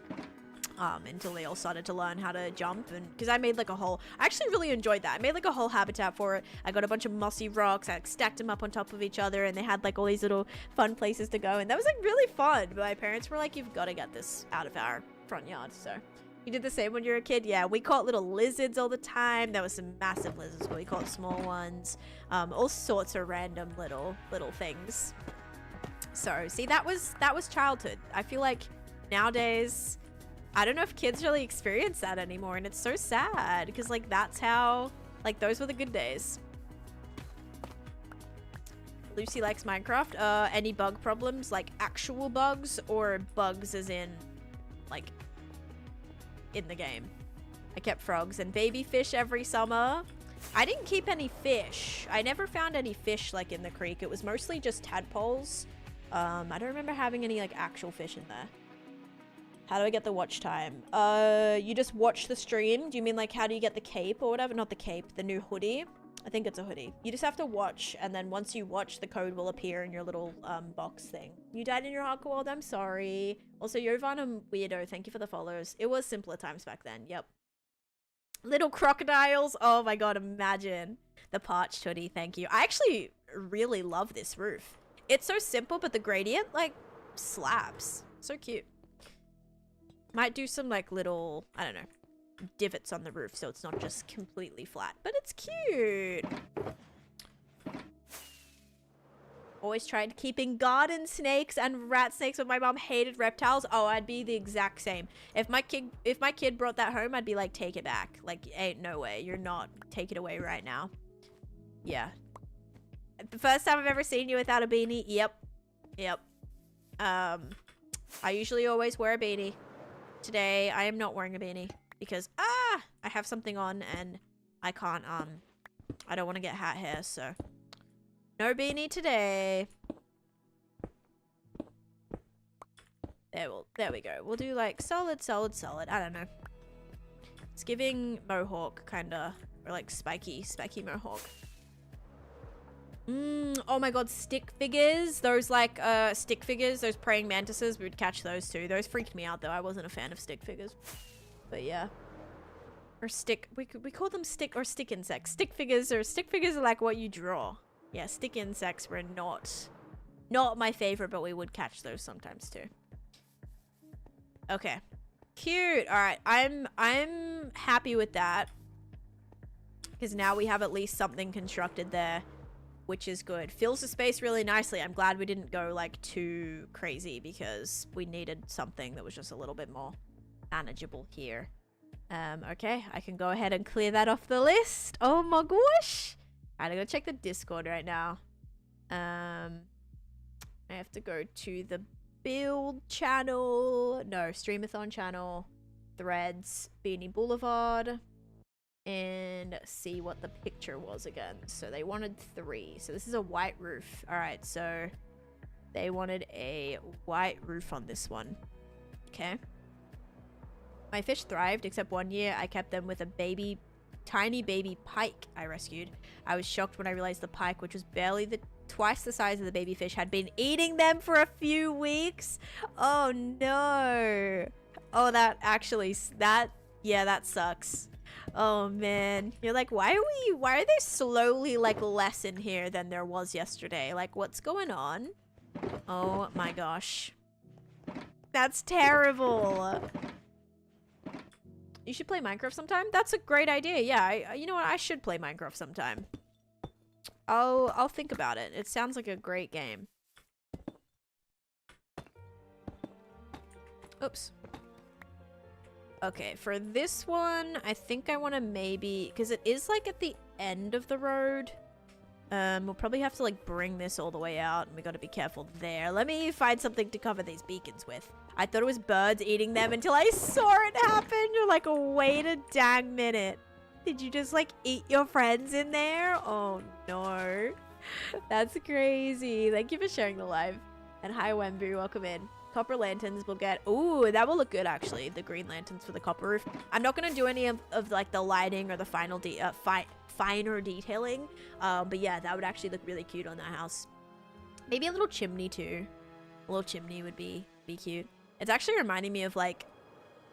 until they all started to learn how to jump, and because I made like a whole, I actually really enjoyed that. I made like a whole habitat for it. I got a bunch of mossy rocks, I like, stacked them up on top of each other, and they had like all these little fun places to go, and that was like really fun. But my parents were like, you've got to get this out of our front yard. So you did the same when you were a kid? Yeah, we caught little lizards all the time. There was some massive lizards, but we caught small ones. All sorts of random little things. So see, that was childhood. I feel like nowadays, I don't know if kids really experience that anymore, and it's so sad because like that's how, like, those were the good days. Lucy likes Minecraft. Any bug problems, like actual bugs or bugs as in like in the game? I kept frogs and baby fish every summer. I didn't keep any fish. I never found any fish like in the creek. It was mostly just tadpoles. I don't remember having any like actual fish in there. How do I get the watch time? You just watch the stream. Do you mean like how do you get the cape or whatever? Not the cape, the new hoodie. I think it's a hoodie. You just have to watch, and then once you watch, the code will appear in your little box thing. You died in your hardcore world, I'm sorry. Also, Jovan and Weirdo, thank you for the follows. It was simpler times back then, yep. Little crocodiles, oh my god, imagine. The parched hoodie, thank you. I actually really love this roof. It's so simple, but the gradient, like, slaps. So cute. Might do some, like, little, I don't know, divots on the roof so it's not just completely flat, but it's cute. Always tried keeping garden snakes and rat snakes, but my mom hated reptiles. Oh, I'd be the exact same. If my kid brought that home, I'd be like, take it back. Like, ain't no way. You're not. Take it away right now. Yeah. The first time I've ever seen you without a beanie. Yep. I usually always wear a beanie. Today I am not wearing a beanie because I have something on and I can't I don't want to get hat hair, so no beanie today. There we go. We'll do like solid. I don't know. It's giving mohawk kinda, or like spiky mohawk. Oh my god, stick figures. Those like stick figures, those praying mantises, we would catch those too. Those freaked me out though. I wasn't a fan of stick figures. But yeah. Or stick, we call them stick or stick insects. Stick figures are like what you draw. Yeah, stick insects were not my favorite, but we would catch those sometimes too. Okay. Cute. All right. I'm happy with that. Because now we have at least something constructed there, which is good. Fills the space really nicely. I'm glad we didn't go like too crazy because we needed something that was just a little bit more manageable here. Okay, I can go ahead and clear that off the list. Oh my gosh. Alright, I'm gonna check the Discord right now. I have to go to the build channel. No, streamathon channel. Threads, Beanie Blvd. And see what the picture was again. So they wanted 3. So this is a white roof. Alright, so they wanted a white roof on this one. Okay. My fish thrived, except one year I kept them with a tiny baby pike I rescued. I was shocked when I realized the pike, which was barely twice the size of the baby fish, had been eating them for a few weeks. Oh no. Oh, that sucks. Oh man. You're like, why are they slowly like less in here than there was yesterday? Like, what's going on? Oh my gosh. That's terrible. You should play Minecraft sometime? That's a great idea. Yeah, you know what? I should play Minecraft sometime. I'll think about it. It sounds like a great game. Oops. Okay, for this one, I think I want to maybe... Because it is like at the end of the road. We'll probably have to like bring this all the way out, and we got to be careful there. Let me find something to cover these beacons with. I thought it was birds eating them until I saw it happen. You're like, wait a dang minute. Did you just like eat your friends in there? Oh no. That's crazy. Thank you for sharing the live. And hi Wembu, welcome in. Copper lanterns will get, ooh, that will look good actually. The green lanterns for the copper roof. I'm not gonna do any of like the lighting or the final finer detailing. But yeah, that would actually look really cute on that house. Maybe a little chimney too. A little chimney would be cute. It's actually reminding me of like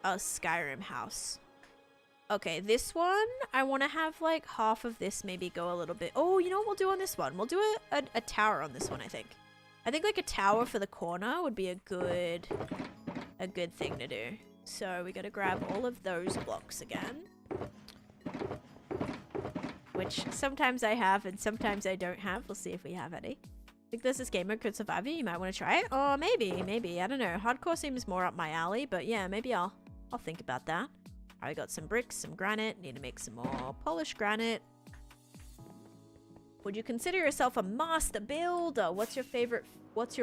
a Skyrim house. Okay, this one, I want to have like half of this maybe go a little bit. Oh, you know what we'll do on this one? We'll do a tower on this one, I think. I think like a tower for the corner would be a good thing to do. So we got to grab all of those blocks again. Which sometimes I have and sometimes I don't have. We'll see if we have any. Think this game mode could survive you? You might want to try it. Oh, maybe. I don't know. Hardcore seems more up my alley, but yeah, maybe I'll think about that. I got some bricks, some granite. Need to make some more polished granite. Would you consider yourself a master builder? What's your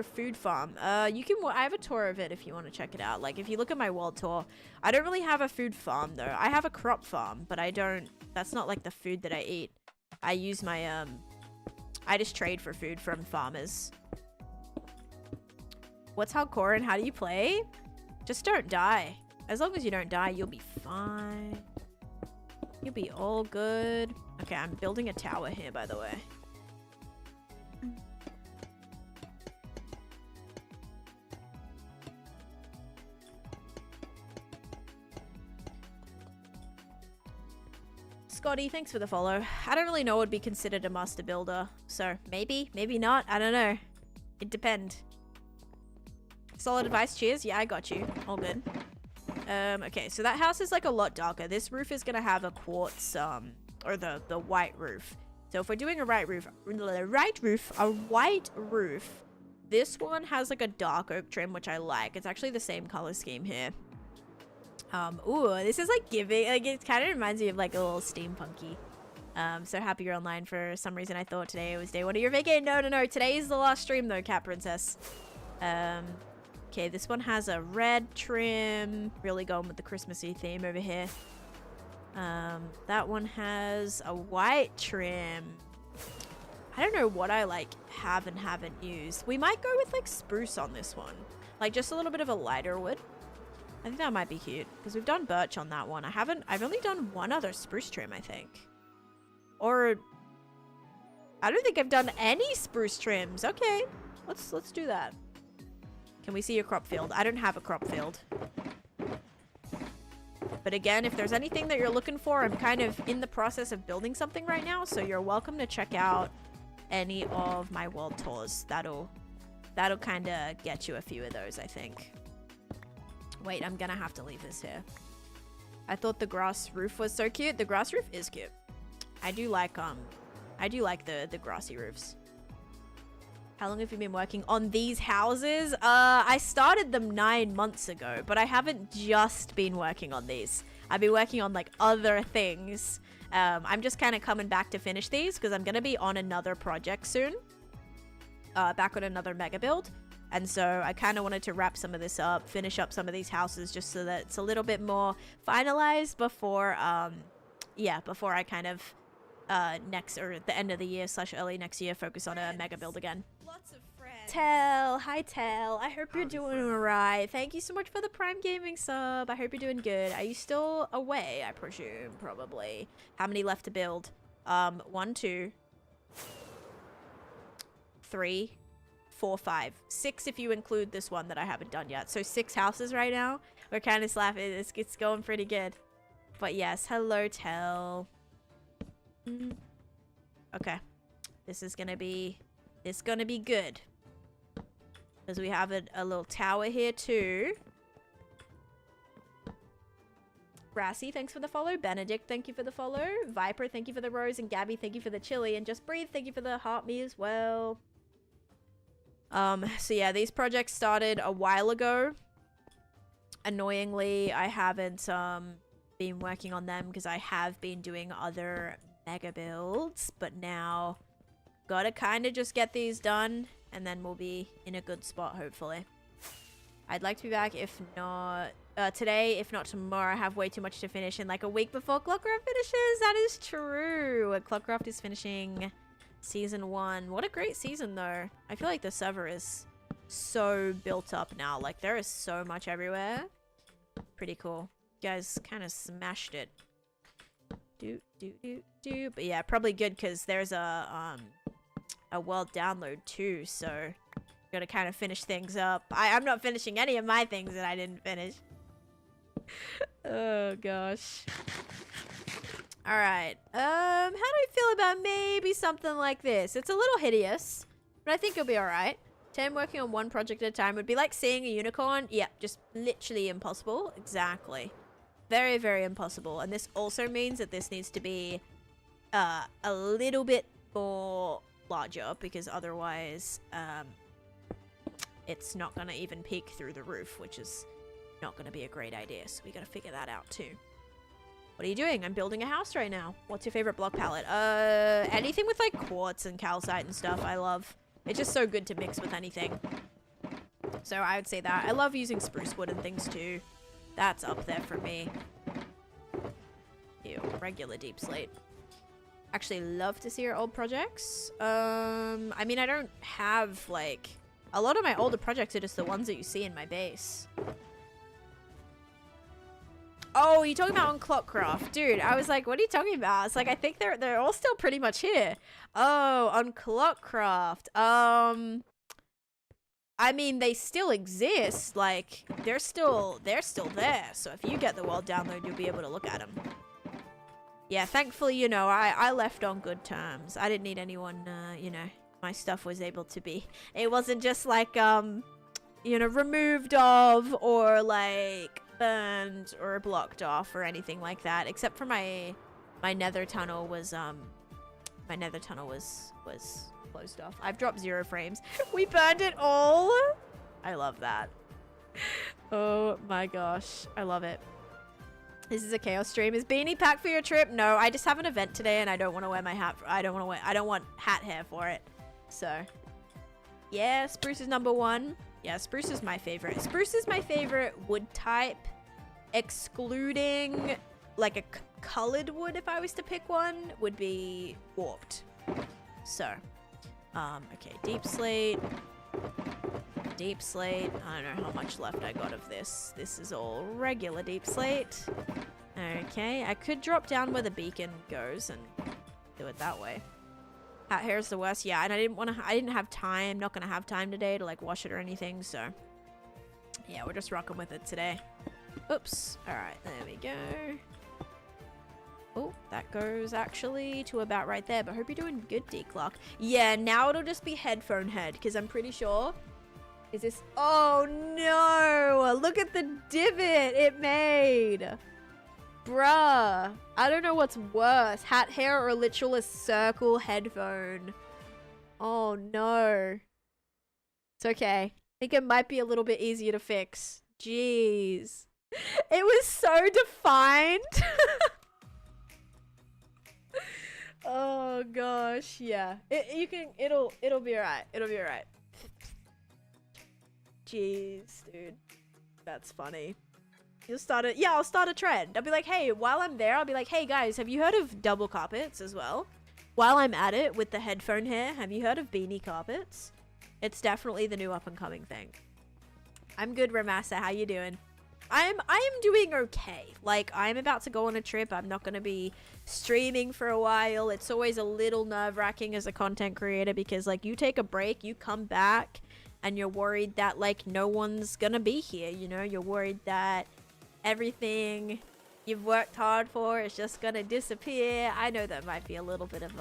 food farm? I have a tour of it if you want to check it out. Like if you look at my world tour, I don't really have a food farm though. I have a crop farm, but that's not like the food that I eat. I use my, I just trade for food from farmers. What's hardcore and how do you play? Just don't die. As long as you don't die, you'll be fine. You'll be all good. Okay, I'm building a tower here, by the way. Scotty, thanks for the follow. I don't really know what would be considered a master builder. So maybe, maybe not. I don't know. It depends. Solid advice. Cheers. Yeah, I got you. All good. Okay, so that house is like a lot darker. This roof is gonna have a quartz, or the white roof. So if we're doing a white roof, this one has like a dark oak trim, which I like. It's actually the same color scheme here. Ooh, this is like giving, like it kind of reminds me of like a little steampunky. So happy you're online. For some reason I thought today was day one of your vacation. No, today is the last stream though, Cat Princess. Okay, this one has a red trim. Really going with the Christmassy theme over here. That one has a white trim. I don't know what I like have and haven't used. We might go with like spruce on this one. Like just a little bit of a lighter wood. I think that might be cute because we've done birch on that one. I've only done one other spruce trim, I think. Or I don't think I've done any spruce trims. Okay, let's do that. Can we see your crop field? I don't have a crop field. But again, if there's anything that you're looking for, I'm kind of in the process of building something right now, so you're welcome to check out any of my world tours. That'll kind of get you a few of those, I think. Wait, I'm gonna have to leave this here. I thought the grass roof was so cute. The grass roof is cute. I do like the grassy roofs. How long have you been working on these houses? I started them 9 months ago, but I haven't just been working on these. I've been working on like other things. I'm just kind of coming back to finish these because I'm going to be on another project soon. Back on another mega build. And so I kind of wanted to wrap some of this up, finish up some of these houses just so that it's a little bit more finalized before, before I kind of next or at the end of the year / early next year focus on a mega build again.
Lots of friends.
Tell, hi Tell. I hope you're doing alright. Thank you so much for the Prime Gaming sub. I hope you're doing good. Are you still away? I presume, probably. How many left to build? 1, 2, 3, 4, 5, 6 if you include this one that I haven't done yet. So 6 houses right now. We're kind of slapping. It's going pretty good. But yes, hello Tell. Okay, this is gonna be good because we have a little tower here too. Brassy, thanks for the follow. Benedict, thank you for the follow. Viper, thank you for the rose. And Gabby, thank you for the chili. And Just Breathe, thank you for the heart me as well. So yeah, these projects started a while ago. Annoyingly, I haven't been working on them because I have been doing other mega builds, but now Gotta kind of just get these done, and then we'll be in a good spot, hopefully. I'd like to be back, if not today, if not tomorrow. I have way too much to finish in like a week before Clockcraft finishes. That is true. Clockcraft is finishing season 1. What a great season, though. I feel like the server is so built up now. Like, there is so much everywhere. Pretty cool. You guys kind of smashed it. But yeah, probably good because there's a world download too, so gotta kind of finish things up. I'm not finishing any of my things that I didn't finish. Oh gosh. All right. How do I feel about maybe something like this? It's a little hideous, but I think it'll be all right. 10 working on one project at a time would be like seeing a unicorn. Yeah, just literally impossible. Exactly. Very, very impossible. And this also means that this needs to be a little bit more larger, because otherwise it's not going to even peek through the roof, which is not going to be a great idea. So we got to figure that out too. What are you doing? I'm building a house right now. What's your favorite block palette? Anything with like quartz and calcite and stuff I love. It's just so good to mix with anything. So I would say that. I love using spruce wood and things too. That's up there for me. Ew, regular deep slate. Actually love to see your old projects. I mean, I don't have like... A lot of my older projects are just the ones that you see in my base. Oh, you're talking about on Clockcraft. Dude, I was like, what are you talking about? It's like, I think they're all still pretty much here. Oh, on Clockcraft. I mean, they still exist. Like, they're still there. So if you get the world download, you'll be able to look at them. Yeah, thankfully, you know, I left on good terms. I didn't need anyone, you know, my stuff was able to be. It wasn't just like, you know, removed of or like burned or blocked off or anything like that. Except for my nether tunnel was, was closed off. I've dropped 0 frames. We burned it all. I love that. Oh my gosh. I love it. This is a chaos stream. Is Beanie packed for your trip? No, I just have an event today and I don't want to wear my hat. I don't want hat hair for it. So yeah, spruce is number 1. Yeah, spruce is my favorite. Spruce is my favorite wood type, excluding like a colored wood. If I was to pick one, would be warped. So okay, deep slate. I don't know how much left I got of this. This is all regular deep slate. Okay, I could drop down where the beacon goes and do it that way. Hat hair is the worst. Yeah, and I didn't have time. Not gonna have time today to like wash it or anything. So yeah, we're just rocking with it today. Oops. All right, there we go. Oh, that goes actually to about right there, but hope you're doing good, D-Clock. Yeah, now it'll just be headphone head, because I'm pretty sure... Is this... Oh, no! Look at the divot it made! Bruh. I don't know what's worse, hat hair or literal a circle headphone. Oh, no. It's okay. I think it might be a little bit easier to fix. Jeez. It was so defined! Oh gosh, yeah. It'll be alright. It'll be alright. Jeez, dude. That's funny. You'll start it. Yeah, I'll start a trend. I'll be like, hey, while I'm there, I'll be like, hey guys, have you heard of double carpets as well? While I'm at it with the headphone hair, have you heard of beanie carpets? It's definitely the new up and coming thing. I'm good, Ramasa. How you doing? I am doing okay. Like, I'm about to go on a trip. I'm not going to be streaming for a while. It's always a little nerve-wracking as a content creator because, like, you take a break, you come back, and you're worried that, like, no one's going to be here, you know? You're worried that everything you've worked hard for is just going to disappear. I know that might be a little bit of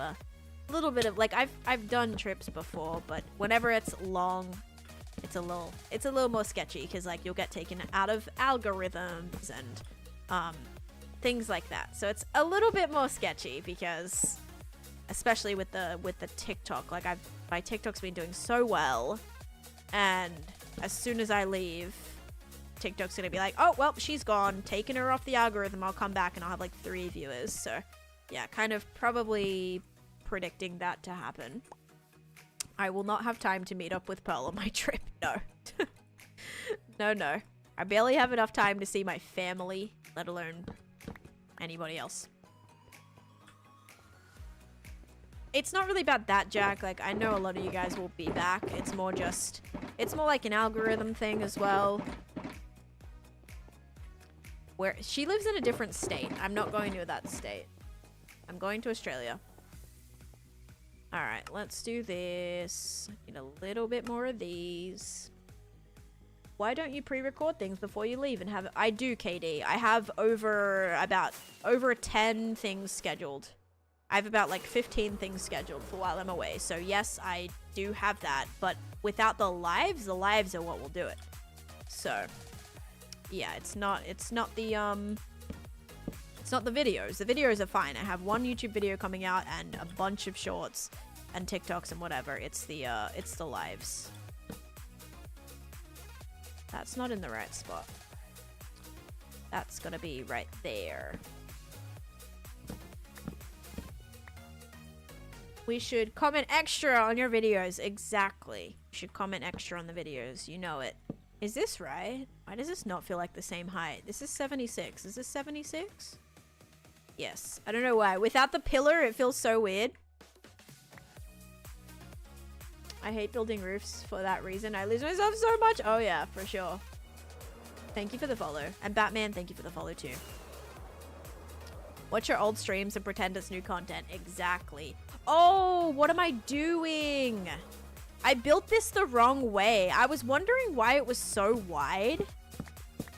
like, I've done trips before, but whenever it's long... It's a little more sketchy because like you'll get taken out of algorithms and things like that. So it's a little bit more sketchy because especially with the TikTok, like my TikTok's been doing so well, and as soon as I leave, TikTok's gonna be like, oh well, she's gone, taking her off the algorithm, I'll come back and I'll have like 3 viewers. So yeah, kind of probably predicting that to happen. I will not have time to meet up with Pearl on my trip. No. No. I barely have enough time to see my family, let alone anybody else. It's not really about that, Jack. Like, I know a lot of you guys will be back. It's more like an algorithm thing as well. Where she lives in a different state. I'm not going to that state. I'm going to Australia. Alright, let's do this. Need a little bit more of these. Why don't you pre-record things before you leave and have it? I do, KD. I have over 10 things scheduled. I have about like 15 things scheduled for while I'm away. So yes, I do have that. But without the lives are what will do it. So yeah, it's not the videos. The videos are fine. I have one YouTube video coming out and a bunch of shorts and TikToks and whatever. It's the lives. That's not in the right spot. That's gonna be right there. We should comment extra on your videos. Exactly. You should comment extra on the videos. You know it. Is this right? Why does this not feel like the same height? This is 76. Is this 76? Yes. I don't know why. Without the pillar, it feels so weird. I hate building roofs for that reason. I lose myself so much. Oh yeah, for sure. Thank you for the follow. And Batman, thank you for the follow too. Watch your old streams and pretend it's new content. Exactly. Oh, what am I doing? I built this the wrong way. I was wondering why it was so wide.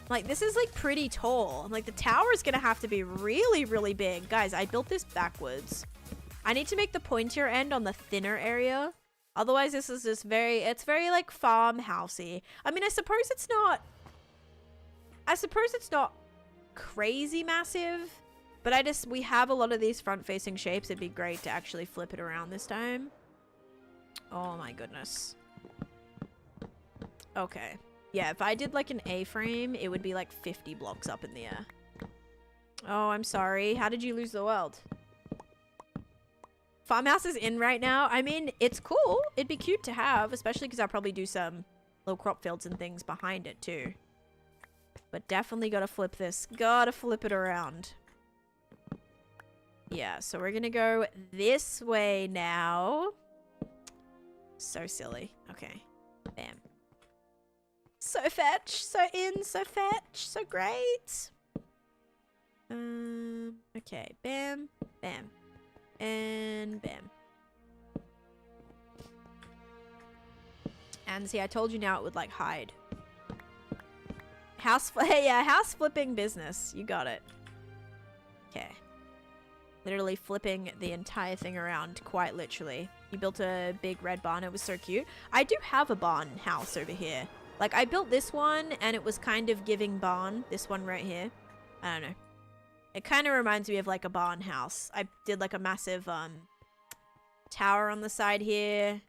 Like, this is like pretty tall. I'm like, the tower is gonna have to be really, really big. Guys, I built this backwards. I need to make the pointier end on the thinner area. Otherwise, this is just it's very like farmhousey. I mean, I suppose it's not crazy massive. But we have a lot of these front-facing shapes. It'd be great to actually flip it around this time. Oh my goodness. Okay. Yeah, if I did like an A-frame, it would be like 50 blocks up in the air. Oh, I'm sorry. How did you lose the world? Farmhouse is in right now. I mean, it's cool. It'd be cute to have, especially because I'll probably do some little crop fields and things behind it too. But definitely gotta flip this. Gotta flip it around. Yeah, so we're gonna go this way now. So silly. Okay. Bam. So fetch. So in. So fetch. So great. Okay. Bam. Bam. And bam. And see, I told you now it would like hide. House flipping business. You got it. Okay. Literally flipping the entire thing around, quite literally. You built a big red barn. It was so cute. I do have a barn house over here. Like, I built this one, and it was kind of giving barn. This one right here. I don't know. It kind of reminds me of, like, a barn house. I did, like, a massive, tower on the side here.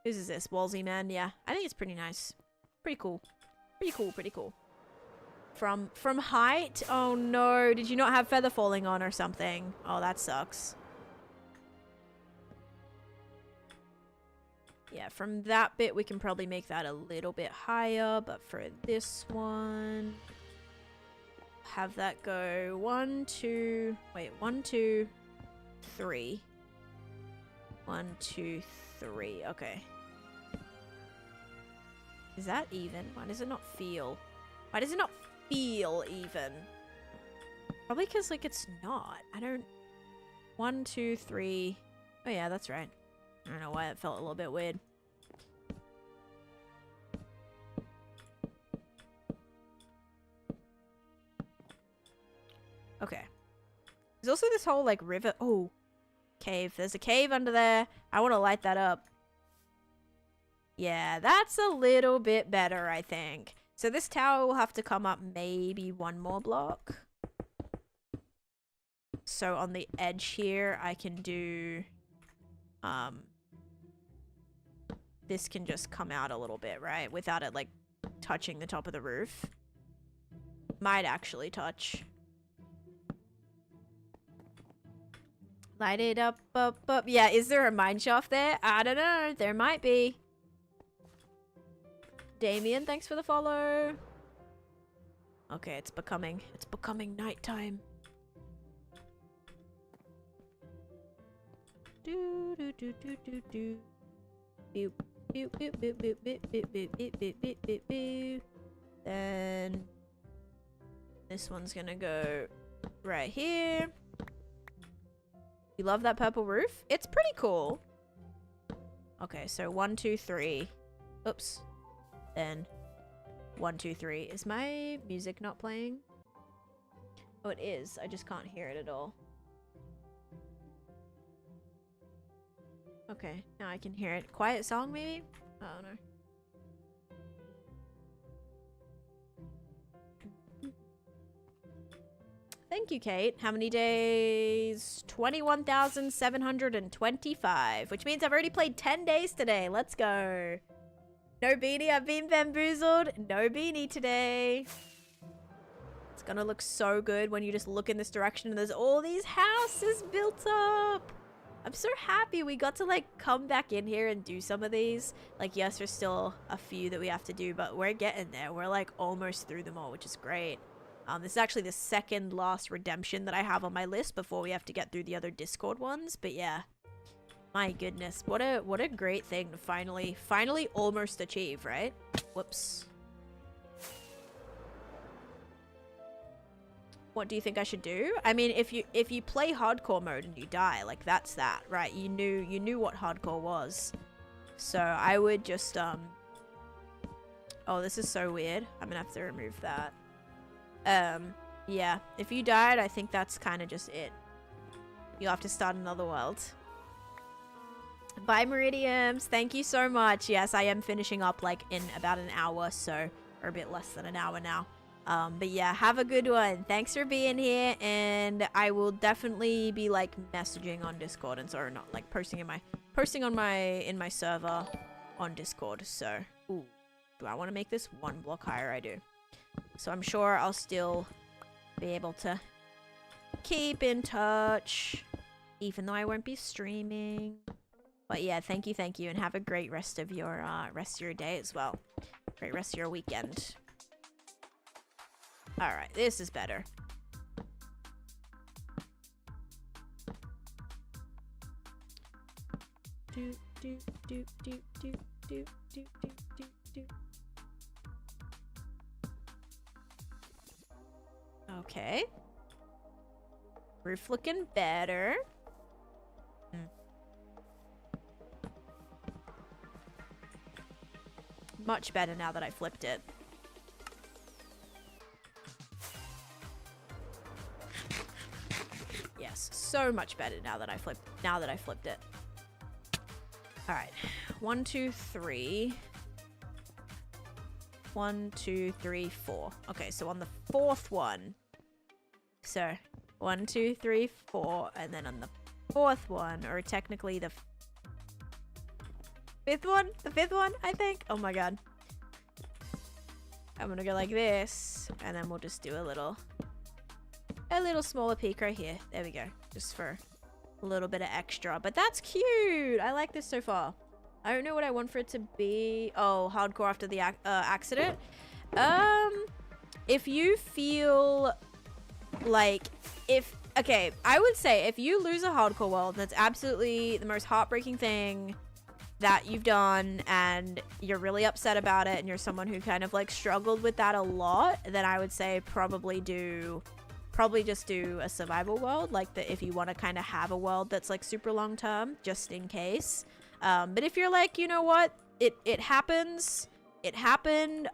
Whose is this? Wallsy Man? Yeah. I think it's pretty nice. Pretty cool. Pretty cool, pretty cool. From height? Oh no, did you not have feather falling on or something? Oh, that sucks. Yeah, from that bit we can probably make that a little bit higher, but for this one, have that go 1, 2, 3. 1, 2, 3, okay. Is that even? Why does it not feel? Why does it not feel even? Probably because, like, it's not. I don't... 1, 2, 3... Oh, yeah, that's right. I don't know why it felt a little bit weird. Okay. There's also this whole, like, river... Oh. Cave. There's a cave under there. I want to light that up. Yeah, that's a little bit better, I think. So this tower will have to come up maybe 1 more block. So on the edge here, I can do... This can just come out a little bit, right? Without it, like, touching the top of the roof. Might actually touch. Light it up, up, up. Yeah, is there a mine shaft there? I don't know. There might be. Damien, thanks for the follow. Okay, it's becoming nighttime. Do do do do do do. Boop boop boop boop boop boop boop boop boop boop boop boop boop. Then this one's gonna go right here. You love that purple roof? It's pretty cool. Okay, so 1, 2, 3. Oops. Then 1, 2, 3. Is my music not playing? Oh, it is. I just can't hear it at all. Okay, now I can hear it. Quiet song, maybe? I don't know. Thank you, Kate. How many days? 21,725, which means I've already played 10 days today. Let's go. No Beanie, I've been bamboozled. No Beanie today. It's gonna look so good when you just look in this direction and there's all these houses built up. I'm so happy we got to like come back in here and do some of these. Like, yes, there's still a few that we have to do, but we're getting there. We're like almost through them all, which is great. This is actually the second last redemption that I have on my list before we have to get through the other Discord ones. But yeah, my goodness, what a great thing to finally almost achieve, right? Whoops. What do you think I should do? I mean, if you play hardcore mode and you die, like that's that, right? You knew what hardcore was. So I would just oh, this is so weird. I'm gonna have to remove that. Yeah, if you died, I think that's kind of just it. You'll have to start another world. Bye, Meridiums. Thank you so much. Yes, I am finishing up like in about an hour, so, or a bit less than an hour now. But yeah, have a good one. Thanks for being here, and I will definitely be like messaging on Discord, and so not like posting in my server on Discord. So, ooh, do I want to make this 1 block higher? I do. So I'm sure I'll still be able to keep in touch, even though I won't be streaming. But yeah, thank you, and have a great rest of your day as well. Great rest of your weekend. All right, this is better. Do do do do do do do do do do. Okay. Roof looking better. Much better now that I flipped it. Yes, so much better now that I flipped it. All right. 1, 2, 3. 1, 2, 3, 4. Okay, so on the 4th one. So 1, 2, 3, 4, and then on the 4th one, or technically the 5th one? The 5th one, I think. Oh my god. I'm gonna go like this, and then we'll just do a little smaller peak right here. There we go. Just for a little bit of extra. But that's cute. I like this so far. I don't know what I want for it to be. Oh, hardcore after the accident. If you feel like okay, I would say if you lose a hardcore world, that's absolutely the most heartbreaking thing that you've done, and you're really upset about it, and you're someone who kind of like struggled with that a lot, then I would say probably just do a survival world, like if you want to kind of have a world that's like super long term, just in case. But if you're like, you know what, it happened,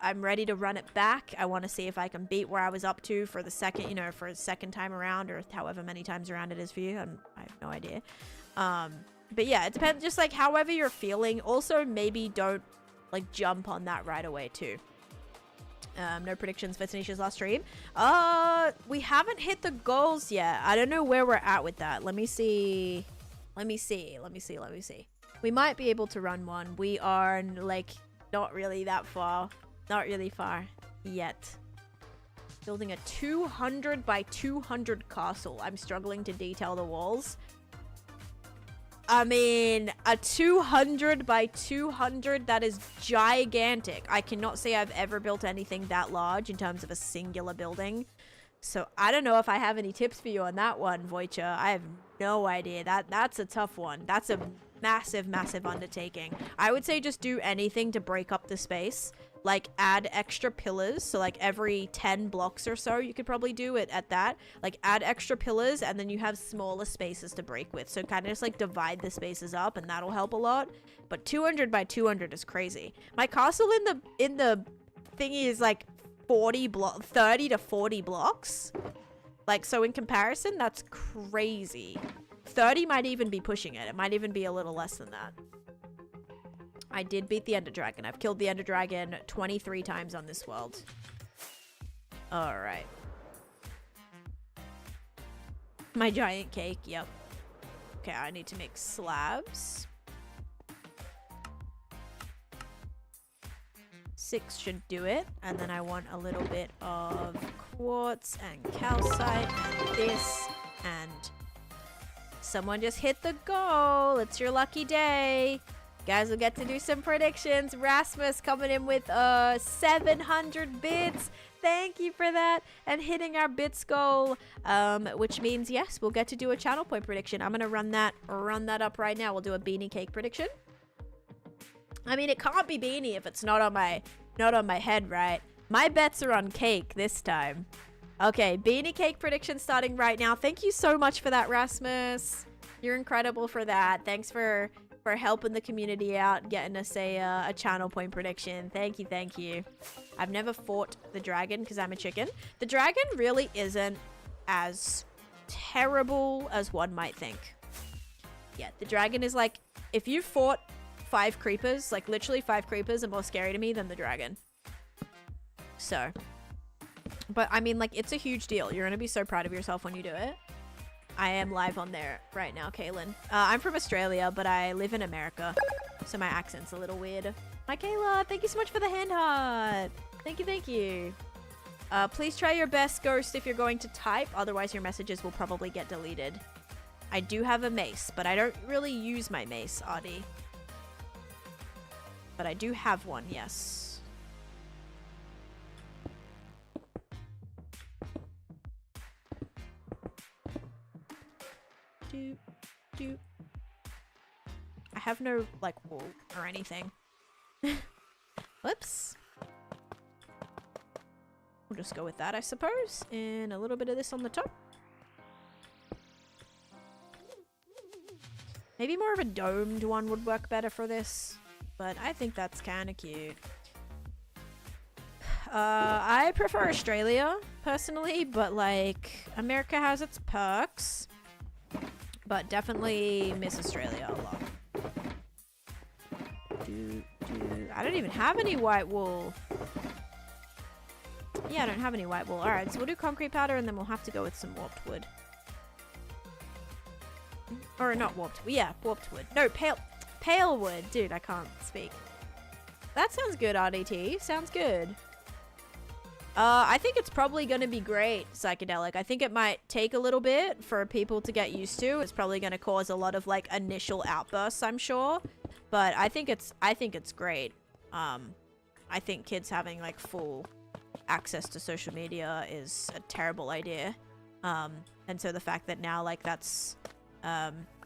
I'm ready to run it back, I want to see if I can beat where I was up to for the second, for a second time around, or however many times around it is for you, I have no idea. But yeah, it depends, just like however you're feeling. Also, maybe don't like jump on that right away too. No predictions for Taneesha's last stream. We haven't hit the goals yet. I don't know where we're at with that. Let me see. We might be able to run one. We are like not really that far. Not really far yet. Building a 200 by 200 castle. I'm struggling to detail the walls. I mean, a 200 by 200, that is gigantic. I cannot say I've ever built anything that large in terms of a singular building. So I don't know if I have any tips for you on that one, Voicha. I have no idea. That's a tough one. That's a massive, massive undertaking. I would say just do anything to break up the space. Like add extra pillars, so like every 10 blocks or so you could probably do it at that. Like add extra pillars and then you have smaller spaces to break with, so kind of just like divide the spaces up and that'll help a lot. But 200 by 200 is crazy. My castle in the thingy is like 30 to 40 blocks, like, so in comparison that's crazy. 30 might even be pushing it. It might even be a little less than that. I did beat the Ender Dragon. I've killed the Ender Dragon 23 times on this world. Alright. My giant cake, yep. Okay, I need to make slabs. 6 should do it. And then I want a little bit of quartz and calcite and this. And someone just hit the goal. It's your lucky day. Guys, we'll get to do some predictions. Rasmus coming in with 700 bits. Thank you for that. And hitting our bits goal, which means, yes, we'll get to do a channel point prediction. I'm going to run that up right now. We'll do a Beanie Cake prediction. I mean, it can't be Beanie if it's not on my head, right? My bets are on cake this time. Okay, Beanie Cake prediction starting right now. Thank you so much for that, Rasmus. You're incredible for that. Thanks for helping the community out, getting us a channel point prediction. Thank you, thank you. I've never fought the dragon because I'm a chicken. The dragon really isn't as terrible as one might think. Yeah, the dragon is like, if you fought 5 creepers, like literally 5 creepers are more scary to me than the dragon. So, but I mean, like, it's a huge deal. You're gonna be so proud of yourself when you do it. I am live on there right now, Kaylin. I'm from Australia, but I live in America, so my accent's a little weird. Hi, Kayla. Thank you so much for the hand heart. Thank you, thank you. Please try your best, Ghost, if you're going to type. Otherwise, your messages will probably get deleted. I do have a mace, but I don't really use my mace, Audie. But I do have one, yes. I have no, like, wool or anything. Whoops. We'll just go with that, I suppose. And a little bit of this on the top. Maybe more of a domed one would work better for this. But I think that's kind of cute. I prefer Australia, personally. But, like, America has its perks. But definitely miss Australia a lot. I don't even have any white wool. Yeah, I don't have any white wool. Alright, so we'll do concrete powder and then we'll have to go with some warped wood. Or not warped. Yeah, warped wood. No, pale wood. Dude, I can't speak. That sounds good, RDT. Sounds good. I think it's probably going to be great, Psychedelic. I think it might take a little bit for people to get used to. It's probably going to cause a lot of, like, initial outbursts, I'm sure. But I think it's great. I think kids having, like, full access to social media is a terrible idea. And so the fact that now, like, that's,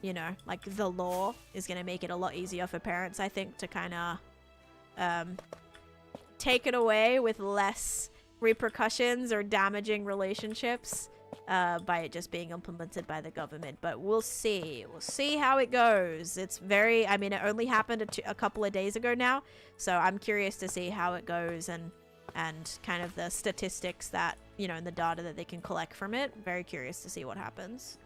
you know, like, the law is going to make it a lot easier for parents, I think, to kind of take it away with less repercussions or damaging relationships by it just being implemented by the government. But we'll see. We'll see how it goes. It's very, I mean, it only happened a couple of days ago now, so I'm curious to see how it goes and kind of the statistics that, you know, and the data that they can collect from it. Very curious to see what happens.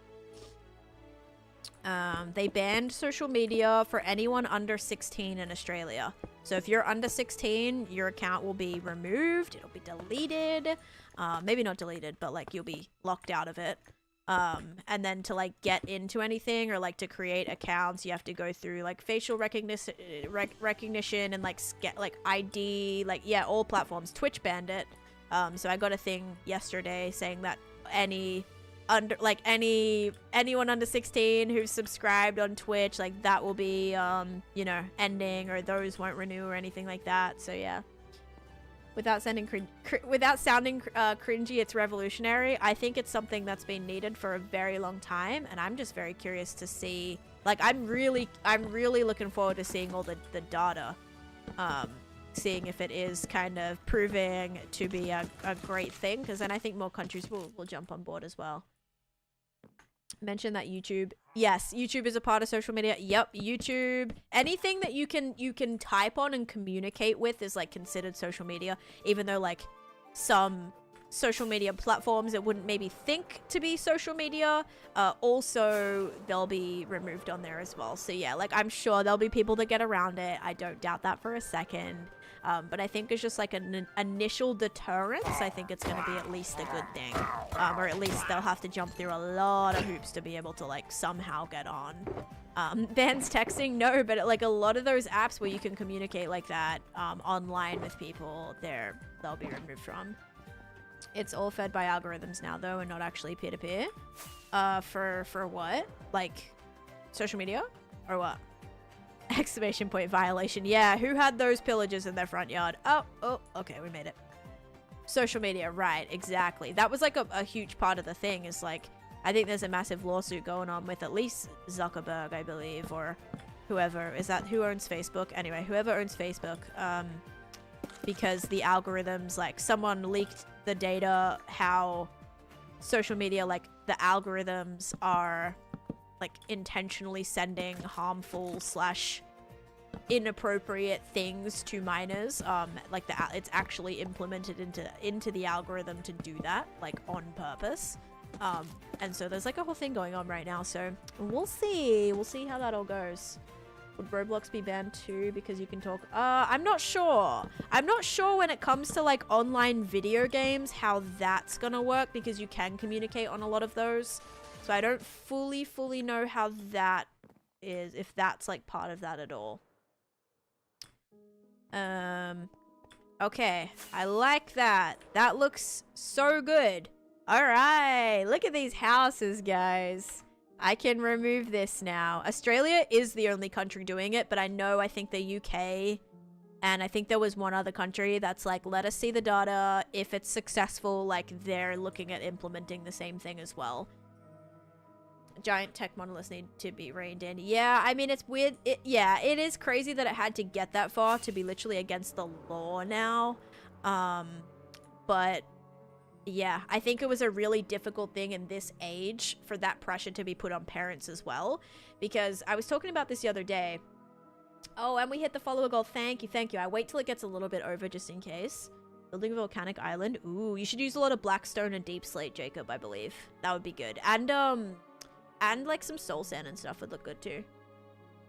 They banned social media for anyone under 16 in Australia. So if you're under 16, your account will be removed. It'll be deleted. Maybe not deleted, but like you'll be locked out of it. And then to like get into anything or like to create accounts, you have to go through like facial recognition and like get like ID, like, yeah, all platforms. Twitch banned it. So I got a thing yesterday saying that any under like anyone under 16 who's subscribed on Twitch, like that will be you know, ending, or those won't renew or anything like that. So yeah, without sounding cringy, it's revolutionary. I think it's something that's been needed for a very long time, and I'm just very curious to see, like I'm really looking forward to seeing all the data, seeing if it is kind of proving to be a great thing, because then I think more countries will jump on board as well. Mention that YouTube. Yes, YouTube is a part of social media. Yep, YouTube. Anything that you can type on and communicate with is like considered social media, even though like some social media platforms that wouldn't maybe think to be social media, also they'll be removed on there as well. So yeah, like I'm sure there'll be people that get around it. I don't doubt that for a second. But I think it's just like an initial deterrence. I think it's going to be at least a good thing. Or at least they'll have to jump through a lot of hoops to be able to like somehow get on. Bans texting? No, but like a lot of those apps where you can communicate like that online with people, they'll be removed from. It's all fed by algorithms now though, and not actually peer-to-peer. For what? Like social media? Or what? Exclamation point violation. Yeah, who had those pillagers in their front yard? Oh, okay, we made it. Social media, right, exactly. That was like a huge part of the thing, is like, I think there's a massive lawsuit going on with at least Zuckerberg, I believe, or whoever. Is that who owns Facebook? Anyway, whoever owns Facebook, because the algorithms, like someone leaked the data, how social media, like the algorithms are like intentionally sending harmful / inappropriate things to minors. Like it's actually implemented into the algorithm to do that, like on purpose. And so there's like a whole thing going on right now. So we'll see how that all goes. Would Roblox be banned too because you can talk? I'm not sure. I'm not sure when it comes to like online video games how that's gonna work, because you can communicate on a lot of those. So I don't fully know how that is, if that's like part of that at all. Okay, I like that. That looks so good. All right, look at these houses, guys. I can remove this now. Australia is the only country doing it, but I think the UK, and I think there was one other country that's like, let us see the data. If it's successful, like they're looking at implementing the same thing as well. Giant tech monoliths need to be reined in. Yeah, I mean, it's weird. Yeah, it is crazy that it had to get that far to be literally against the law now. But yeah, I think it was a really difficult thing in this age for that pressure to be put on parents as well. Because I was talking about this the other day. Oh, and we hit the follower goal. Thank you. I wait till it gets a little bit over just in case. Building a volcanic island. Ooh, you should use a lot of blackstone and deep slate, Jacob, I believe. That would be good. And like some soul sand and stuff would look good too.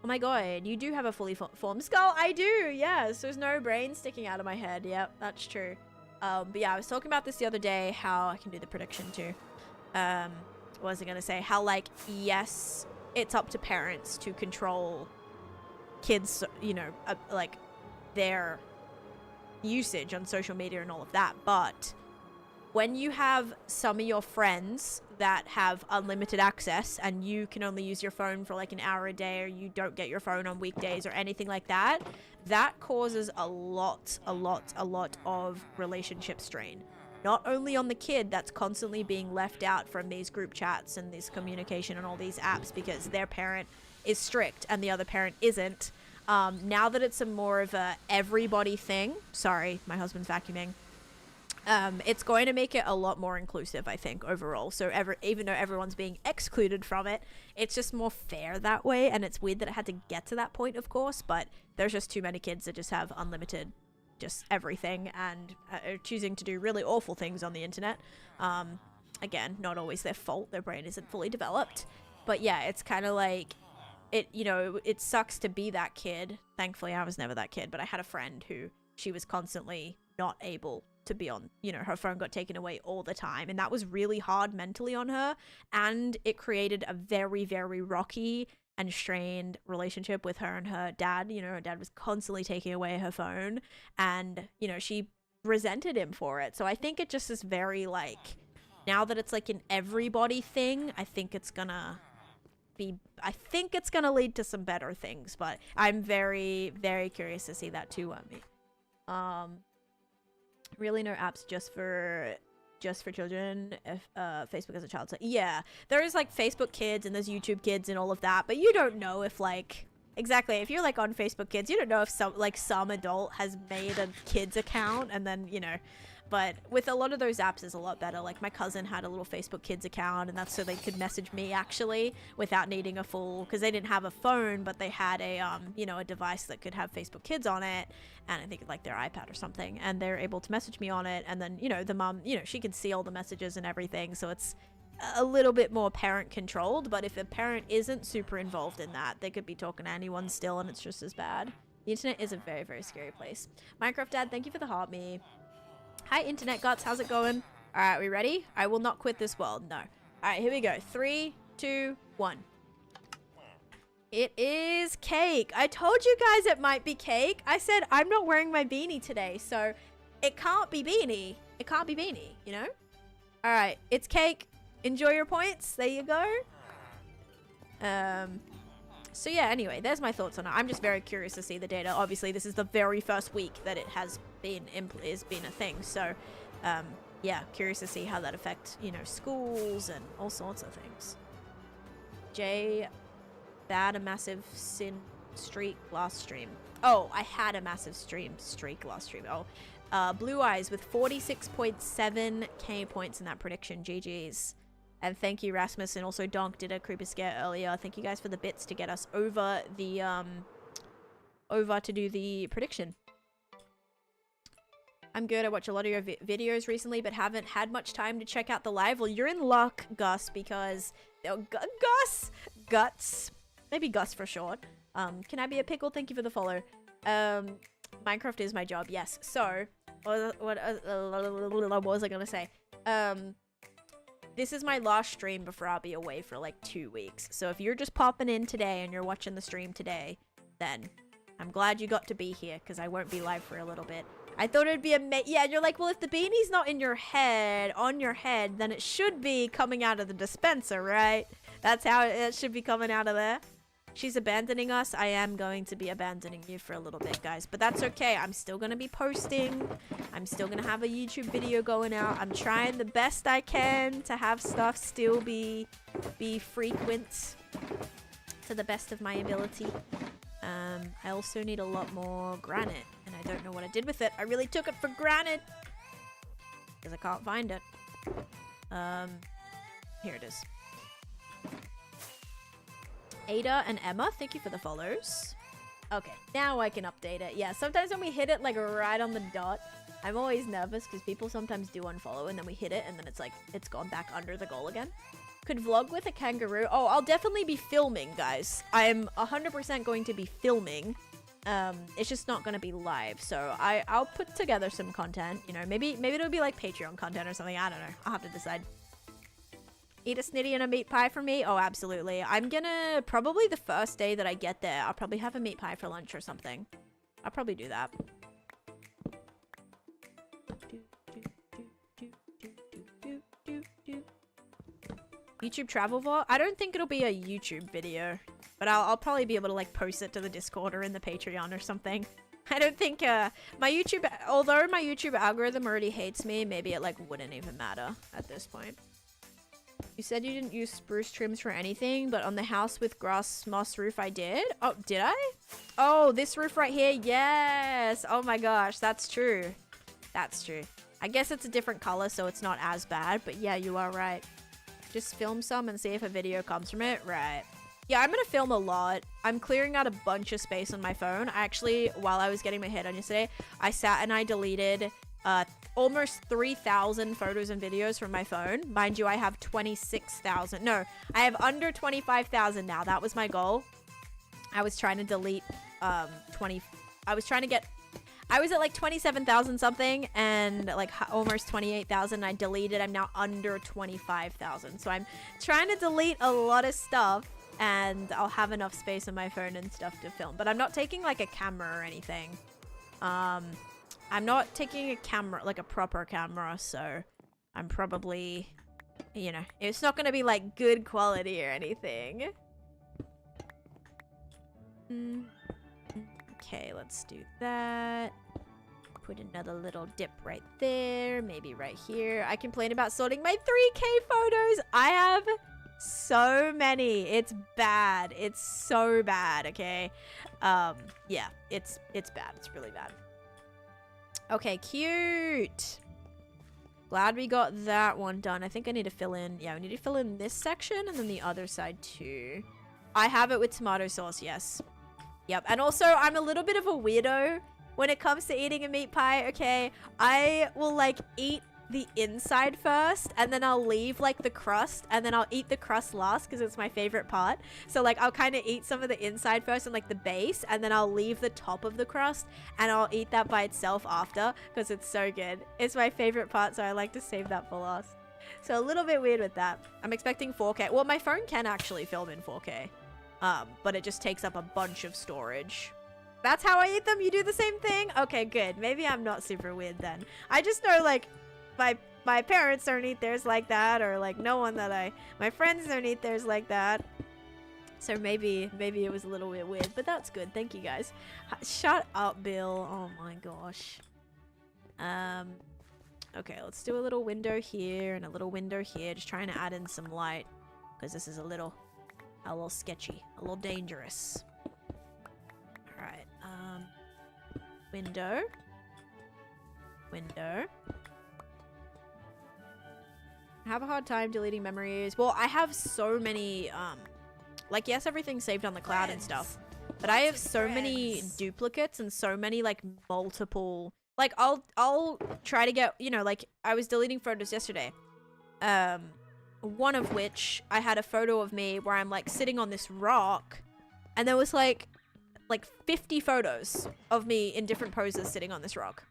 Oh my god, you do have a fully formed skull. I do, yes. There's no brain sticking out of my head. Yep, that's true. But yeah, I was talking about this the other day, how I can do the prediction too. What was I gonna say? How like, yes, it's up to parents to control kids, you know, like their usage on social media and all of that. But when you have some of your friends that have unlimited access and you can only use your phone for like an hour a day, or you don't get your phone on weekdays or anything like that, that causes a lot of relationship strain. Not only on the kid that's constantly being left out from these group chats and this communication and all these apps because their parent is strict and the other parent isn't. Now that it's a more of a everybody thing, sorry, my husband's vacuuming. It's going to make it a lot more inclusive, I think, overall. So even though everyone's being excluded from it, it's just more fair that way. And it's weird that it had to get to that point, of course, but there's just too many kids that just have unlimited just everything and are choosing to do really awful things on the internet. Again, not always their fault. Their brain isn't fully developed. But yeah, it's kind of like, it sucks to be that kid. Thankfully, I was never that kid, but I had a friend who she was constantly not able to be on, her phone got taken away all the time, and that was really hard mentally on her, and it created a very, very rocky and strained relationship with her and her dad. Her dad was constantly taking away her phone, and she resented him for it. So I think it just is very like, now that it's like an everybody thing, I think it's gonna lead to some better things, but I'm very, very curious to see that too, really no apps just for children, if Facebook as a child. So yeah, there is like Facebook Kids and there's YouTube Kids and all of that, but you don't know if like exactly if you're like on Facebook Kids, you don't know if some adult has made a kids account and then, you know. But with a lot of those apps is a lot better. Like my cousin had a little Facebook Kids account, and that's so they could message me actually without needing a full, because they didn't have a phone, but they had a you know, a device that could have Facebook Kids on it, and I think like their iPad or something, and they're able to message me on it, and then, you know, the mom, you know, she can see all the messages and everything, so it's a little bit more parent controlled. But if a parent isn't super involved in that, they could be talking to anyone still, and it's just as bad. The internet is a very, very scary place. Minecraft Dad, thank you for the heart me. Hi, Internet Guts. How's it going? All right, we ready? I will not quit this world. No. All right, here we go. 3, 2, 1. It is cake. I told you guys it might be cake. I said I'm not wearing my beanie today, so it can't be beanie. It can't be beanie, you know? All right, it's cake. Enjoy your points. There you go. So yeah, anyway, there's my thoughts on it. I'm just very curious to see the data. Obviously, this is the very first week that it has been a thing. So, yeah, curious to see how that affects, you know, schools and all sorts of things. Jay, bad a massive sin streak last stream. Oh, I had a massive streak last stream. Oh, Blue Eyes with 46.7k points in that prediction. GG's. And thank you, Rasmus, and also Donk did a creeper scare earlier. Thank you guys for the bits to get us over the, over to do the prediction. I'm good. I watch a lot of your videos recently, but haven't had much time to check out the live. Well, you're in luck, Gus, because... Oh, Guts. Maybe Gus for short. Can I be a pickle? Thank you for the follow. Minecraft is my job, yes. So, what was I gonna say? This is my last stream before I'll be away for like 2 weeks. So if you're just popping in today and you're watching the stream today, then I'm glad you got to be here because I won't be live for a little bit. I thought it'd be yeah, and you're like, well, if the beanie's not in your head, on your head, then it should be coming out of the dispenser, right? That's how it should be coming out of there. She's abandoning us. I am going to be abandoning you for a little bit, guys. But that's okay. I'm still going to be posting. I'm still going to have a YouTube video going out. I'm trying the best I can to have stuff still be frequent to the best of my ability. I also need a lot more granite. And I don't know what I did with it. I really took it for granted. Because I can't find it. Here it is. Ada and Emma, thank you for the follows. Okay, now I can update it. Yeah, sometimes when we hit it like right on the dot, I'm always nervous because people sometimes do unfollow and then we hit it and then it's like, it's gone back under the goal again. Could vlog with a kangaroo. Oh, I'll definitely be filming, guys. I am 100% going to be filming. It's just not going to be live. So I'll put together some content, you know, maybe it'll be like Patreon content or something. I don't know. I'll have to decide. Eat a snitty and a meat pie for me? Oh, absolutely. I'm gonna, probably the first day that I get there, I'll probably have a meat pie for lunch or something. I'll probably do that. YouTube travel vlog? I don't think it'll be a YouTube video, but I'll probably be able to like post it to the Discord or in the Patreon or something. I don't think, my YouTube, although my YouTube algorithm already hates me, maybe it like wouldn't even matter at this point. You said you didn't use spruce trims for anything, but on the house with grass moss roof I did? Oh, did I? Oh, this roof right here? Yes! Oh my gosh, that's true. That's true. I guess it's a different color, so it's not as bad, but yeah, you are right. Just film some and see if a video comes from it. Right. Yeah, I'm gonna film a lot. I'm clearing out a bunch of space on my phone. I actually, while I was getting my head on yesterday, I sat and I deleted almost 3,000 photos and videos from my phone. Mind you, I have 26,000. No, I have under 25,000 now. That was my goal. I was trying to delete I was at like 27,000 something and like almost 28,000. I deleted. I'm now under 25,000. So I'm trying to delete a lot of stuff and I'll have enough space on my phone and stuff to film. But I'm not taking like a camera or anything. I'm not taking a camera, like a proper camera, so I'm probably you know, it's not gonna be like good quality or anything. Okay, let's do that. Put another little dip right there, maybe right here. I complain about sorting my 3K photos. I have so many. It's bad. It's so bad, okay? Yeah, it's bad. It's really bad. Okay, cute. Glad we got that one done. I think I need to fill in, yeah, we need to fill in this section and then the other side too. I have it with tomato sauce, yes. Yep, and also I'm a little bit of a weirdo when it comes to eating a meat pie, okay? I will like eat the inside first and then I'll leave like the crust and then I'll eat the crust last because it's my favorite part. So like I'll kind of eat some of the inside first and like the base and then I'll leave the top of the crust and I'll eat that by itself after because it's so good. It's my favorite part, so I like to save that for last. So a little bit weird with that. I'm expecting 4K. Well, my phone can actually film in 4K, but it just takes up a bunch of storage. That's how I eat them? You do the same thing? Okay, good. Maybe I'm not super weird then. I just know like my parents don't eat theirs like that, or like no one that my friends don't eat theirs like that. So maybe it was a little bit weird, but that's good. Thank you guys. Shut up, Bill. Oh my gosh. Okay, let's do a little window here and a little window here. Just trying to add in some light because this is a little sketchy, a little dangerous. All right. Window. I have a hard time deleting memories. Well, I have so many, like, yes, everything's saved on the cloud and stuff, but I have so many duplicates and so many, like, multiple, like, I'll try to get, you know, like, I was deleting photos yesterday, one of which I had a photo of me where I'm, like, sitting on this rock, and there was, like 50 photos of me in different poses sitting on this rock.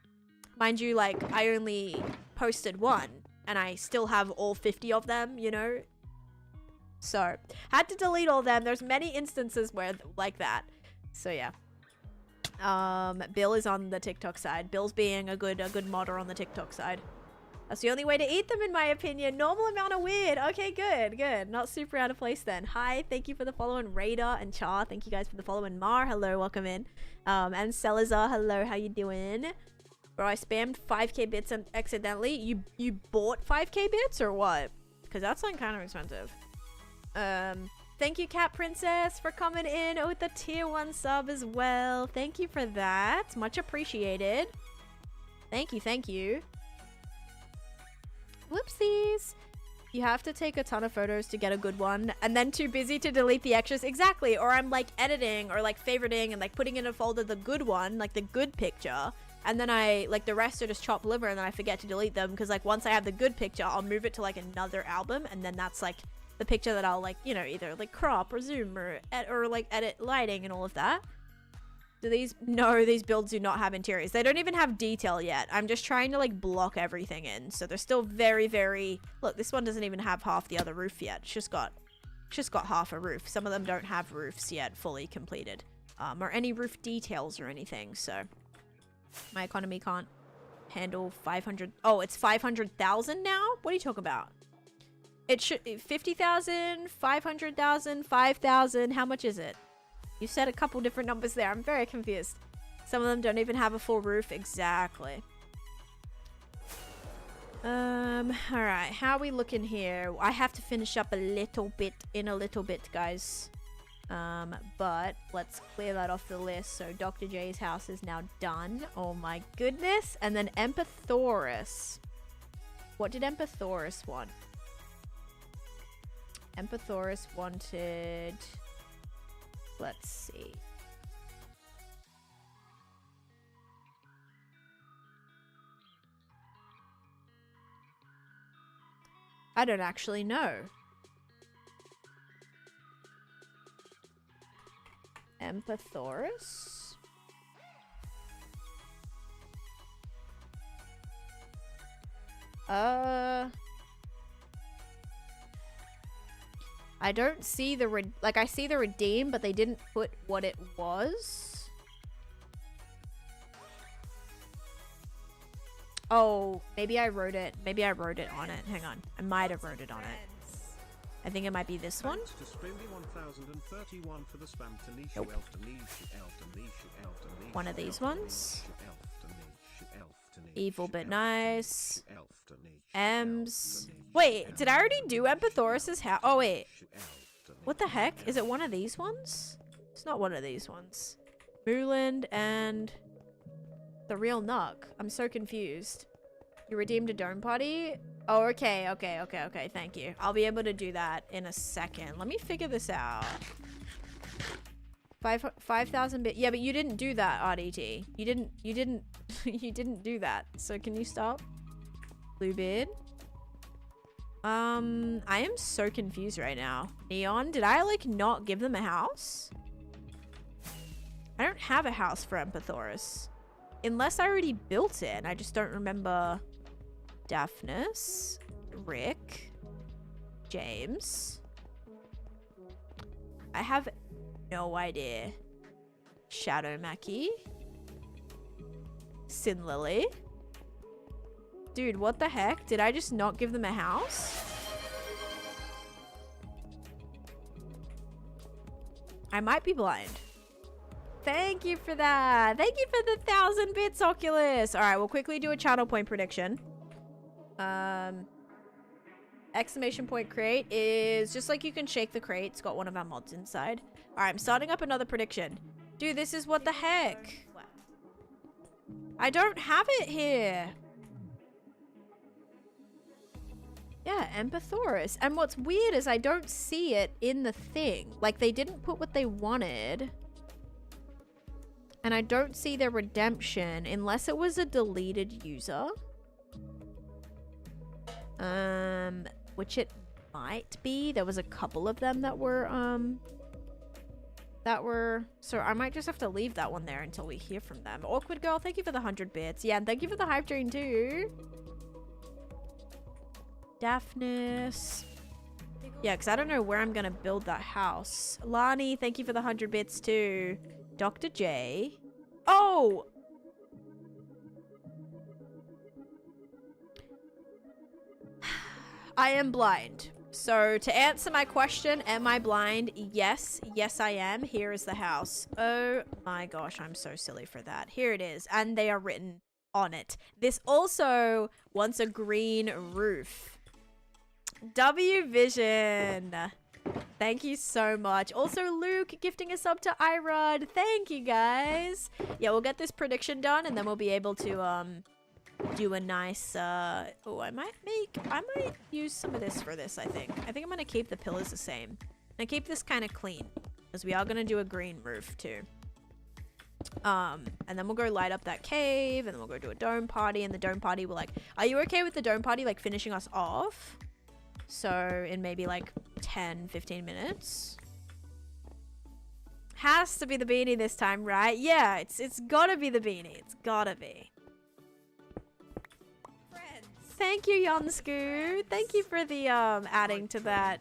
Mind you, like, I only posted one, and I still have all 50 of them, you know? So, had to delete all them. There's many instances where, like that. So, yeah. Bill is on the TikTok side. Bill's being a good modder on the TikTok side. That's the only way to eat them, in my opinion. Normal amount of weird. Okay, good. Not super out of place then. Hi, thank you for the follow, and Radar and Char. Thank you guys for the follow, and Mar, hello, welcome in. And Salazar, hello, how you doing? Bro, I spammed 5K bits and accidentally. You bought 5K bits or what? Because that's like kind of expensive. Thank you, Cat Princess, for coming in with the tier 1 sub as well. Thank you for that. Much appreciated. Thank you. Whoopsies. You have to take a ton of photos to get a good one, and then too busy to delete the extras. Exactly. Or I'm like editing or like favoriting and like putting in a folder the good one, like the good picture. And then I, like, the rest are just chopped liver, and then I forget to delete them, because, like, once I have the good picture, I'll move it to, like, another album, and then that's, like, the picture that I'll, like, you know, either, like, crop or zoom or like, edit lighting and all of that. Do these... No, these builds do not have interiors. They don't even have detail yet. I'm just trying to, like, block everything in, so they're still very, very... Look, this one doesn't even have half the other roof yet. It's just got half a roof. Some of them don't have roofs yet fully completed, or any roof details or anything, so... My economy can't handle 500. Oh, it's 500,000 now? What are you talking about? It should 50,000, 500,000, 5,000. How much is it? You said a couple different numbers there. I'm very confused. Some of them don't even have a full roof. Exactly. All right. How are we looking here? I have to finish up in a little bit, guys. But let's clear that off the list. So Dr. J's house is now done. Oh my goodness. And then Empathoris. What did Empathoris want? Empathoris wanted... Let's see. I don't actually know. Empathoris? I don't see the like, I see the redeem, but they didn't put what it was. Oh, maybe I wrote it. Maybe I wrote it on it. Hang on. I might have wrote it on it. I think it might be this one.
Thanks to Springy 1031 for the spam. Taneesha,
Nope.
elf, Taneesha, elf, Taneesha, elf, Taneesha,
One of these
elf,
ones.
Taneesha, elf, Taneesha, elf, Taneesha,
Evil but
elf,
nice.
Taneesha, elf, Taneesha,
Ems.
elf, Taneesha,
Wait,
elf,
did I already do Empathoris's house? Oh, wait.
Taneesha, elf,
What the heck?
Taneesha,
Is it one of these ones? It's not one of these ones. Mooland and the real Nuck. I'm so confused. You redeemed a dome party? Oh, okay. Thank you. I'll be able to do that in a second. Let me figure this out. 5,000 bit. Yeah, but you didn't do that, RDT. You didn't, you didn't do that. So can you stop? Bluebeard. I am so confused right now. Neon, did I like not give them a house? I don't have a house for Empathoris. Unless I already built it and I just don't remember. Daphnis, Rick, James. I have no idea. Shadow Mackie. Sin Lily. Dude, what the heck? Did I just not give them a house? I might be blind. Thank you for that. Thank you for the 1,000 bits, Oculus. All right, we'll quickly do a channel point prediction. Exclamation point crate is just like you can shake the crate. It's got one of our mods inside. All right, I'm starting up another prediction. Dude, this is what the heck. I don't have it here. Yeah, Empathoris. And what's weird is I don't see it in the thing. Like, they didn't put what they wanted. And I don't see their redemption unless it was a deleted user. Which it might be. There was a couple of them that were, so I might just have to leave that one there until we hear from them. Awkward Girl, thank you for the 100 bits. Yeah, and thank you for the hype train too. Daphnis. Yeah, because I don't know where I'm going to build that house. Lani, thank you for the 100 bits too. Dr. J. Oh! I am blind. So to answer my question, am I blind? Yes. Yes, I am. Here is the house. Oh my gosh, I'm so silly for that. Here it is. And they are written on it. This also wants a green roof. W Vision. Thank you so much. Also, Luke gifting a sub to iRod. Thank you, guys. Yeah, we'll get this prediction done, and then we'll be able to do a nice. Oh, I might use some of this for this. I think I'm gonna keep the pillars the same and keep this kind of clean, because we are gonna do a green roof too. And then we'll go light up that cave, and then we'll go do a dome party, and the dome party will like. Are you okay with the dome party like finishing us off? So in maybe like 10-15 minutes. Has to be the beanie this time, right? Yeah, it's gotta be the beanie. It's gotta be.
Friends.
Thank you, Yonsku. Thank you for the adding to that.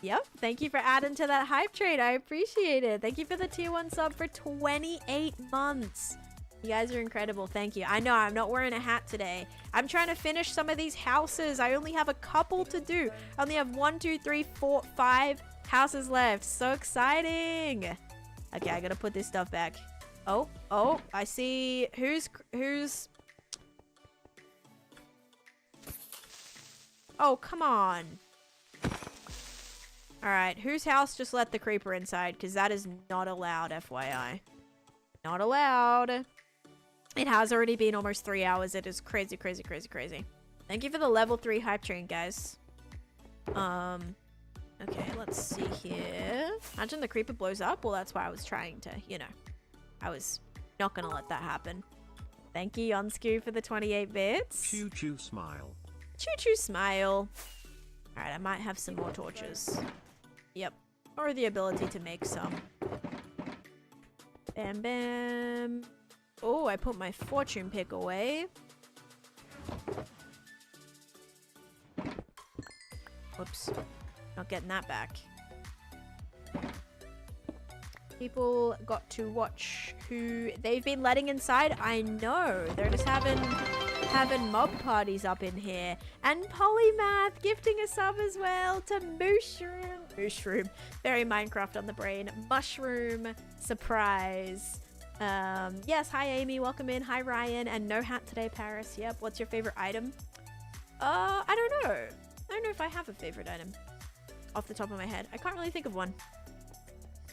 Yep, thank you for adding to that hype trade. I appreciate it. Thank you for the tier 1 sub for 28 months. You guys are incredible. Thank you. I know I'm not wearing a hat today. I'm trying to finish some of these houses. I only have a couple to do. I only have 1, 2, 3, 4, 5 houses left. So exciting. Okay, I gotta put this stuff back. Oh, I see. Who's... Oh, come on. Alright, whose house just let the creeper inside? Because that is not allowed, FYI. Not allowed. It has already been almost 3 hours. It is crazy, crazy, crazy, crazy. Thank you for the level 3 hype train, guys. Okay, let's see here. Imagine the creeper blows up. Well, that's why I was trying to, you know. I was not going to let that happen. Thank you, Yonsku, for the 28 bits.
Choo choo smile.
Choo choo smile. Alright, I might have some more torches. Yep. Or the ability to make some. Bam, bam. Oh, I put my fortune pick away. Whoops. Not getting that back. People got to watch who they've been letting inside. I know. They're just having having mob parties up in here. And Polymath gifting a sub as well to Mushroom. Very Minecraft on the brain. Mushroom surprise. Yes, hi Amy, welcome in. Hi Ryan, and no hat today, Paris. Yep, what's your favorite item? I don't know. I don't know if I have a favorite item off the top of my head. I can't really think of one.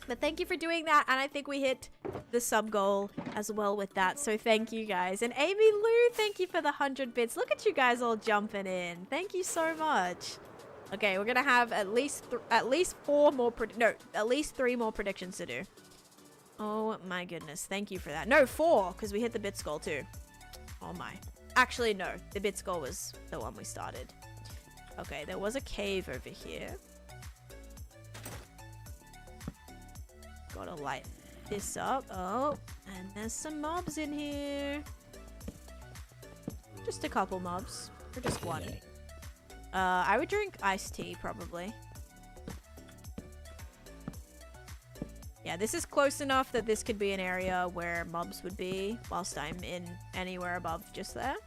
But thank you for doing that, and I think we hit the sub goal as well with that, so thank you guys. And Amy Lou, thank you for the 100 bits. Look at you guys all jumping in. Thank you so much. Okay, we're gonna have at least 3 more predictions to do. Oh my goodness, thank you for that. No, 4, because we hit the bits goal too. Oh my. Actually, no, the bits goal was the one we started. Okay, there was a cave over here. Gotta light this up. Oh, and there's some mobs in here. Just a couple mobs. Or just one. I would drink iced tea, probably. Yeah, this is close enough that this could be an area where mobs would be, whilst I'm in anywhere above just there.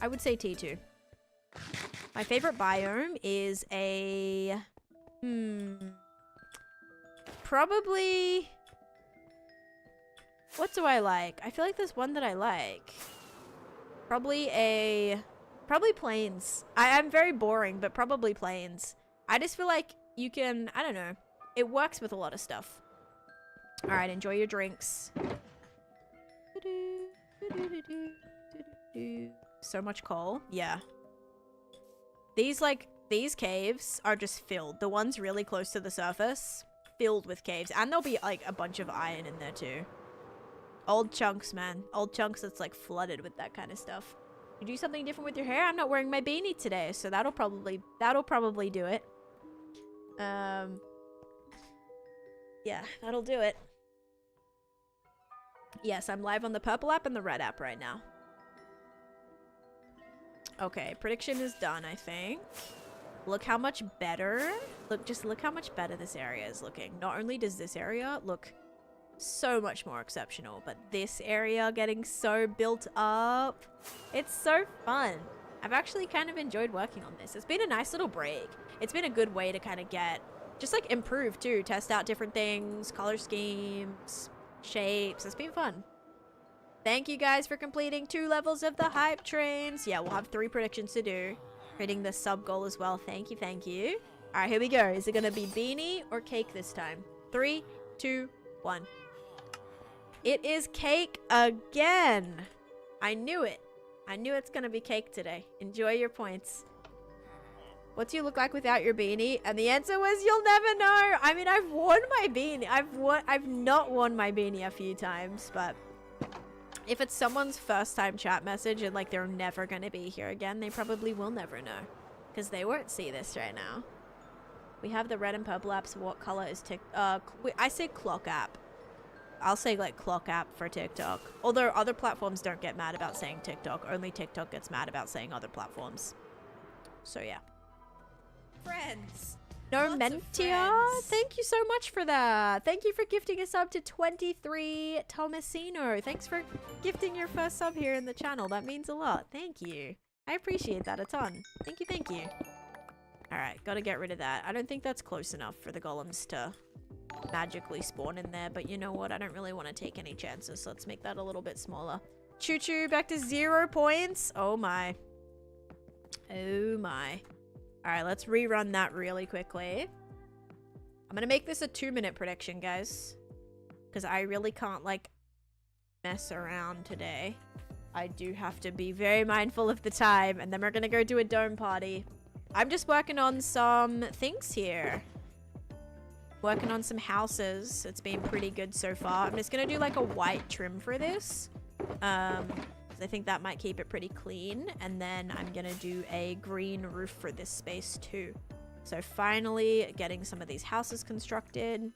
I would say T2. My favorite biome is a... Probably... What do I like? I feel like there's one that I like. Probably plains. I'm very boring, but probably plains. I just feel like you can... I don't know. It works with a lot of stuff. Alright, enjoy your drinks. So much coal. Yeah. These caves are just filled. The ones really close to the surface, filled with caves. And there'll be, like, a bunch of iron in there, too. Old chunks, man. Old chunks that's, like, flooded with that kind of stuff. You do something different with your hair? I'm not wearing my beanie today, so that'll probably do it. Yeah, that'll do it. Yes, I'm live on the purple app and the red app right now. Okay, prediction is done, I think. Look how much better. Look how much better this area is looking. Not only does this area look so much more exceptional, but this area getting so built up. It's so fun. I've actually kind of enjoyed working on this. It's been a nice little break. It's been a good way to kind of get, just like improve too, test out different things, color schemes, shapes. It's been fun. Thank you guys for completing 2 levels of the hype trains. Yeah, we'll have 3 predictions to do. Hitting the sub goal as well. Thank you, thank you. All right, here we go. Is it gonna be beanie or cake this time? 3, 2, 1. It is cake again. I knew it. I knew it's gonna be cake today. Enjoy your points. What do you look like without your beanie? And the answer was you'll never know. I mean, I've worn my beanie. I've not worn my beanie a few times, but if it's someone's first time chat message and like they're never gonna be here again, they probably will never know because they won't see this right now. We have the red and purple apps. What color is I say clock app. I'll say like clock app for TikTok. Although other platforms don't get mad about saying TikTok. Only TikTok gets mad about saying other platforms. So yeah.
Friends.
No Mentia, thank you so much for that. Thank you for gifting a sub to 23 Tomasino. Thanks for gifting your first sub here in the channel. That means a lot. Thank you. I appreciate that a ton. Thank you, thank you. Alright, gotta get rid of that. I don't think that's close enough for the golems to magically spawn in there, but you know what? I don't really want to take any chances, so let's make that a little bit smaller. Choo-choo, back to 0 points. Oh my. Oh my. Alright, let's rerun that really quickly. I'm gonna make this a 2-minute prediction, guys. Because I really can't, like, mess around today. I do have to be very mindful of the time, and then we're gonna go do a dome party. I'm just working on some things here. Working on some houses. It's been pretty good so far. I'm just gonna do, like, a white trim for this. I think that might keep it pretty clean, and then I'm gonna do a green roof for this space too. So finally getting some of these houses constructed.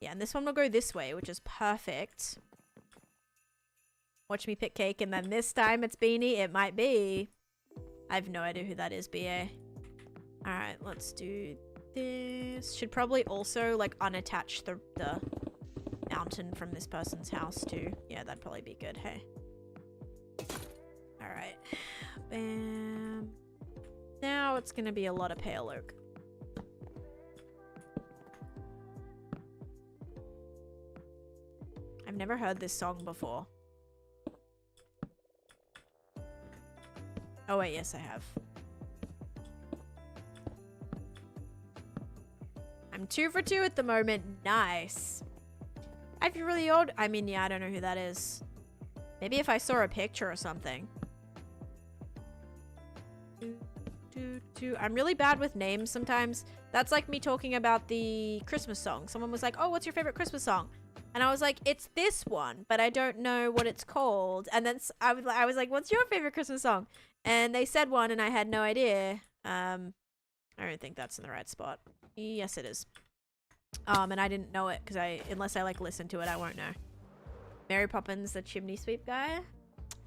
Yeah, and this one will go this way, which is perfect. Watch me pick cake, and then this time it's beanie. It might be. I have no idea who that is, BA. Alright, let's do this. Should probably also like unattach the mountain from this person's house too. Yeah, that'd probably be good, hey. Alright. Bam. Now it's gonna be a lot of pale oak. I've never heard this song before. Oh wait, yes I have. I'm 2 for 2 at the moment. Nice. I feel really old. I mean, yeah, I don't know who that is. Maybe if I saw a picture or something. I'm really bad with names sometimes. That's like me talking about the Christmas song. Someone was like, oh, what's your favorite Christmas song? And I was like, it's this one, but I don't know what it's called. And then I was like, what's your favorite Christmas song? And they said one and I had no idea. I don't think that's in the right spot. Yes, it is. And I didn't know it because unless I like listen to it, I won't know. Mary Poppins, the chimney sweep guy.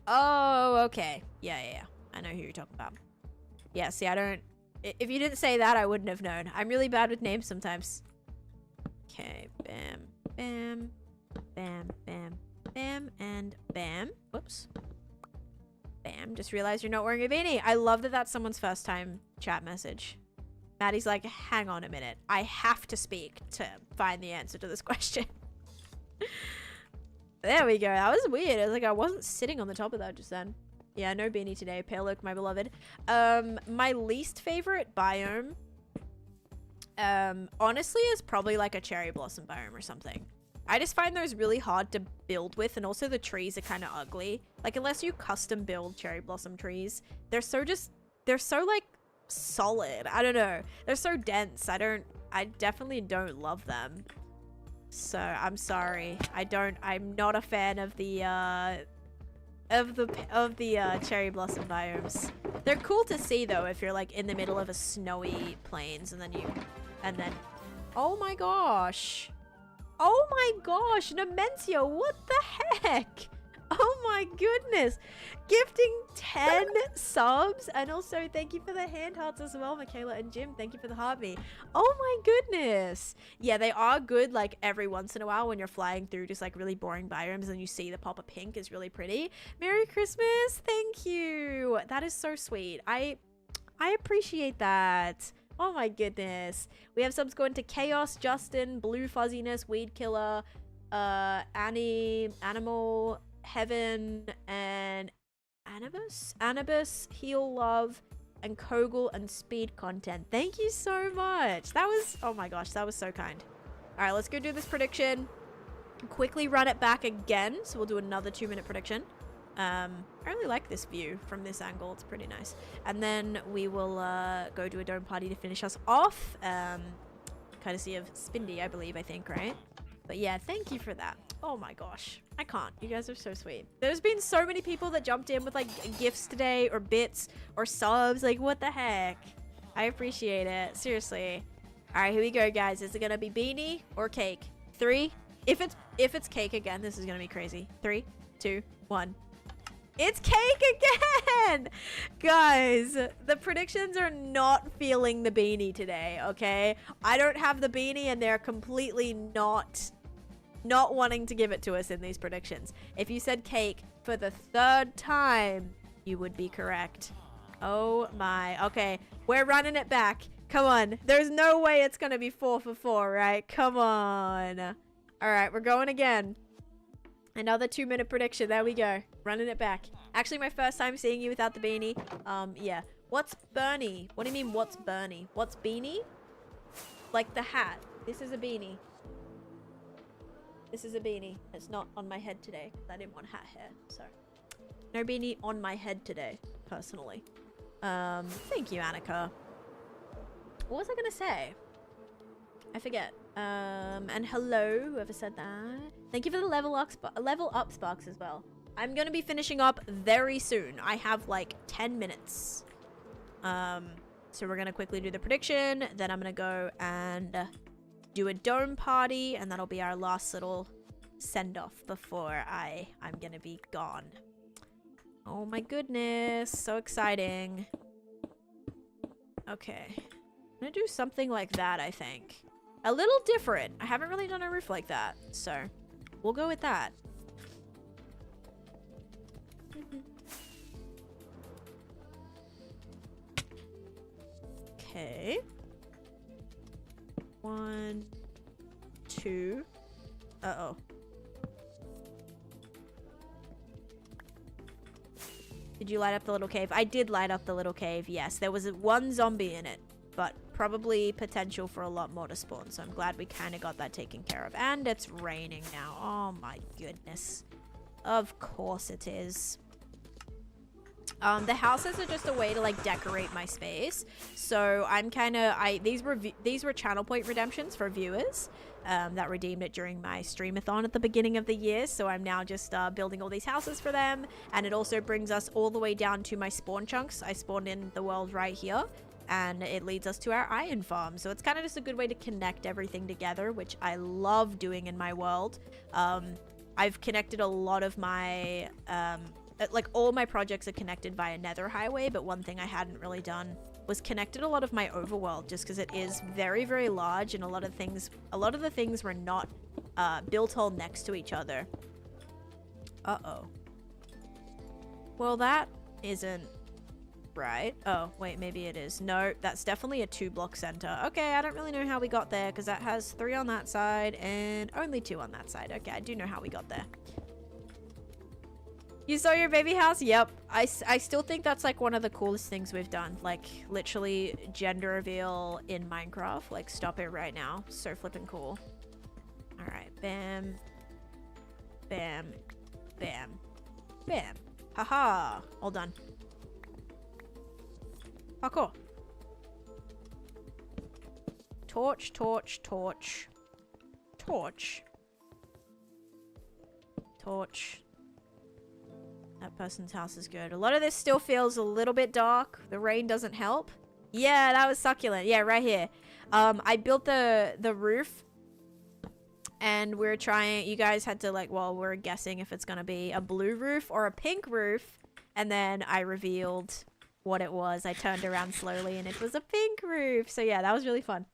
Oh, okay. Yeah. I know who you're talking about. Yeah, see, I don't... If you didn't say that, I wouldn't have known. I'm really bad with names sometimes. Okay, bam, bam, bam, bam, bam, and bam. Whoops. Bam, just realized you're not wearing a beanie. I love that that's someone's first time chat message. Maddie's like, hang on a minute. I have to speak to find the answer to this question. There we go. That was weird. It was like I wasn't sitting on the top of that just then. Yeah, no beanie today. Pale oak, my beloved. My least favorite biome, honestly, is probably like a cherry blossom biome or something. I just find those really hard to build with, and also the trees are kind of ugly. Like, unless you custom build cherry blossom trees, they're so like solid. I don't know. They're so dense. I definitely don't love them. So I'm sorry. I'm not a fan of the cherry blossom biomes. They're cool to see though if you're like in the middle of a snowy plains and then oh my gosh. Oh my gosh, Nemencio, what the heck? Oh my goodness. Gifting 10 subs, and also thank you for the hand hearts as well, Michaela and Jim. Thank you for the heartbeat. Oh my goodness. Yeah, they are good like every once in a while when you're flying through just like really boring biomes and you see the pop of pink is really pretty. Merry Christmas. Thank you. That is so sweet. I appreciate that. Oh my goodness. We have subs going to Chaos, Justin, Blue Fuzziness, Weed Killer, Annie, Animal, Heaven, and Anubis, Heal Love, and Kogel, and Speed Content. Thank you so much. That was, oh my gosh, that was so kind. All right, let's go do this prediction. Quickly run it back again. So we'll do another 2-minute prediction. I really like this view from this angle. It's pretty nice. And then we will go to a dome party to finish us off. Courtesy of Spindy, I believe, I think, right? But yeah, thank you for that. Oh my gosh. I can't. You guys are so sweet. There's been so many people that jumped in with like gifts today or bits or subs. Like, what the heck? I appreciate it. Seriously. All right, here we go, guys. Is it going to be beanie or cake? 3. If it's cake again, this is going to be crazy. 3, 2, 1. It's cake again! Guys, the predictions are not feeling the beanie today, okay? I don't have the beanie and they're completely not wanting to give it to us in these predictions. If you said cake for the 3rd time, you would be correct. Oh my. Okay, we're running it back. Come on. There's no way it's gonna be 4 for 4, right? Come on. All right, we're going again. Another 2-minute prediction. There we go. Running it back. Actually, my first time seeing you without the beanie. Yeah. What's Bernie? What do you mean, what's Bernie? What's beanie? Like the hat. This is a beanie. This is a beanie. It's not on my head today. I didn't want hat hair. So, no beanie on my head today, personally. Thank you, Annika. What was I gonna say? I forget. And hello, whoever said that. Thank you for the level up sparks as well. I'm gonna be finishing up very soon. I have like 10 minutes. So we're gonna quickly do the prediction. Then I'm gonna go and do a dome party, and that'll be our last little send off before I'm gonna be gone. Oh my goodness, so exciting. Okay, I'm gonna do something like that, I think. A little different. I haven't really done a roof like that, so we'll go with that. Okay. 1, 2. Uh-oh. Did you light up the little cave? I did light up the little cave, yes. There was one zombie in it, but probably potential for a lot more to spawn. So I'm glad we kind of got that taken care of. And it's raining now. Oh my goodness. Of course it is. The houses are just a way to like decorate my space. So I'm kind of, these were channel point redemptions for viewers that redeemed it during my streamathon at the beginning of the year. So I'm now just building all these houses for them. And it also brings us all the way down to my spawn chunks. I spawned in the world right here. And it leads us to our iron farm. So it's kind of just a good way to connect everything together, which I love doing in my world. I've connected a lot of my, like all my projects are connected via Nether Highway, but one thing I hadn't really done was connected a lot of my overworld, just because it is very, very large, and a lot of the things were not built all next to each other. Uh-oh. Well, that isn't right. Oh, wait, maybe it is. No, that's definitely a 2-block center. Okay, I don't really know how we got there, because that has 3 on that side and only 2 on that side. Okay, I do know how we got there. You saw your baby house? Yep. I still think that's like one of the coolest things we've done. Like literally gender reveal in Minecraft. Like stop it right now. So flippin' cool. All right. Bam. Bam. Bam. Bam. Haha. All done. Parkour. Torch, torch, torch. Torch. Torch. That person's house is good. A lot of this still feels a little bit dark. The rain doesn't help. Yeah, that was succulent. Yeah, right here. I built the roof. And we're trying... You guys had to like... Well, we're guessing if it's going to be a blue roof or a pink roof. And then I revealed what it was. I turned around slowly and it was a pink roof. So yeah, that was really fun.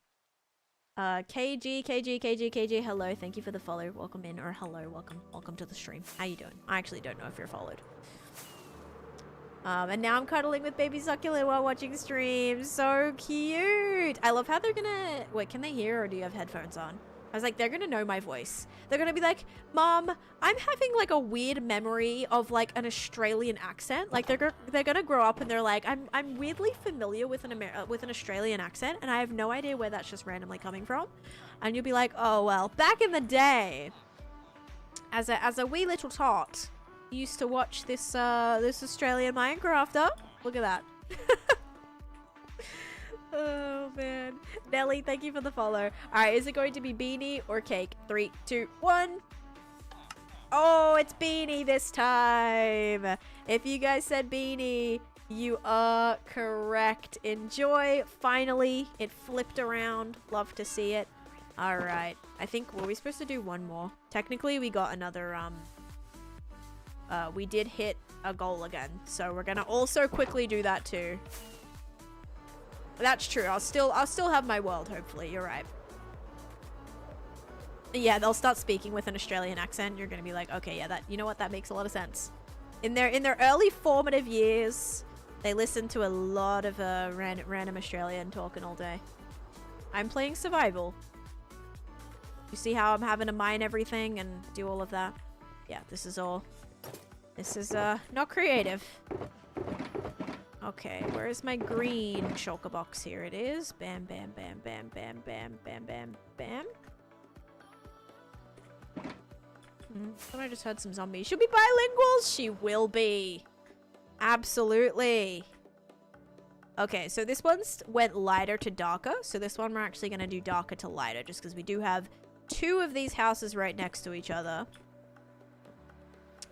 KG, hello, thank you for the follow. Welcome in, or hello, welcome to the stream. How you doing? I actually don't know if you're followed. And now I'm cuddling with baby succulent while watching streams. So cute. I love how they're gonna... Wait, can they hear, or do you have headphones on? I was like, they're gonna know my voice. They're gonna be like, Mom, I'm having like a weird memory of like an Australian accent. Like they're gonna grow up and they're like, I'm weirdly familiar with an Australian accent, and I have no idea where that's just randomly coming from. And you'll be like, oh well, back in the day, as a wee little tot, used to watch this this Australian Minecrafter. Look at that. Oh man. Nelly, thank you for the follow. Alright, is it going to be Beanie or Cake? 3, 2, 1. Oh, it's Beanie this time. If you guys said Beanie, you are correct. Enjoy. Finally, it flipped around. Love to see it. Alright. I think, were we supposed to do one more? Technically, we got another, we did hit a goal again. So we're gonna also quickly do that too. That's true. I'll still have my world, hopefully. You're right. Yeah, they'll start speaking with an Australian accent. You're gonna be like, okay, yeah, that, you know what, that makes a lot of sense. In their early formative years, they listen to a lot of random Australian talking all day. I'm playing survival. You see how I'm having to mine everything and do all of that? Yeah, this is not creative. Okay, where is my green shulker box? Here it is. Bam, bam, bam, bam, bam, bam, bam, bam, bam. Thought I just heard some zombies. She'll be bilingual. She will be. Absolutely. Okay, so this one's went lighter to darker. So this one we're actually going to do darker to lighter, just because we do have 2 of these houses right next to each other.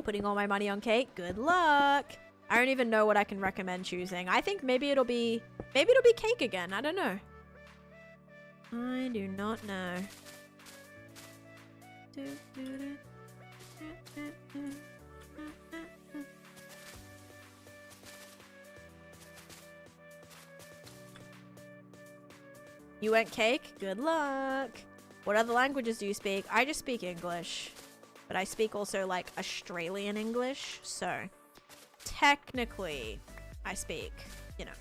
Putting all my money on Cake. Good luck. I don't even know what I can recommend choosing. I think maybe it'll be Cake again. I don't know. I do not know. You went Cake? Good luck. What other languages do you speak? I just speak English. But I speak also like Australian English, so technically I speak, you know.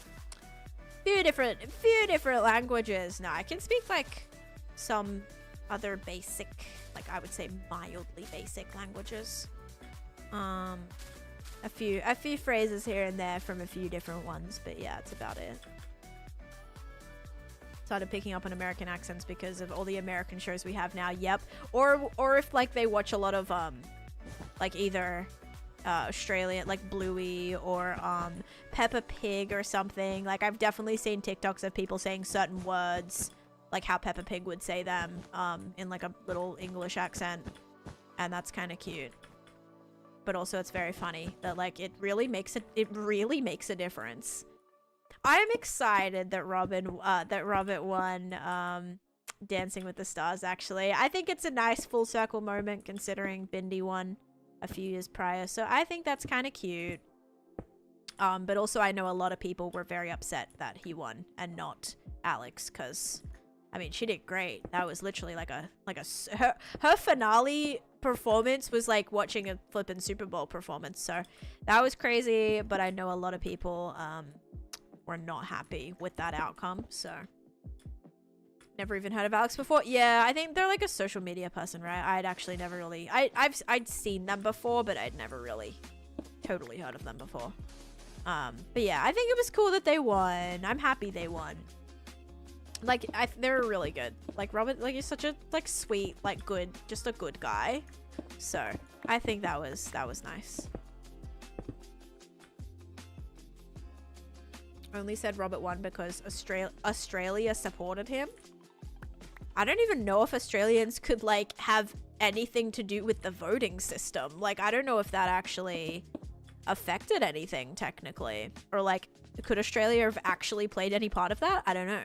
few different languages. No, I can speak like some other basic, like I would say mildly basic languages. A few phrases here and there from a few different ones, but yeah, that's about it. Started picking up on American accents because of all the American shows we have now. Yep. Or if like they watch a lot of like either Australian, like Bluey, or Peppa Pig or something. Like I've definitely seen TikToks of people saying certain words like how Peppa Pig would say them in like a little English accent, and that's kind of cute. But also it's very funny that like it really makes a difference. I'm excited that Robert won Dancing with the Stars, actually. I think it's a nice full circle moment considering Bindi won a few years prior. So I think that's kind of cute. But also I know a lot of people were very upset that he won and not Alex, because I mean, she did great. That was literally like her finale performance was like watching a flippin' Super Bowl performance. So that was crazy, but I know a lot of people were not happy with that outcome. So never even heard of Alex before. Yeah, I think they're like a social media person, right? I'd actually never really I'd seen them before, but I'd never really totally heard of them before. But yeah, I think it was cool that they won. I'm happy they won. Like they're really good. Like Robert, like he's such a like sweet, like good, just a good guy. So I think that was nice. Only said Robert won because Australia supported him. I don't even know if Australians could like have anything to do with the voting system. Like I don't know if that actually affected anything technically, or like could Australia have actually played any part of that? I don't know.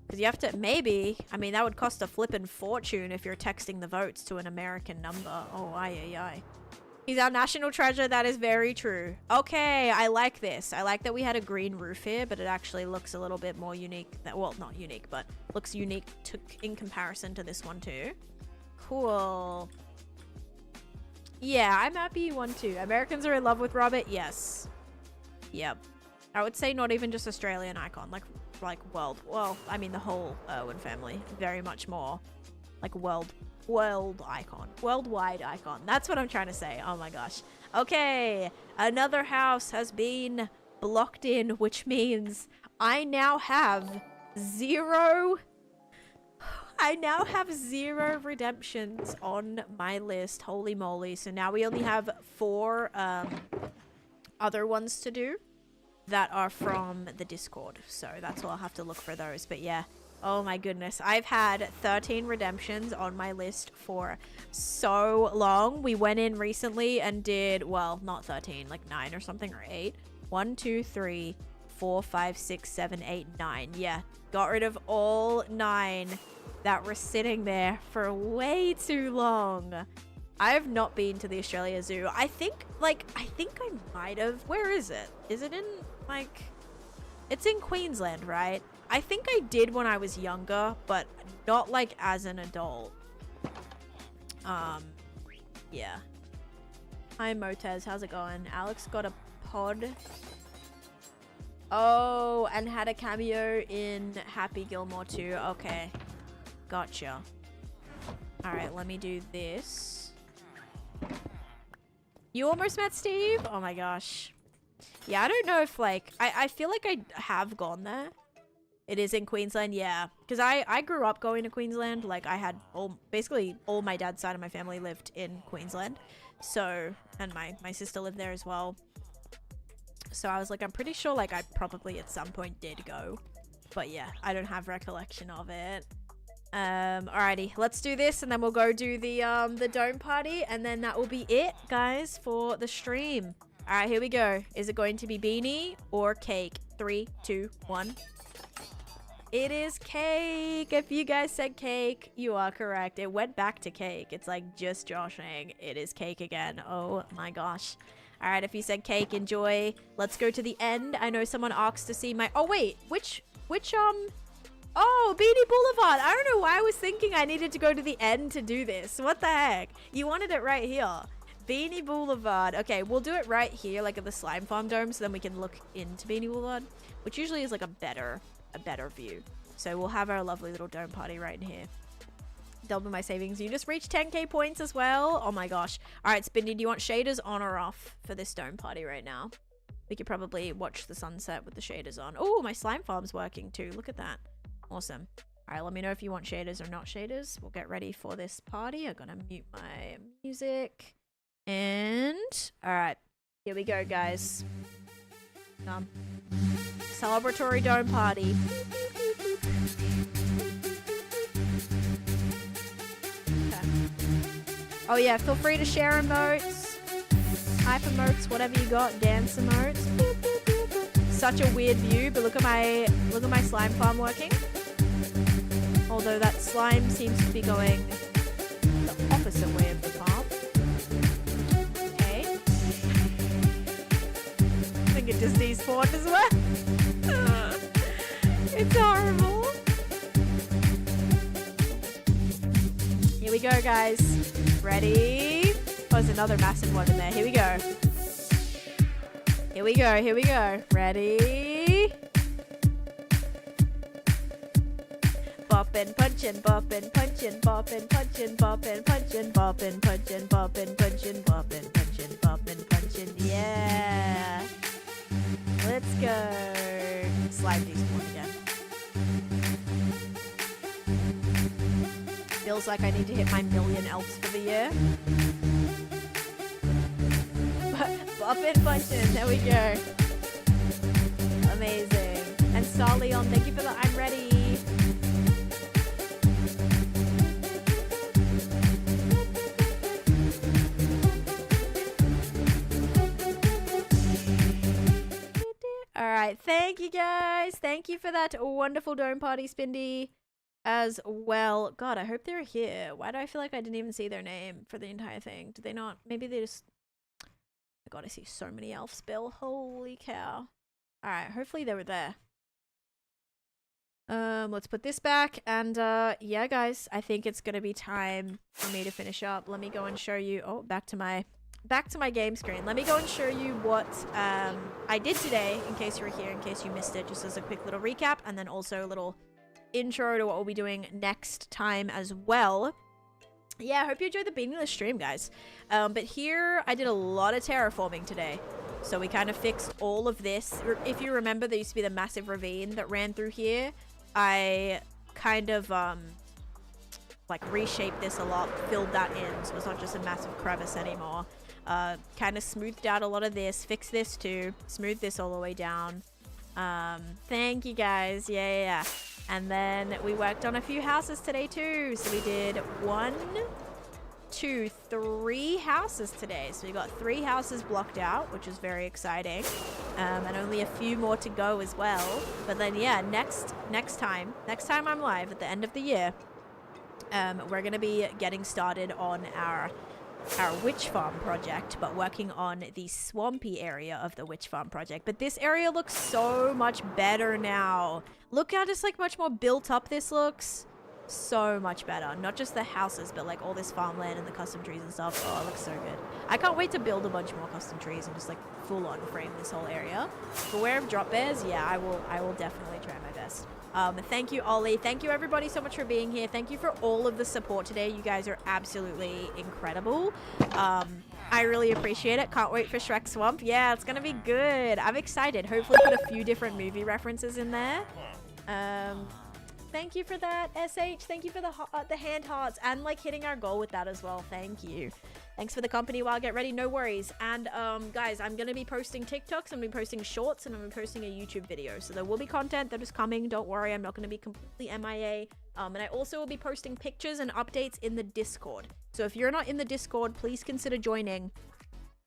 Because you have to, maybe, I mean, that would cost a flippin' fortune if you're texting the votes to an American number. Oh, aye. He's our national treasure. That is very true. Okay, I like this. I like that we had a green roof here, but it actually looks a little bit more unique. Well, not unique, but looks unique in comparison to this one too. Cool. Yeah, I'm happy you won too. Americans are in love with Robert. Yes. Yep. I would say not even just Australian icon, like world. Well, I mean the whole Irwin family. Very much more like world icon, worldwide icon. That's what I'm trying to say. Oh my gosh. Okay, another house has been blocked in, which means I now have zero redemptions on my list. Holy moly. So now we only have 4 other ones to do that are from the Discord. So that's why I'll have to look for those. But yeah. Oh my goodness. I've had 13 redemptions on my list for so long. We went in recently and did, well, not 13, like 9 or something, or 8. 1, 2, 3, 4, 5, 6, 7, 8, 9. Yeah. Got rid of all 9 that were sitting there for way too long. I have not been to the Australia Zoo. I think I might have. Where is it? Is it in, like, it's in Queensland, right? I think I did when I was younger, but not like as an adult. Yeah. Hi Motez, how's it going? Alex got a pod. Oh, and had a cameo in Happy Gilmore too. Okay. Gotcha. Alright, let me do this. You almost met Steve? Oh my gosh. Yeah, I don't know if like... I feel like I have gone there. It is in Queensland, yeah. Because I grew up going to Queensland. Like, I had basically all my dad's side of my family lived in Queensland. So, and my sister lived there as well. So I was like, I'm pretty sure like I probably at some point did go. But yeah, I don't have recollection of it. Alrighty, let's do this and then we'll go do the dome party. And then that will be it, guys, for the stream. Alright, here we go. Is it going to be Beanie or Cake? 3, 2, 1. It is Cake. If you guys said Cake, you are correct. It went back to Cake. It's like just joshing. It is Cake again. Oh my gosh. All right, if you said Cake, enjoy. Let's go to the end. I know someone asked to see my... Oh, wait. Which Oh, Beanie Blvd. I don't know why I was thinking I needed to go to the end to do this. What the heck? You wanted it right here. Beanie Blvd. Okay, we'll do it right here, like at the slime farm dome, so then we can look into Beanie Blvd, which usually is like a better view. So we'll have our lovely little dome party right in here. Double my savings. You just reached 10k points as well. Oh my gosh. All right, Spindy, do you want shaders on or off for this dome party right now? We could probably watch the sunset with the shaders on. Oh, my slime farm's working too. Look at that. Awesome. All right, let me know if you want shaders or not shaders. We'll get ready for this party. I'm gonna mute my music. And all right, here we go, guys. Celebratory dome party. Okay. Oh yeah, feel free to share emotes, hype emotes, whatever you got, dance emotes. Such a weird view, but look at my slime farm working. Although that slime seems to be going the opposite way of the path. Okay. I think it just despawned as well. It's horrible. Here we go, guys. Ready? Oh, there's another massive one in there. Here we go. Here we go. Here we go. Ready? Boppin', punchin', boppin', punchin', boppin', punchin', boppin', punchin', boppin', punchin', boppin', punchin', boppin', punchin', boppin', punchin'. Yeah. Let's go. Slide despawn again. Feels like I need to hit my 1,000,000 elves for the year. Boppin', punchin'. There we go. Amazing. And Star Leon, thank you for the I'm ready. Alright, thank you guys. Thank you for that wonderful dome party, Spindy, as well. God, I hope they're here. Why do I feel like I didn't even see their name for the entire thing? Did they not? Maybe they just... Oh God, I see so many elves, Bill. Holy cow. Alright, hopefully they were there. Let's put this back. And, yeah, guys, I think it's gonna be time for me to finish up. Let me go and show you... Oh, back to my game screen. Let me go and show you what I did today, in case you were here, in case you missed it, just as a quick little recap, and then also a little intro to what we'll be doing next time as well. Yeah, I hope you enjoyed the Beanie Blvd stream, guys. But here, I did a lot of terraforming today. So we kind of fixed all of this. If you remember, there used to be the massive ravine that ran through here. I kind of, like, reshaped this a lot, filled that in, so it's not just a massive crevice anymore. Kind of smoothed out a lot of this, fixed this too, smoothed this all the way down. Thank you guys. Yeah. And then we worked on a few houses today too. So we did 1, 2, 3 houses today. So we got 3 houses blocked out, which is very exciting. And only a few more to go as well. But then yeah, next time I'm live at the end of the year, we're gonna be getting started on our witch farm project, but working on the swampy area of the witch farm project. But this area looks so much better now. Look how just like much more built up this looks. So much better. Not just the houses, but like all this farmland and the custom trees and stuff. Oh, it looks so good. I can't wait to build a bunch more custom trees and just like full on frame this whole area. Beware of drop bears. Yeah, I will definitely try my best. Thank you, Ollie. Thank you, everybody, so much for being here. Thank you for all of the support today. You guys are absolutely incredible. I really appreciate it. Can't wait for Shrek Swamp. Yeah, it's going to be good. I'm excited. Hopefully put a few different movie references in there. Thank you for that, SH. Thank you for the hand hearts and like hitting our goal with that as well. Thank you. Thanks for the company while I get ready. No worries. And guys, I'm going to be posting TikToks. I'm going to be posting shorts and I'm going to be posting a YouTube video. So there will be content that is coming. Don't worry. I'm not going to be completely MIA. And I also will be posting pictures and updates in the Discord. So if you're not in the Discord, please consider joining.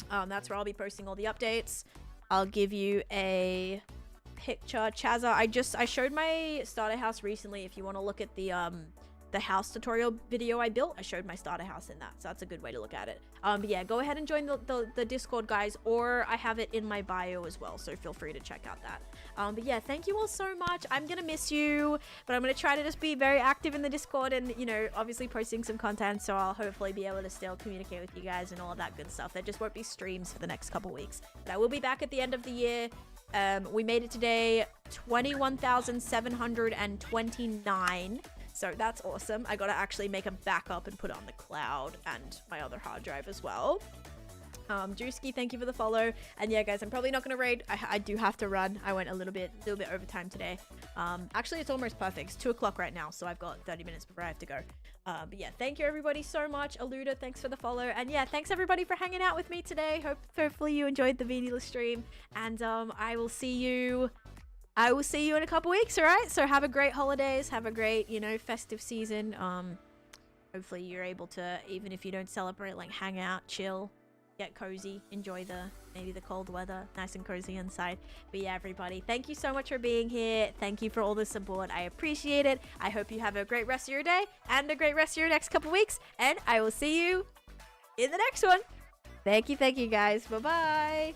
That's where I'll be posting all the updates. I'll give you a picture. Chazza, I showed my starter house recently. If you want to look at the the house tutorial video I built, I showed my starter house in that, so that's a good way to look at it. But yeah, go ahead and join the Discord, guys, or I have it in my bio as well, so feel free to check out that. But yeah, thank you all so much. I'm gonna miss you, but I'm gonna try to just be very active in the Discord and, you know, obviously posting some content, so I'll hopefully be able to still communicate with you guys and all of that good stuff. There just won't be streams for the next couple weeks, but I will be back at the end of the year. We made it today 21,729, so that's awesome. I gotta actually make a backup and put it on the cloud and my other hard drive as well. Drewski, thank you for the follow. And yeah, guys, I'm probably not gonna raid. I do have to run. I went a little bit overtime today. Actually, it's almost perfect. It's 2 o'clock right now, so I've got 30 minutes before I have to go. But yeah, thank you everybody so much. Aluda, thanks for the follow. And yeah, thanks everybody for hanging out with me today. Hopefully you enjoyed the Beanie Blvd stream. And I will see you in a couple weeks, all right? So have a great holidays. Have a great, you know, festive season. Hopefully you're able to, even if you don't celebrate, like hang out, chill, get cozy, enjoy maybe the cold weather, nice and cozy inside. But yeah, everybody, thank you so much for being here. Thank you for all the support. I appreciate it. I hope you have a great rest of your day and a great rest of your next couple weeks, and I will see you in the next one. Thank you guys. Bye bye.